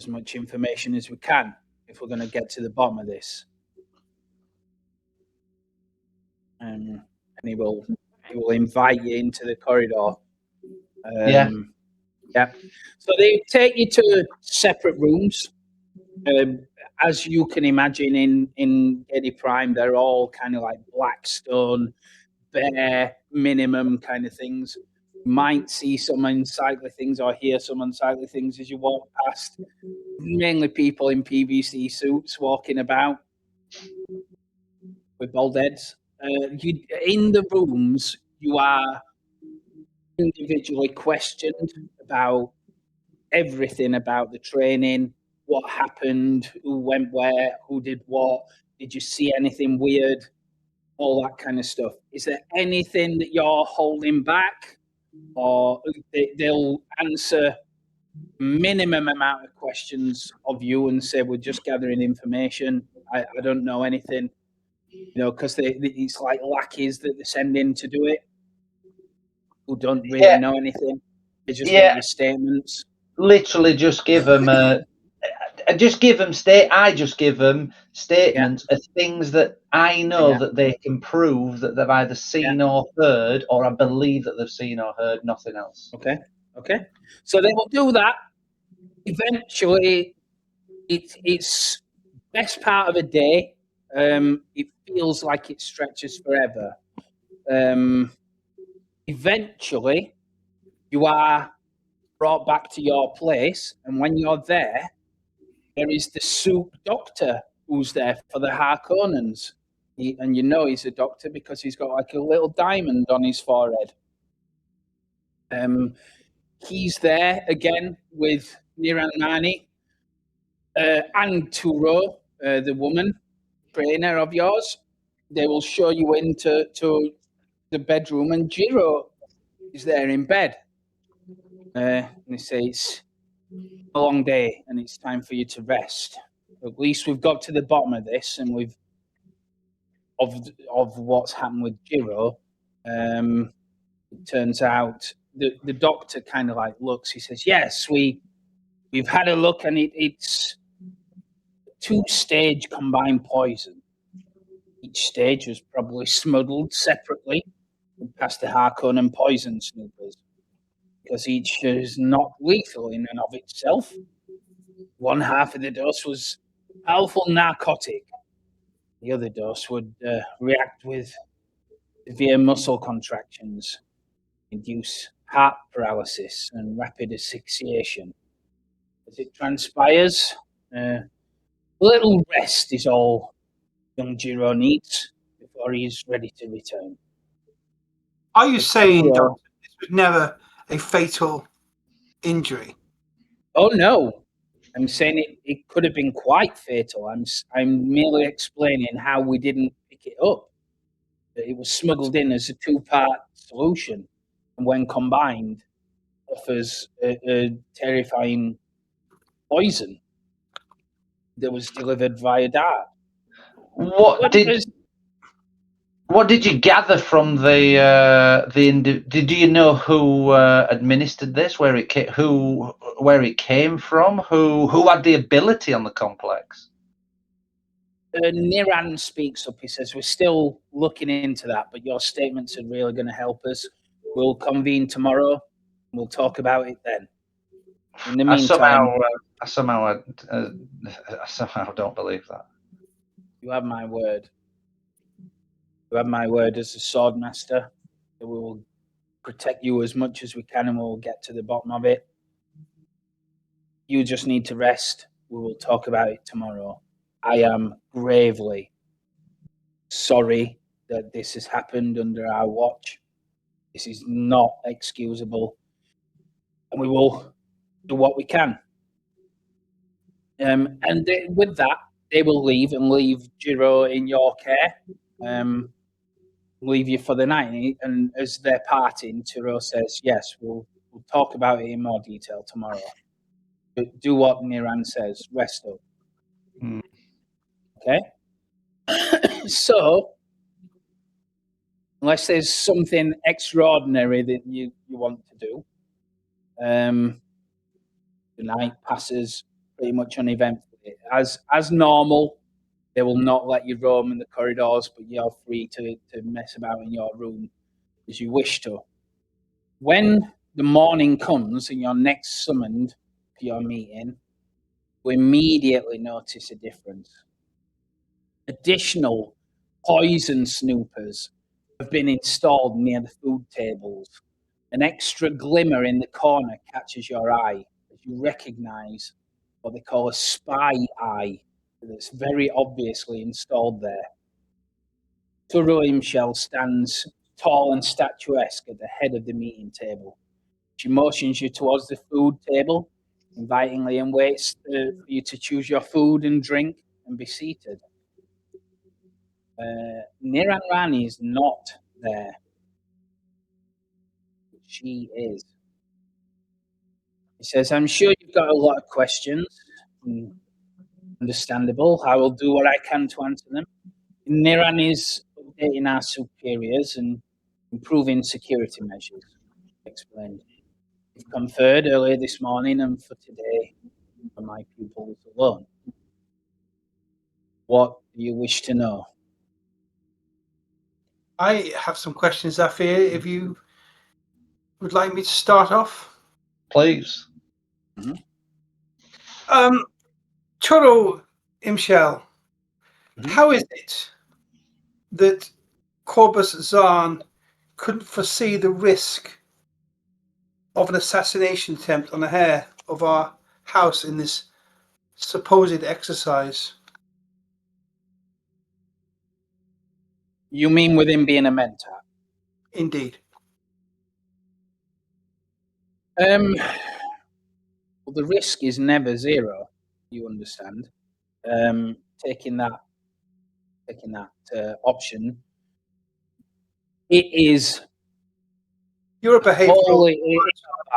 as much information as we can if we're going to get to the bottom of this. And he will invite you into the corridor. Yeah. So they take you to separate rooms. As you can imagine, in Eddie Prime, they're all kind of like black stone, bare minimum kind of things. You might see some unsightly things or hear some unsightly things as you walk past. Mainly people in PVC suits walking about with bald heads. In the rooms, you are individually questioned about everything about the training, what happened, who went where, who did what, did you see anything weird, all that kind of stuff. Is there anything that you're holding back, or they'll answer minimum amount of questions of you and say, we're just gathering information, I don't know anything, because it's like lackeys that they send in to do it who don't really know anything. They just want your statements. literally just give them I just give them statements of things that I know that they can prove that they've either seen or heard, or I believe that they've seen or heard, nothing else. Okay. So they will do that. Eventually, it's best part of a day. It feels like it stretches forever. Eventually, you are brought back to your place, and when you're there, there is the soup doctor who's there for the Harkonnens. And you know he's a doctor because he's got like a little diamond on his forehead. He's there again with Niranmani and Turo, the woman trainer of yours. They will show you into the bedroom, and Jiro is there in bed. And they say it's a long day and it's time for you to rest. At least we've got to the bottom of this, and we've of what's happened with Jiro. It turns out the doctor kind of like looks. He says, "Yes, we've had a look, and it's 2-stage combined poison. Each stage was probably smuggled separately past the Harkonnen poison snoopers, because each is not lethal in and of itself. One half of the dose was powerful narcotic. The other dose would react with severe muscle contractions, induce heart paralysis and rapid asphyxiation. As it transpires, a little rest is all young Jiro needs before he is ready to return." Are you saying, Jiro- Doctor, this was never a fatal injury? Oh no, I'm saying it could have been quite fatal. I'm merely explaining how we didn't pick it up. That it was smuggled in as a 2-part solution, and when combined, offers a terrifying poison that was delivered via dart. What did you gather from did you know who administered this, where it came from, who had the ability on the complex? Niran speaks up. He says, "We're still looking into that, but your statements are really going to help us. We'll convene tomorrow, and we'll talk about it then. In the meantime, I somehow don't believe that. you have my word. You have my word as a sword master that we will protect you as much as we can, and we'll get to the bottom of it. You just need to rest. We will talk about it tomorrow. I am gravely sorry that this has happened under our watch. This is not excusable, and we will do what we can." With that, they will leave and leave Jiro in your care. Leave you for the night. And as they're parting, Turo says, "Yes, we'll talk about it in more detail tomorrow. But do what Niran says. Rest up." Okay? So, unless there's something extraordinary that you want to do, the night passes pretty much uneventfully. As normal, they will not let you roam in the corridors, but you're free to mess about in your room as you wish to. When the morning comes and you're next summoned for your meeting, you immediately notice a difference. Additional poison snoopers have been installed near the food tables. An extra glimmer in the corner catches your eye as you recognize what they call a spy eye that's very obviously installed there. Turo himself stands tall and statuesque at the head of the meeting table. She motions you towards the food table, invitingly, and waits for you to choose your food and drink and be seated. Niran Rani is not there. She is. He says, "I'm sure you've got a lot of questions. Understandable. I will do what I can to answer them. Niran is updating our superiors and improving security measures," explained. You've conferred earlier this morning and for today for my pupils alone. What do you wish to know? I have some questions, Zafir, if you would like me to start off. Please. Choro Imshel, how is it that Corbus Zahn couldn't foresee the risk of an assassination attempt on the heir of our house in this supposed exercise? You mean with him being a mentor? Indeed. Well, the risk is never zero. You understand? Taking that option, it is You're a behavioural. wholly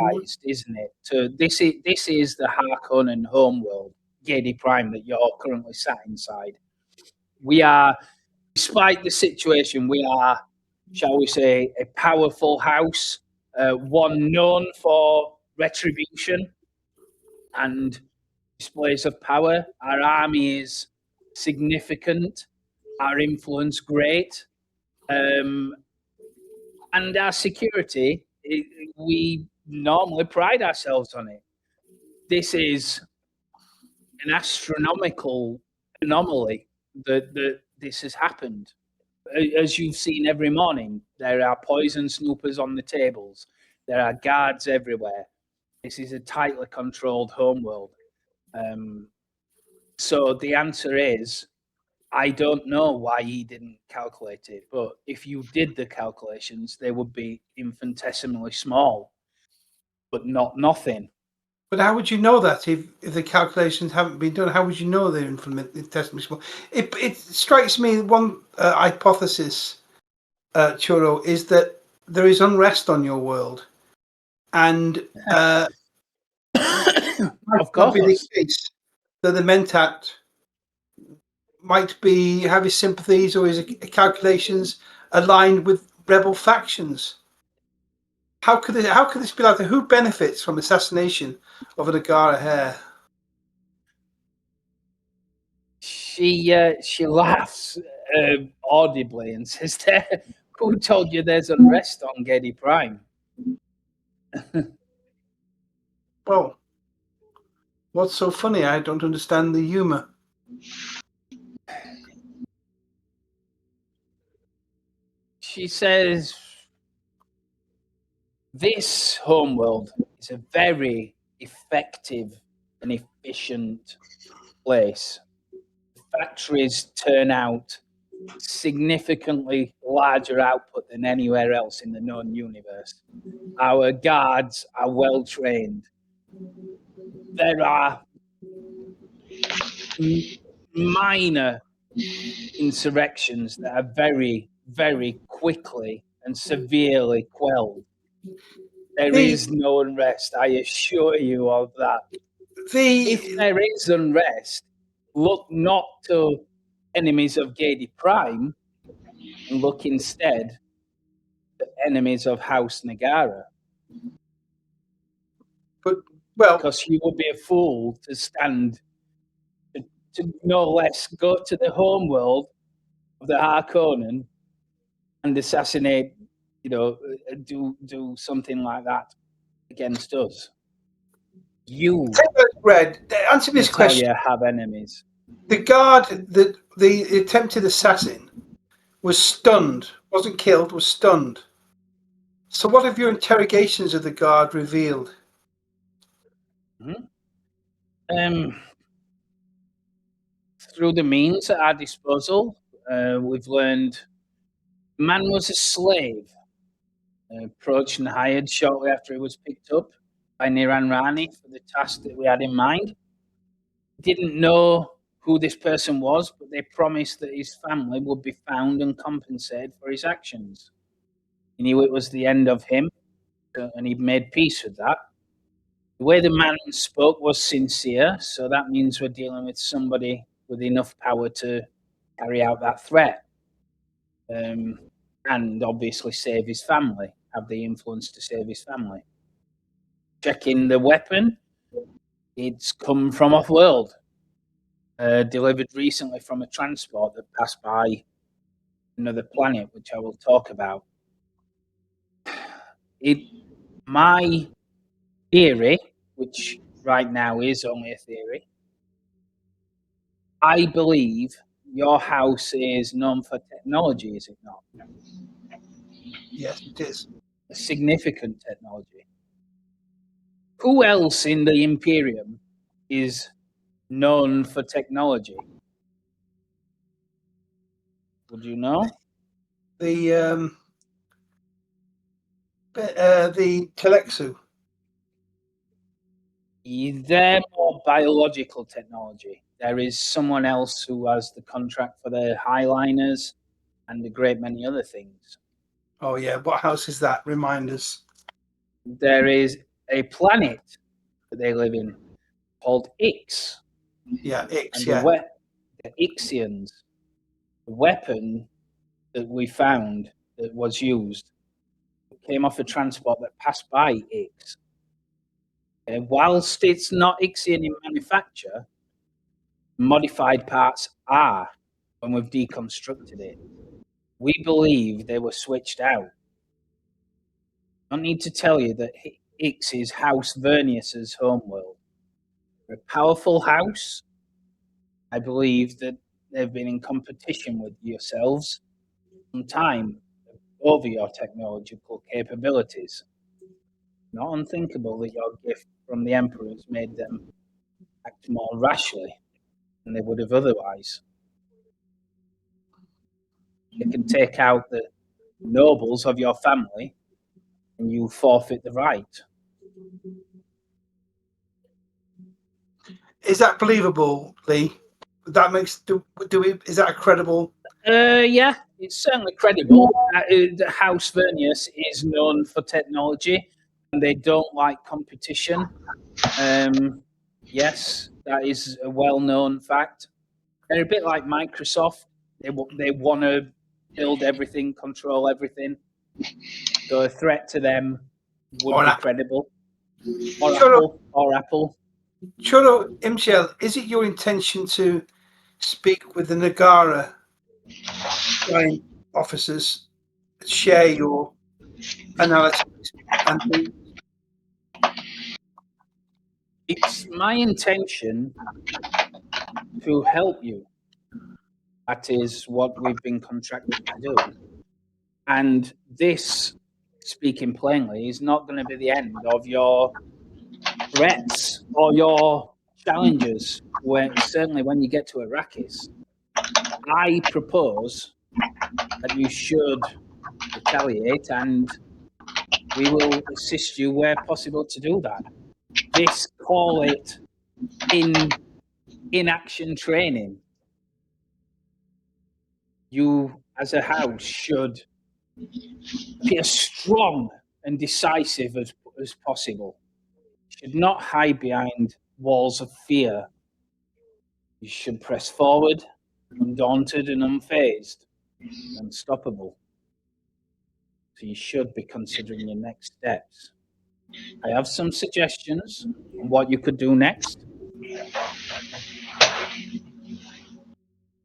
advised, isn't it? So this is the Harkonnen homeworld, Gedi Prime, that you're currently sat inside. We are, despite the situation, we are, shall we say, a powerful house, one known for retribution and displays of power. Our army is significant, our influence great, and our security, we normally pride ourselves on it. This is an astronomical anomaly that this has happened. As you've seen every morning, there are poison snoopers on the tables. There are guards everywhere. This is a tightly controlled homeworld. So the answer is, I don't know why he didn't calculate it, but if you did the calculations, they would be infinitesimally small, but not nothing. But how would you know that if the calculations haven't been done? How would you know they're infinitesimally small? It strikes me one hypothesis, Churo, is that there is unrest on your world, and Of might course. be the case that the Mentat might be have his sympathies or his calculations aligned with rebel factions. How could this be like that? Who benefits from assassination of a Nagara heir? She laughs audibly and says, "Who told you there's unrest on Gedi Prime?" Well, what's so funny? I don't understand the humour. She says, "This homeworld is a very effective and efficient place. Factories turn out significantly larger output than anywhere else in the known universe. Our guards are well trained. There are minor insurrections that are very, very quickly and severely quelled. There is no unrest, I assure you of that. If there is unrest, look not to enemies of Gedi Prime, and look instead to enemies of House Nagara. But well, because you would be a fool to stand to no less go to the homeworld of the Harkonnen and assassinate, do something like that against us. You, Red, answer me this question. Natalia, have enemies. The guard, the attempted assassin, was stunned. Wasn't killed. Was stunned. So, what have your interrogations of the guard revealed? Through the means at our disposal, we've learned the man was a slave, approached and hired shortly after he was picked up by Niran Rani for the task that we had in mind. Didn't know who this person was, but they promised that his family would be found and compensated for his actions. He knew it was the end of him, and he made peace with that. The way the man spoke was sincere, so that means we're dealing with somebody with enough power to carry out that threat. And obviously save his family, have the influence to save his family. checking the weapon. It's come from off-world. Delivered recently from a transport that passed by another planet, which I will talk about. My theory, which right now is only a theory, I believe your house is known for technology, is it not? Yes, it is. A significant technology. Who else in the Imperium is known for technology? Would you know? The Telexu. They're more biological technology. There is someone else who has the contract for the Highliners and a great many other things. Oh yeah, what house is that? Remind us. There is a planet that they live in called Ix. Yeah, X. And Yeah. the Ixians, the weapon that we found that was used, came off a transport that passed by Ix. Whilst it's not Ixian in manufacture, modified parts are when we've deconstructed it. We believe they were switched out. I don't need to tell you that Ix is House Vernius's homeworld. They're a powerful house. I believe that they've been in competition with yourselves some time over your technological capabilities. Not unthinkable that your gift from the Emperor has made them act more rashly than they would have otherwise. They can take out the nobles of your family and you forfeit the right. Is that believable, Lee? That makes do we? Is that a credible? Yeah, it's certainly credible. House Vernius is known for technology, and they don't like competition. Yes, that is a well-known fact. They're a bit like Microsoft. They want to build everything, control everything. So a threat to them would be credible. Or Apple. Cholo Imchel, is it your intention to speak with the Nagara officers, share your analysis, and It's my intention to help you. That is what we've been contracted to do. And this, speaking plainly, is not going to be the end of your threats or your challenges, certainly when you get to Arrakis. I propose that you should retaliate, and we will assist you where possible to do that. Call it in-action training. You, as a house, should be as strong and decisive as possible. You should not hide behind walls of fear. You should press forward, undaunted and unfazed, unstoppable. So you should be considering your next steps. I have some suggestions on what you could do next.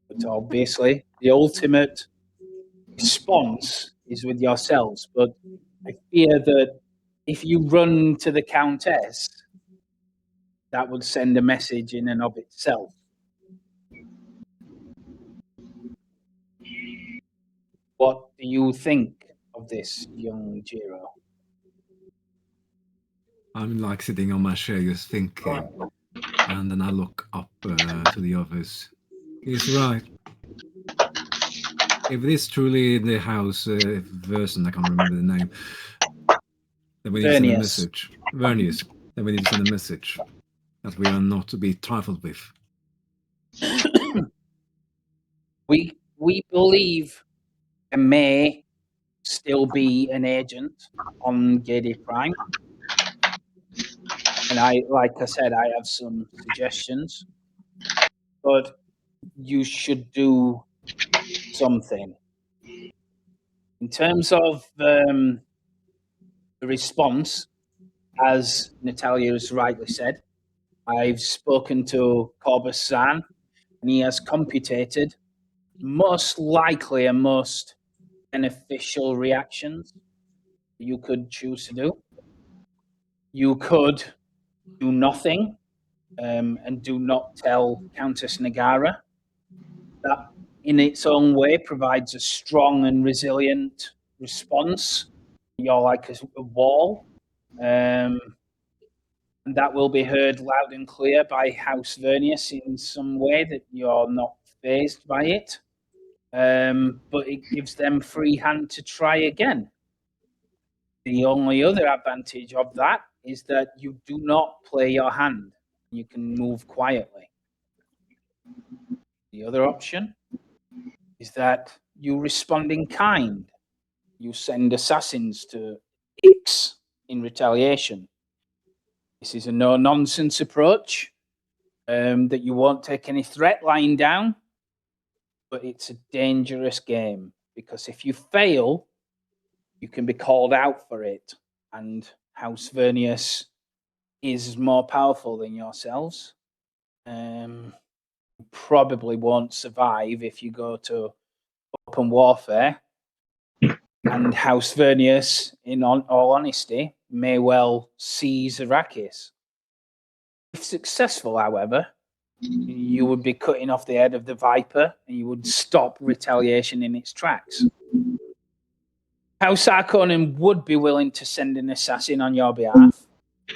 But obviously, the ultimate response is with yourselves. But I fear that if you run to the Countess, that would send a message in and of itself. What do you think of this, young Jiro? I'm like sitting on my chair just thinking, and then I look up to the others. He's right. If it is truly the house version, I can't remember the name, then we need to send a message. Vernius. Then we need to send a message that we are not to be trifled with. We believe there may still be an agent on Gede Prime. And like I said, I have some suggestions. But you should do something. In terms of the response, as Natalia has rightly said, I've spoken to Corbusan, and he has computed most likely and most beneficial reactions you could choose to do. You could do nothing and do not tell Countess Nagara. That, in its own way, provides a strong and resilient response. You're like a wall. And that will be heard loud and clear by House Vernius in some way that you're not fazed by it. But it gives them free hand to try again. The only other advantage of that is that you do not play your hand. You can move quietly. The other option is that you respond in kind. You send assassins to X in retaliation. This is a no-nonsense approach that you won't take any threat lying down, but it's a dangerous game because if you fail, you can be called out for it, and House Vernius is more powerful than yourselves. Probably won't survive if you go to open warfare. And House Vernius, in all honesty, may well seize Arrakis. If successful, however, you would be cutting off the head of the Viper and you would stop retaliation in its tracks. House Harkonnen would be willing to send an assassin on your behalf,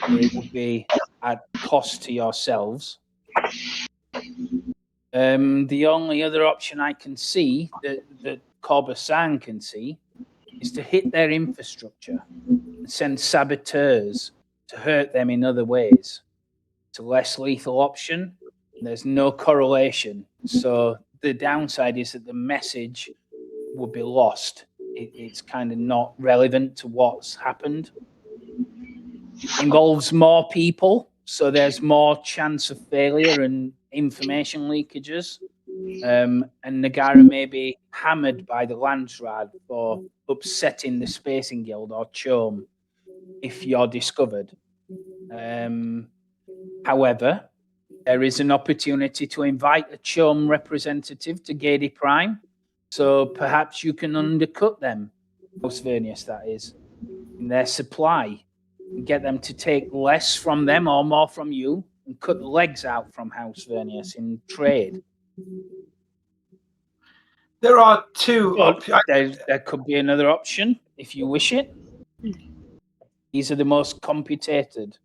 but it would be at cost to yourselves. The only other option I can see that Corbusan can see is to hit their infrastructure and send saboteurs to hurt them in other ways. It's a less lethal option. There's no correlation. So the downside is that the message would be lost. It's kind of not relevant to what's happened. It involves more people, so there's more chance of failure and information leakages. And Nagara may be hammered by the Landsraad for upsetting the Spacing Guild or CHOAM if you're discovered. However, there is an opportunity to invite a CHOAM representative to Gady Prime, so perhaps you can undercut them, House Vernius, that is, in their supply, and get them to take less from them or more from you, and cut the legs out from House Vernius in trade. There are two options. There could be another option if you wish it. These are the most complicated.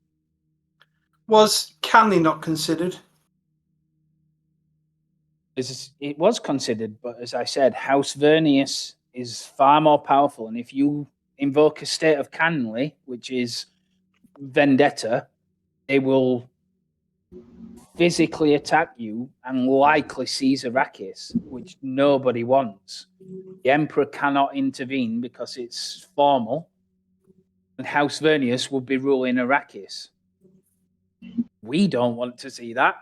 Was Canley not considered? It was considered, but as I said, House Vernius is far more powerful. And if you invoke a state of Canley, which is vendetta, they will physically attack you and likely seize Arrakis, which nobody wants. The Emperor cannot intervene because it's formal, and House Vernius will be ruling Arrakis. We don't want to see that.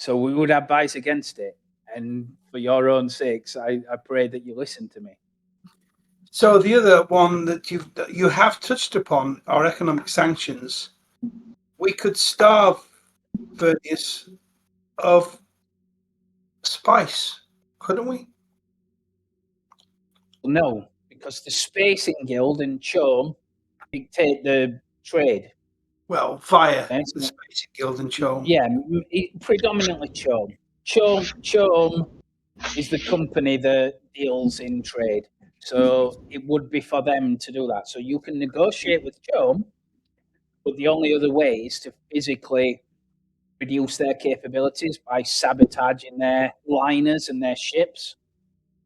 So we would advise against it. And for your own sakes, I pray that you listen to me. So the other one that you have touched upon are economic sanctions. We could starve Vernius of spice, couldn't we? No, because the Spacing Guild and CHOAM dictate the trade. Well, via the Spacing Guild and CHOAM. Yeah, predominantly CHOAM. CHOAM is the company that deals in trade. So it would be for them to do that. So you can negotiate with CHOAM, but the only other way is to physically reduce their capabilities by sabotaging their liners and their ships.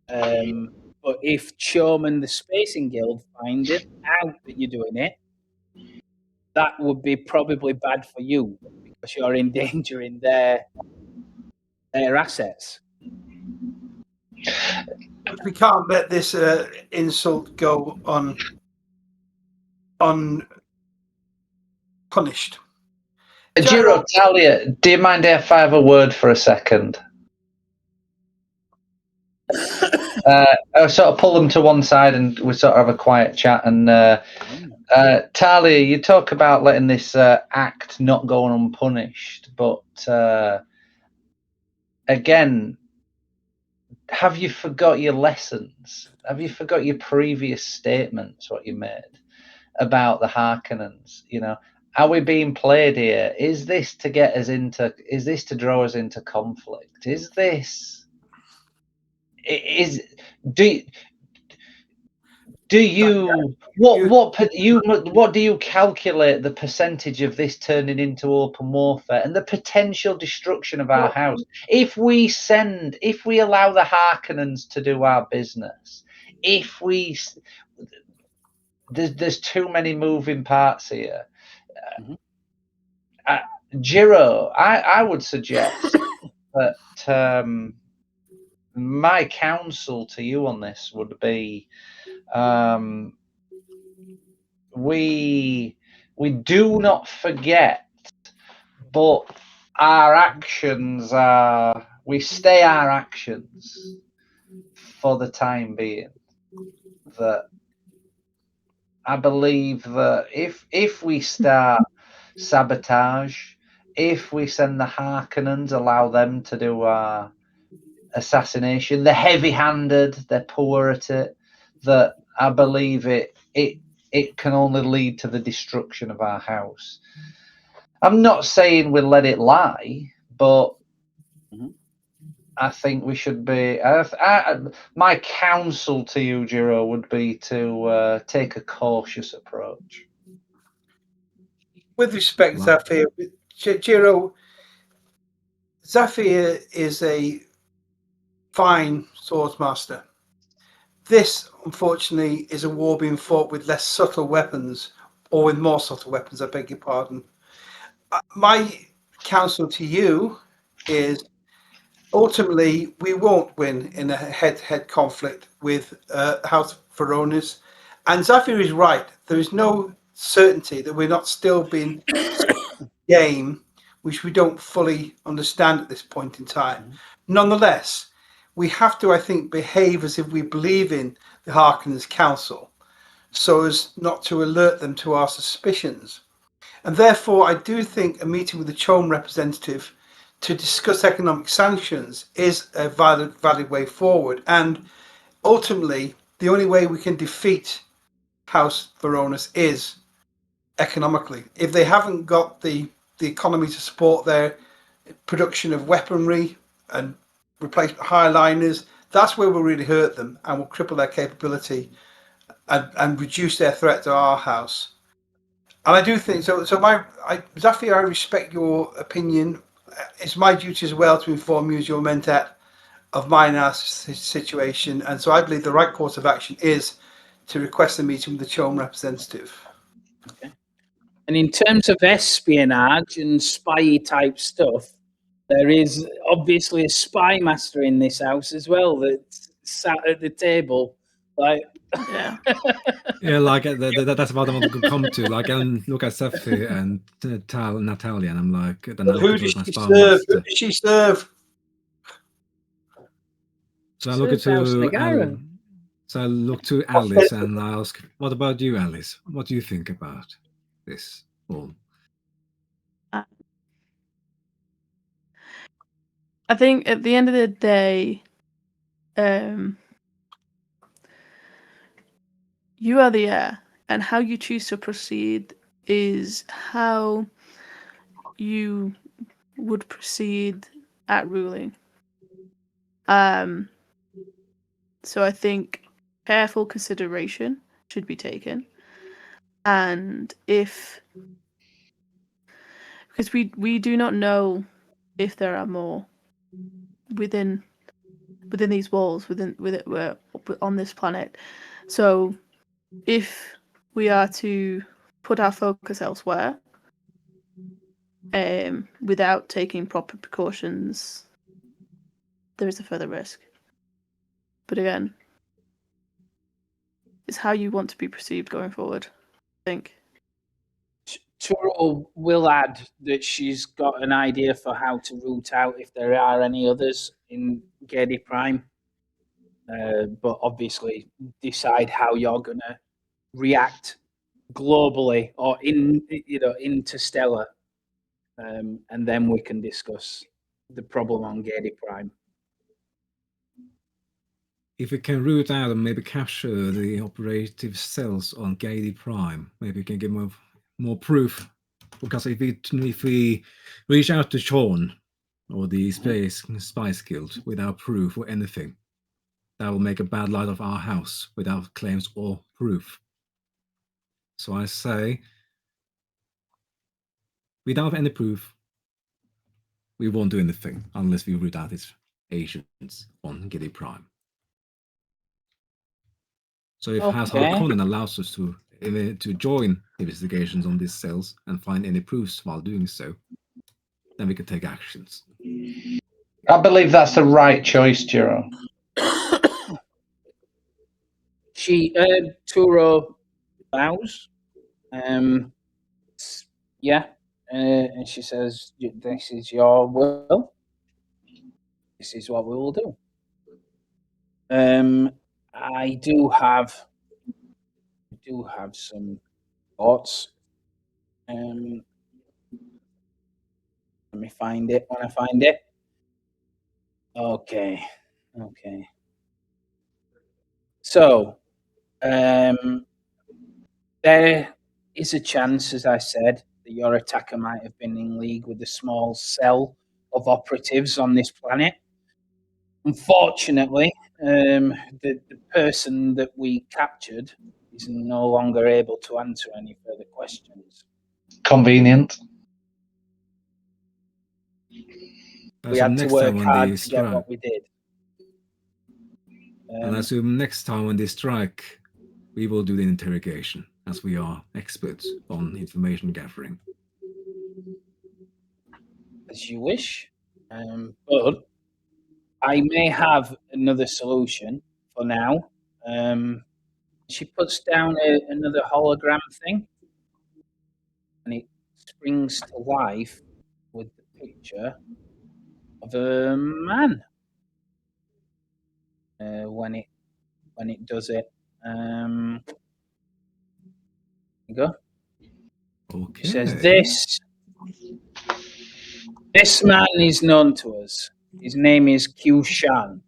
But if CHOAM and the Spacing Guild find it out that you're doing it, that would be probably bad for you because you're endangering their assets. We can't let this insult go unpunished. Jiro, Talia, do you mind if I have a word for a second? I sort of pull them to one side and we sort of have a quiet chat. And Talia, you talk about letting this act not go unpunished, but again, have you forgot your lessons? Have you forgot your previous statements, what you made about the Harkonnens? You know, are we being played here? Is this to get us into? Is this to draw us into conflict? Is this? Do you what do you calculate the percentage of this turning into open warfare and the potential destruction of our house if we allow the Harkonnens to do our business? There's too many moving parts here. Jiro, I would suggest that my counsel to you on this would be. We do not forget, but our actions we stay our actions for the time being. That I believe that if we start sabotage, if we send the Harkonnens, allow them to do our assassination, they're heavy-handed, they're poor at it, that I believe it can only lead to the destruction of our house. I'm not saying we'll let it lie, but I think we should be. My counsel to you, Jiro, would be to take a cautious approach. With respect, Zafir, Jiro, Zafir is a fine swordsmaster. This, unfortunately, is a war being fought with less subtle weapons, or with more subtle weapons, I beg your pardon. My counsel to you is, ultimately, we won't win in a head-to-head conflict with House Varonis. And Zafir is right. There is no certainty that we're not still being game, which we don't fully understand at this point in time. Nonetheless, we have to, I think, behave as if we believe in the Harkonnens Council, so as not to alert them to our suspicions. And therefore, I do think a meeting with the CHOAM representative to discuss economic sanctions is a valid way forward. And ultimately, the only way we can defeat House Varonis is economically. If they haven't got the economy to support their production of weaponry and replacement highliners, that's where we'll really hurt them and will cripple their capability and reduce their threat to our house. And I do think so. Zafir, I respect your opinion. It's my duty as well to inform you as your mentat of my analysis situation. And so I believe the right course of action is to request a meeting with the CHOAM representative. Okay. And in terms of espionage and spy type stuff, there is obviously a spy master in this house as well that sat at the table. Like, Yeah. Yeah, like that's what I want to come to. Like, I look at Sophie and Natalia, and I'm like, then I look Who at does my she spy serve? Who master. does she serve? So I look Nagara. I look to Alice and I ask, "What about you, Alice? What do you think about this all?" I think at the end of the day, you are the heir, and how you choose to proceed is how you would proceed at ruling. So I think careful consideration should be taken, and because we do not know if there are more within these walls, within on this planet. So if we are to put our focus elsewhere, without taking proper precautions, there is a further risk. But again, it's how you want to be perceived going forward, I think. Turo will add that she's got an idea for how to root out if there are any others in Gedi Prime. But obviously decide how you're going to react globally or interstellar, and then we can discuss the problem on Gedi Prime. If we can root out and maybe capture the operative cells on Gedi Prime, maybe we can get more proof. Because if we reach out to Sean or the Spice Guild without proof or anything, that will make a bad light of our house without claims or proof. So I say, without any proof, we won't do anything unless we root out his agents on Gedi Prime. So if House Harkonnen allows us to join investigations on these cells and find any proofs while doing so, then we can take actions. I believe that's the right choice, Jiro. Turo bows. Yeah, and she says, "This is your will. This is what we will do." I do have some thoughts. Let me find it when I find it. Okay. So, there is a chance, as I said, that your attacker might have been in league with a small cell of operatives on this planet. Unfortunately, the person that we captured is no longer able to answer any further questions. Convenient. We had to work hard to get what we did. And I assume next time when they strike, we will do the interrogation, as we are experts on information gathering. As you wish. But I may have another solution for now. She puts down another hologram thing, and it springs to life with the picture of a man. When it does it, there you go. Okay. It says this man is known to us. His name is Q Shan.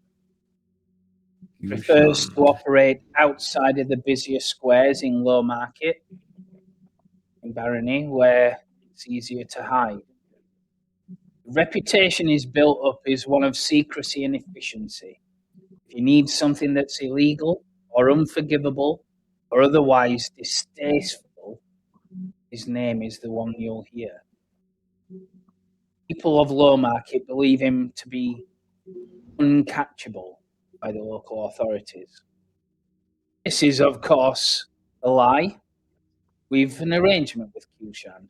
Prefers to operate outside of the busier squares in Low Market, in Barony, where it's easier to hide. The reputation is built up as one of secrecy and efficiency. If you need something that's illegal or unforgivable or otherwise distasteful, his name is the one you'll hear. People of Low Market believe him to be uncatchable by the local authorities. This is, of course, a lie. We've an arrangement with Q-Shan.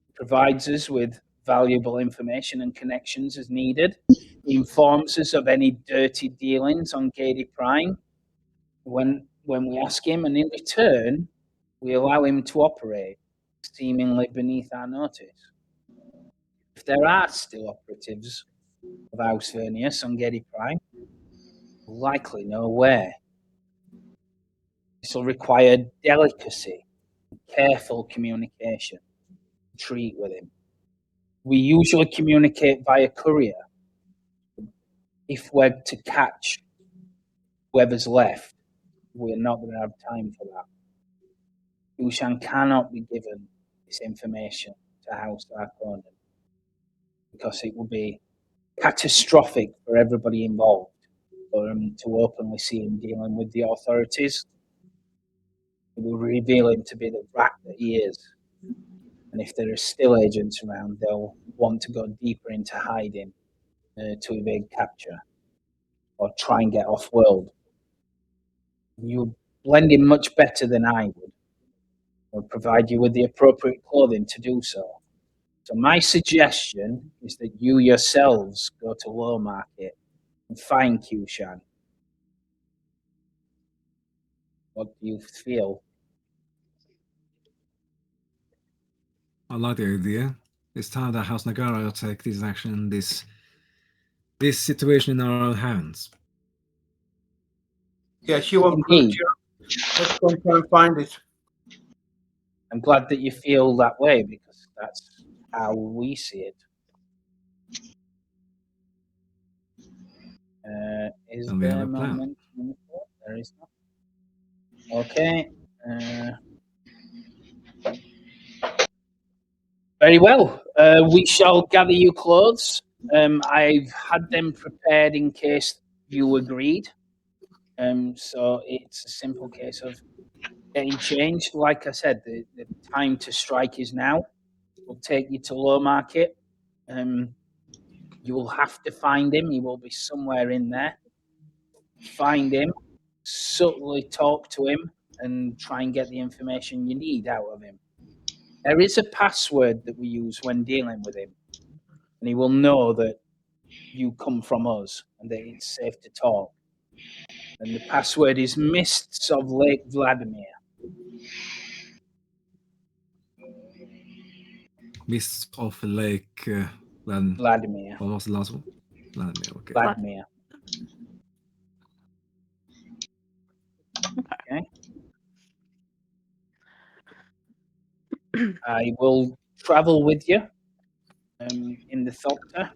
He provides us with valuable information and connections as needed. He informs us of any dirty dealings on Gedi Prime when we ask him, and in return, we allow him to operate, seemingly beneath our notice. If there are still operatives of House Vernius on Gedi Prime, we'll likely know where. This will require delicacy, careful communication, treat with him. We usually communicate via courier. If we're to catch whoever's left, we're not going to have time for that. Q-Shan cannot be given this information to House Harkonnen because it will be catastrophic for everybody involved for him to openly see him dealing with the authorities. It will reveal him to be the rat that he is. And if there are still agents around, they'll want to go deeper into hiding to evade capture or try and get off-world. You blend in much better than I would. I'll provide you with the appropriate clothing to do so. So my suggestion is that you yourselves go to Low Market and find Q-Shan. What do you feel? I like the idea. It's time that House Nagara take this action, this situation in our own hands. Yes, you want proof, Jiro? Let's go and try and find it. I'm glad that you feel that way because that's how we see it. Is And we have there a plan. moment? There is not. Okay. Very well. We shall gather you clothes. I've had them prepared in case you agreed. So it's a simple case of getting changed. Like I said, the time to strike is now. We'll take you to Low Market. You will have to find him. He will be somewhere in there. Find him, subtly talk to him, and try and get the information you need out of him. There is a password that we use when dealing with him, and he will know that you come from us and that it's safe to talk. And the password is Mists of Lake Vladimir. Mists of Lake. Then Vladimir. what was the last one? Vladimir. Okay. Vladimir. Okay. I will travel with you in the Thopter.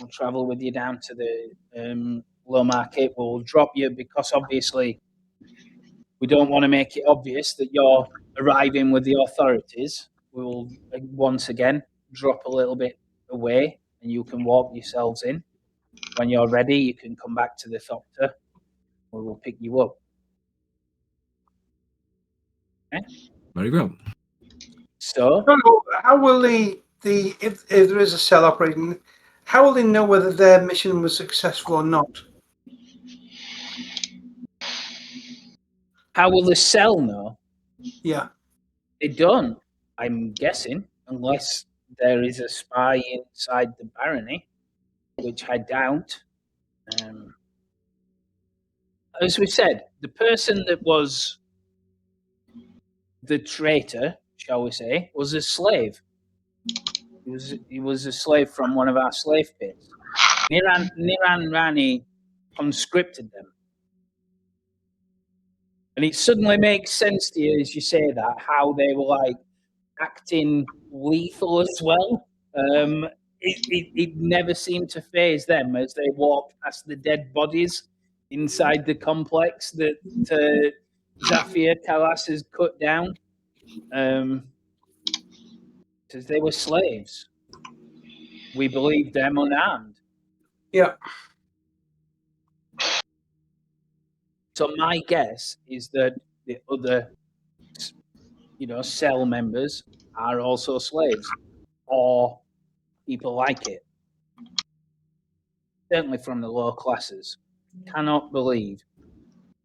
We'll travel with you down to the Low Market. We'll drop you because obviously we don't want to make it obvious that you're arriving with the authorities. We will once again drop a little bit away and you can walk yourselves in. When you're ready, you can come back to the Thopter. We will pick you up. Okay? Very well. So, How will if there is a cell operating, how will they know whether their mission was successful or not? how will the cell know? Yeah. They don't, I'm guessing, unless there is a spy inside the barony, which I doubt. As we said, the person that was the traitor, shall we say, was a slave. He was a slave from one of our slave pits. Niran Rani conscripted them. And it suddenly makes sense to you as you say that, how they were like acting lethal as well. It never seemed to faze them as they walked past the dead bodies inside the complex that Zafir Kalas has cut down. Because they were slaves. We believed them unarmed. Yeah. So my guess is that the other, cell members are also slaves or people like it. Certainly from the lower classes. Cannot believe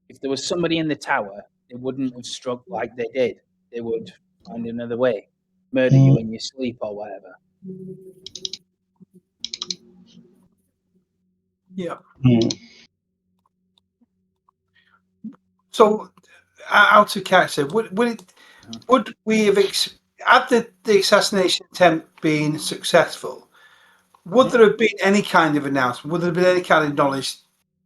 if there was somebody in the tower, they wouldn't have struck like they did. They would find another way, murder you in your sleep or whatever. Yeah. So, out of character, would we have had the assassination attempt been successful? Would there have been any kind of announcement? Would there have been any kind of knowledge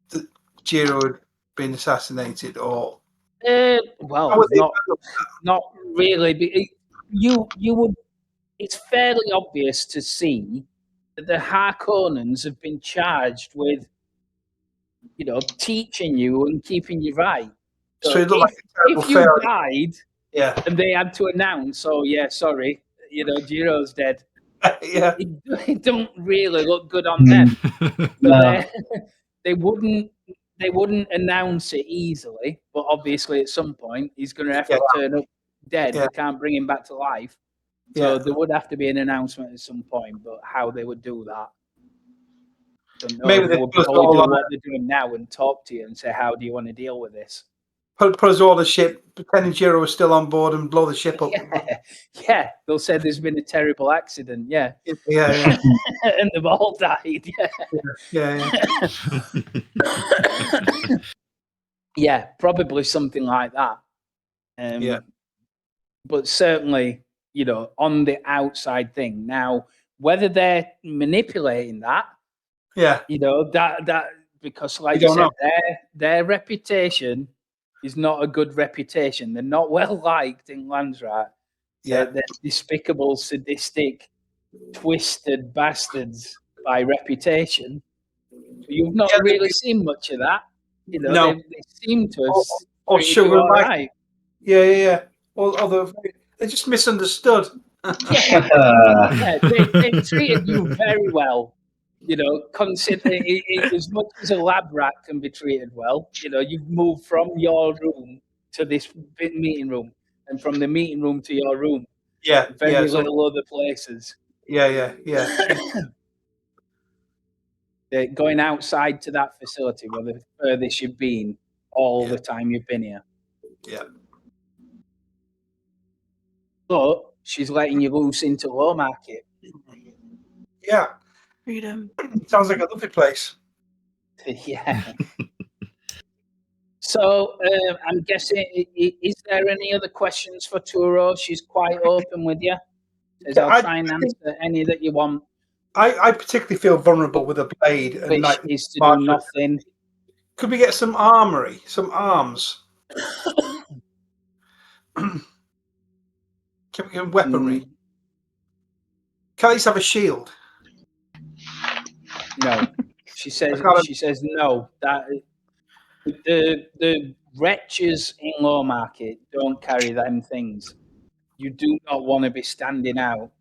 that Jiro had been assassinated, or? Well, not really. You would. It's fairly obvious to see that the Harkonnens have been charged with, teaching you and keeping you right. So it looked like a terrible if you fairy. died, Yeah. and they had to announce, "Oh yeah, sorry, Jiro's dead." Yeah. It don't really look good on them. No. They wouldn't announce it easily, but obviously at some point he's going to have to turn up dead. Yeah. They can't bring him back to life. So there would have to be an announcement at some point, but how they would do that, don't know. Maybe They they would put us probably all do on what they're doing now and talk to you and say, "How do you want to deal with this?" put us all on the ship, pretending Jiro was still on board, and blow the ship up. Yeah, they'll say there's been a terrible accident. Yeah, Yeah. and they've all died. Yeah. Yeah, probably something like that. Yeah. But certainly, on the outside thing. Now, whether they're manipulating that, Yeah. that because, like We you don't said, their reputation, is not a good reputation. They're not well liked in Landsrat. Yeah. They're despicable, sadistic, twisted bastards by reputation. You've not Yeah, really seen much of that. You know, No. they seem to have Or treated you sugar all like. right. Yeah. Although they're just misunderstood. Yeah, they've treated you very well. You know, consider as much as a lab rat can be treated well. You know, you've moved from your room to this big meeting room, and from the meeting room to your room, Yeah. very So, little other places. yeah. Going outside to that facility, where the furthest you've been all Yeah. the time you've been here. Yeah. But she's letting you loose into Low Market. Yeah. Freedom. Sounds like a lovely place. Yeah. So I'm guessing, is there any other questions for Turo? She's quite open with you. Says, I'll try and answer any that you want, I particularly feel vulnerable with a blade and which like is to do nothing. Could we get some armory, some arms? Can we get weaponry? Can I at least have a shield? No. She says no. That the wretches in Low Market don't carry them things. You do not want to be standing out.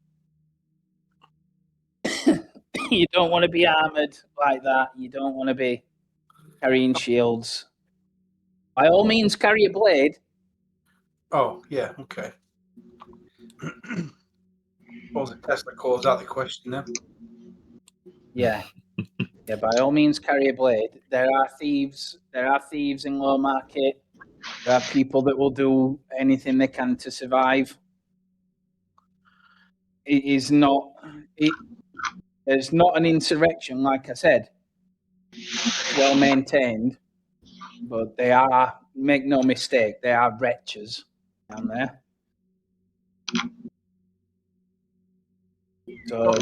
You don't want to be armored like that. You don't want to be carrying shields. By all means, carry a blade. Oh, yeah, okay. Suppose the Tesla calls out the question then. Yeah. Yeah, by all means, carry a blade. There are thieves. There are thieves in Low Market. There are people that will do anything they can to survive. It is not. There's not an insurrection, like I said. It's well maintained, but they are. Make no mistake, they are wretches down there. So,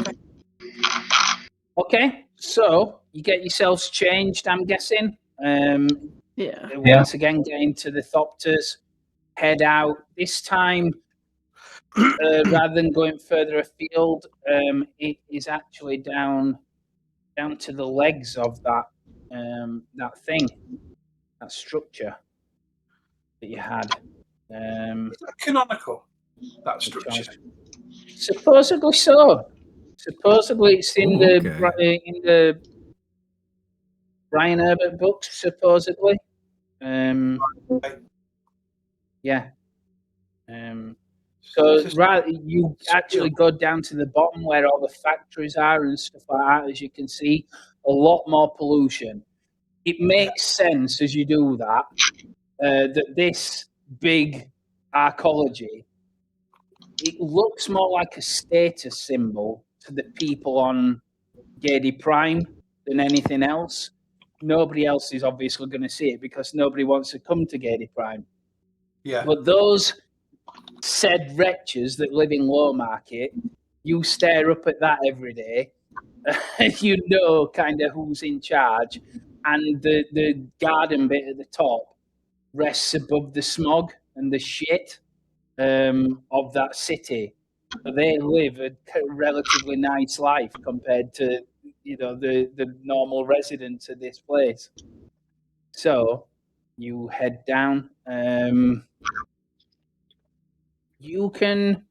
okay, so you get yourselves changed, I'm guessing. Yeah. Once again, get into the Thopters, head out. This time, rather than going further afield, it is actually down to the legs of that that thing, that structure that you had. Is that canonical, that structure? Supposedly so. Supposedly it's in the Brian Herbert books. Supposedly, yeah. So you actually go down to the bottom where all the factories are and stuff like that. As you can see, a lot more pollution. It makes sense as you do that that this big arcology, it looks more like a status symbol to the people on Gady Prime than anything else. Nobody else is obviously going to see it because nobody wants to come to Gady Prime. Yeah. But those said wretches that live in Low Market, you stare up at that every day, and you know kind of who's in charge. And the garden bit at the top rests above the smog and the shit of that city. So they live a relatively nice life compared to the normal residents of this place. So you head down. You can.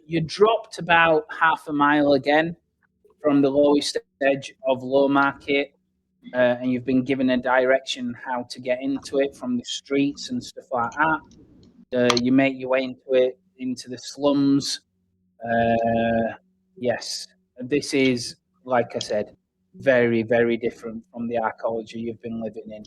You dropped about half a mile again from the lowest edge of Low Market, and you've been given a direction how to get into it from the streets and stuff like that. You make your way into it, into the slums. Yes, this is, like I said, very, very different from the arcology you've been living in.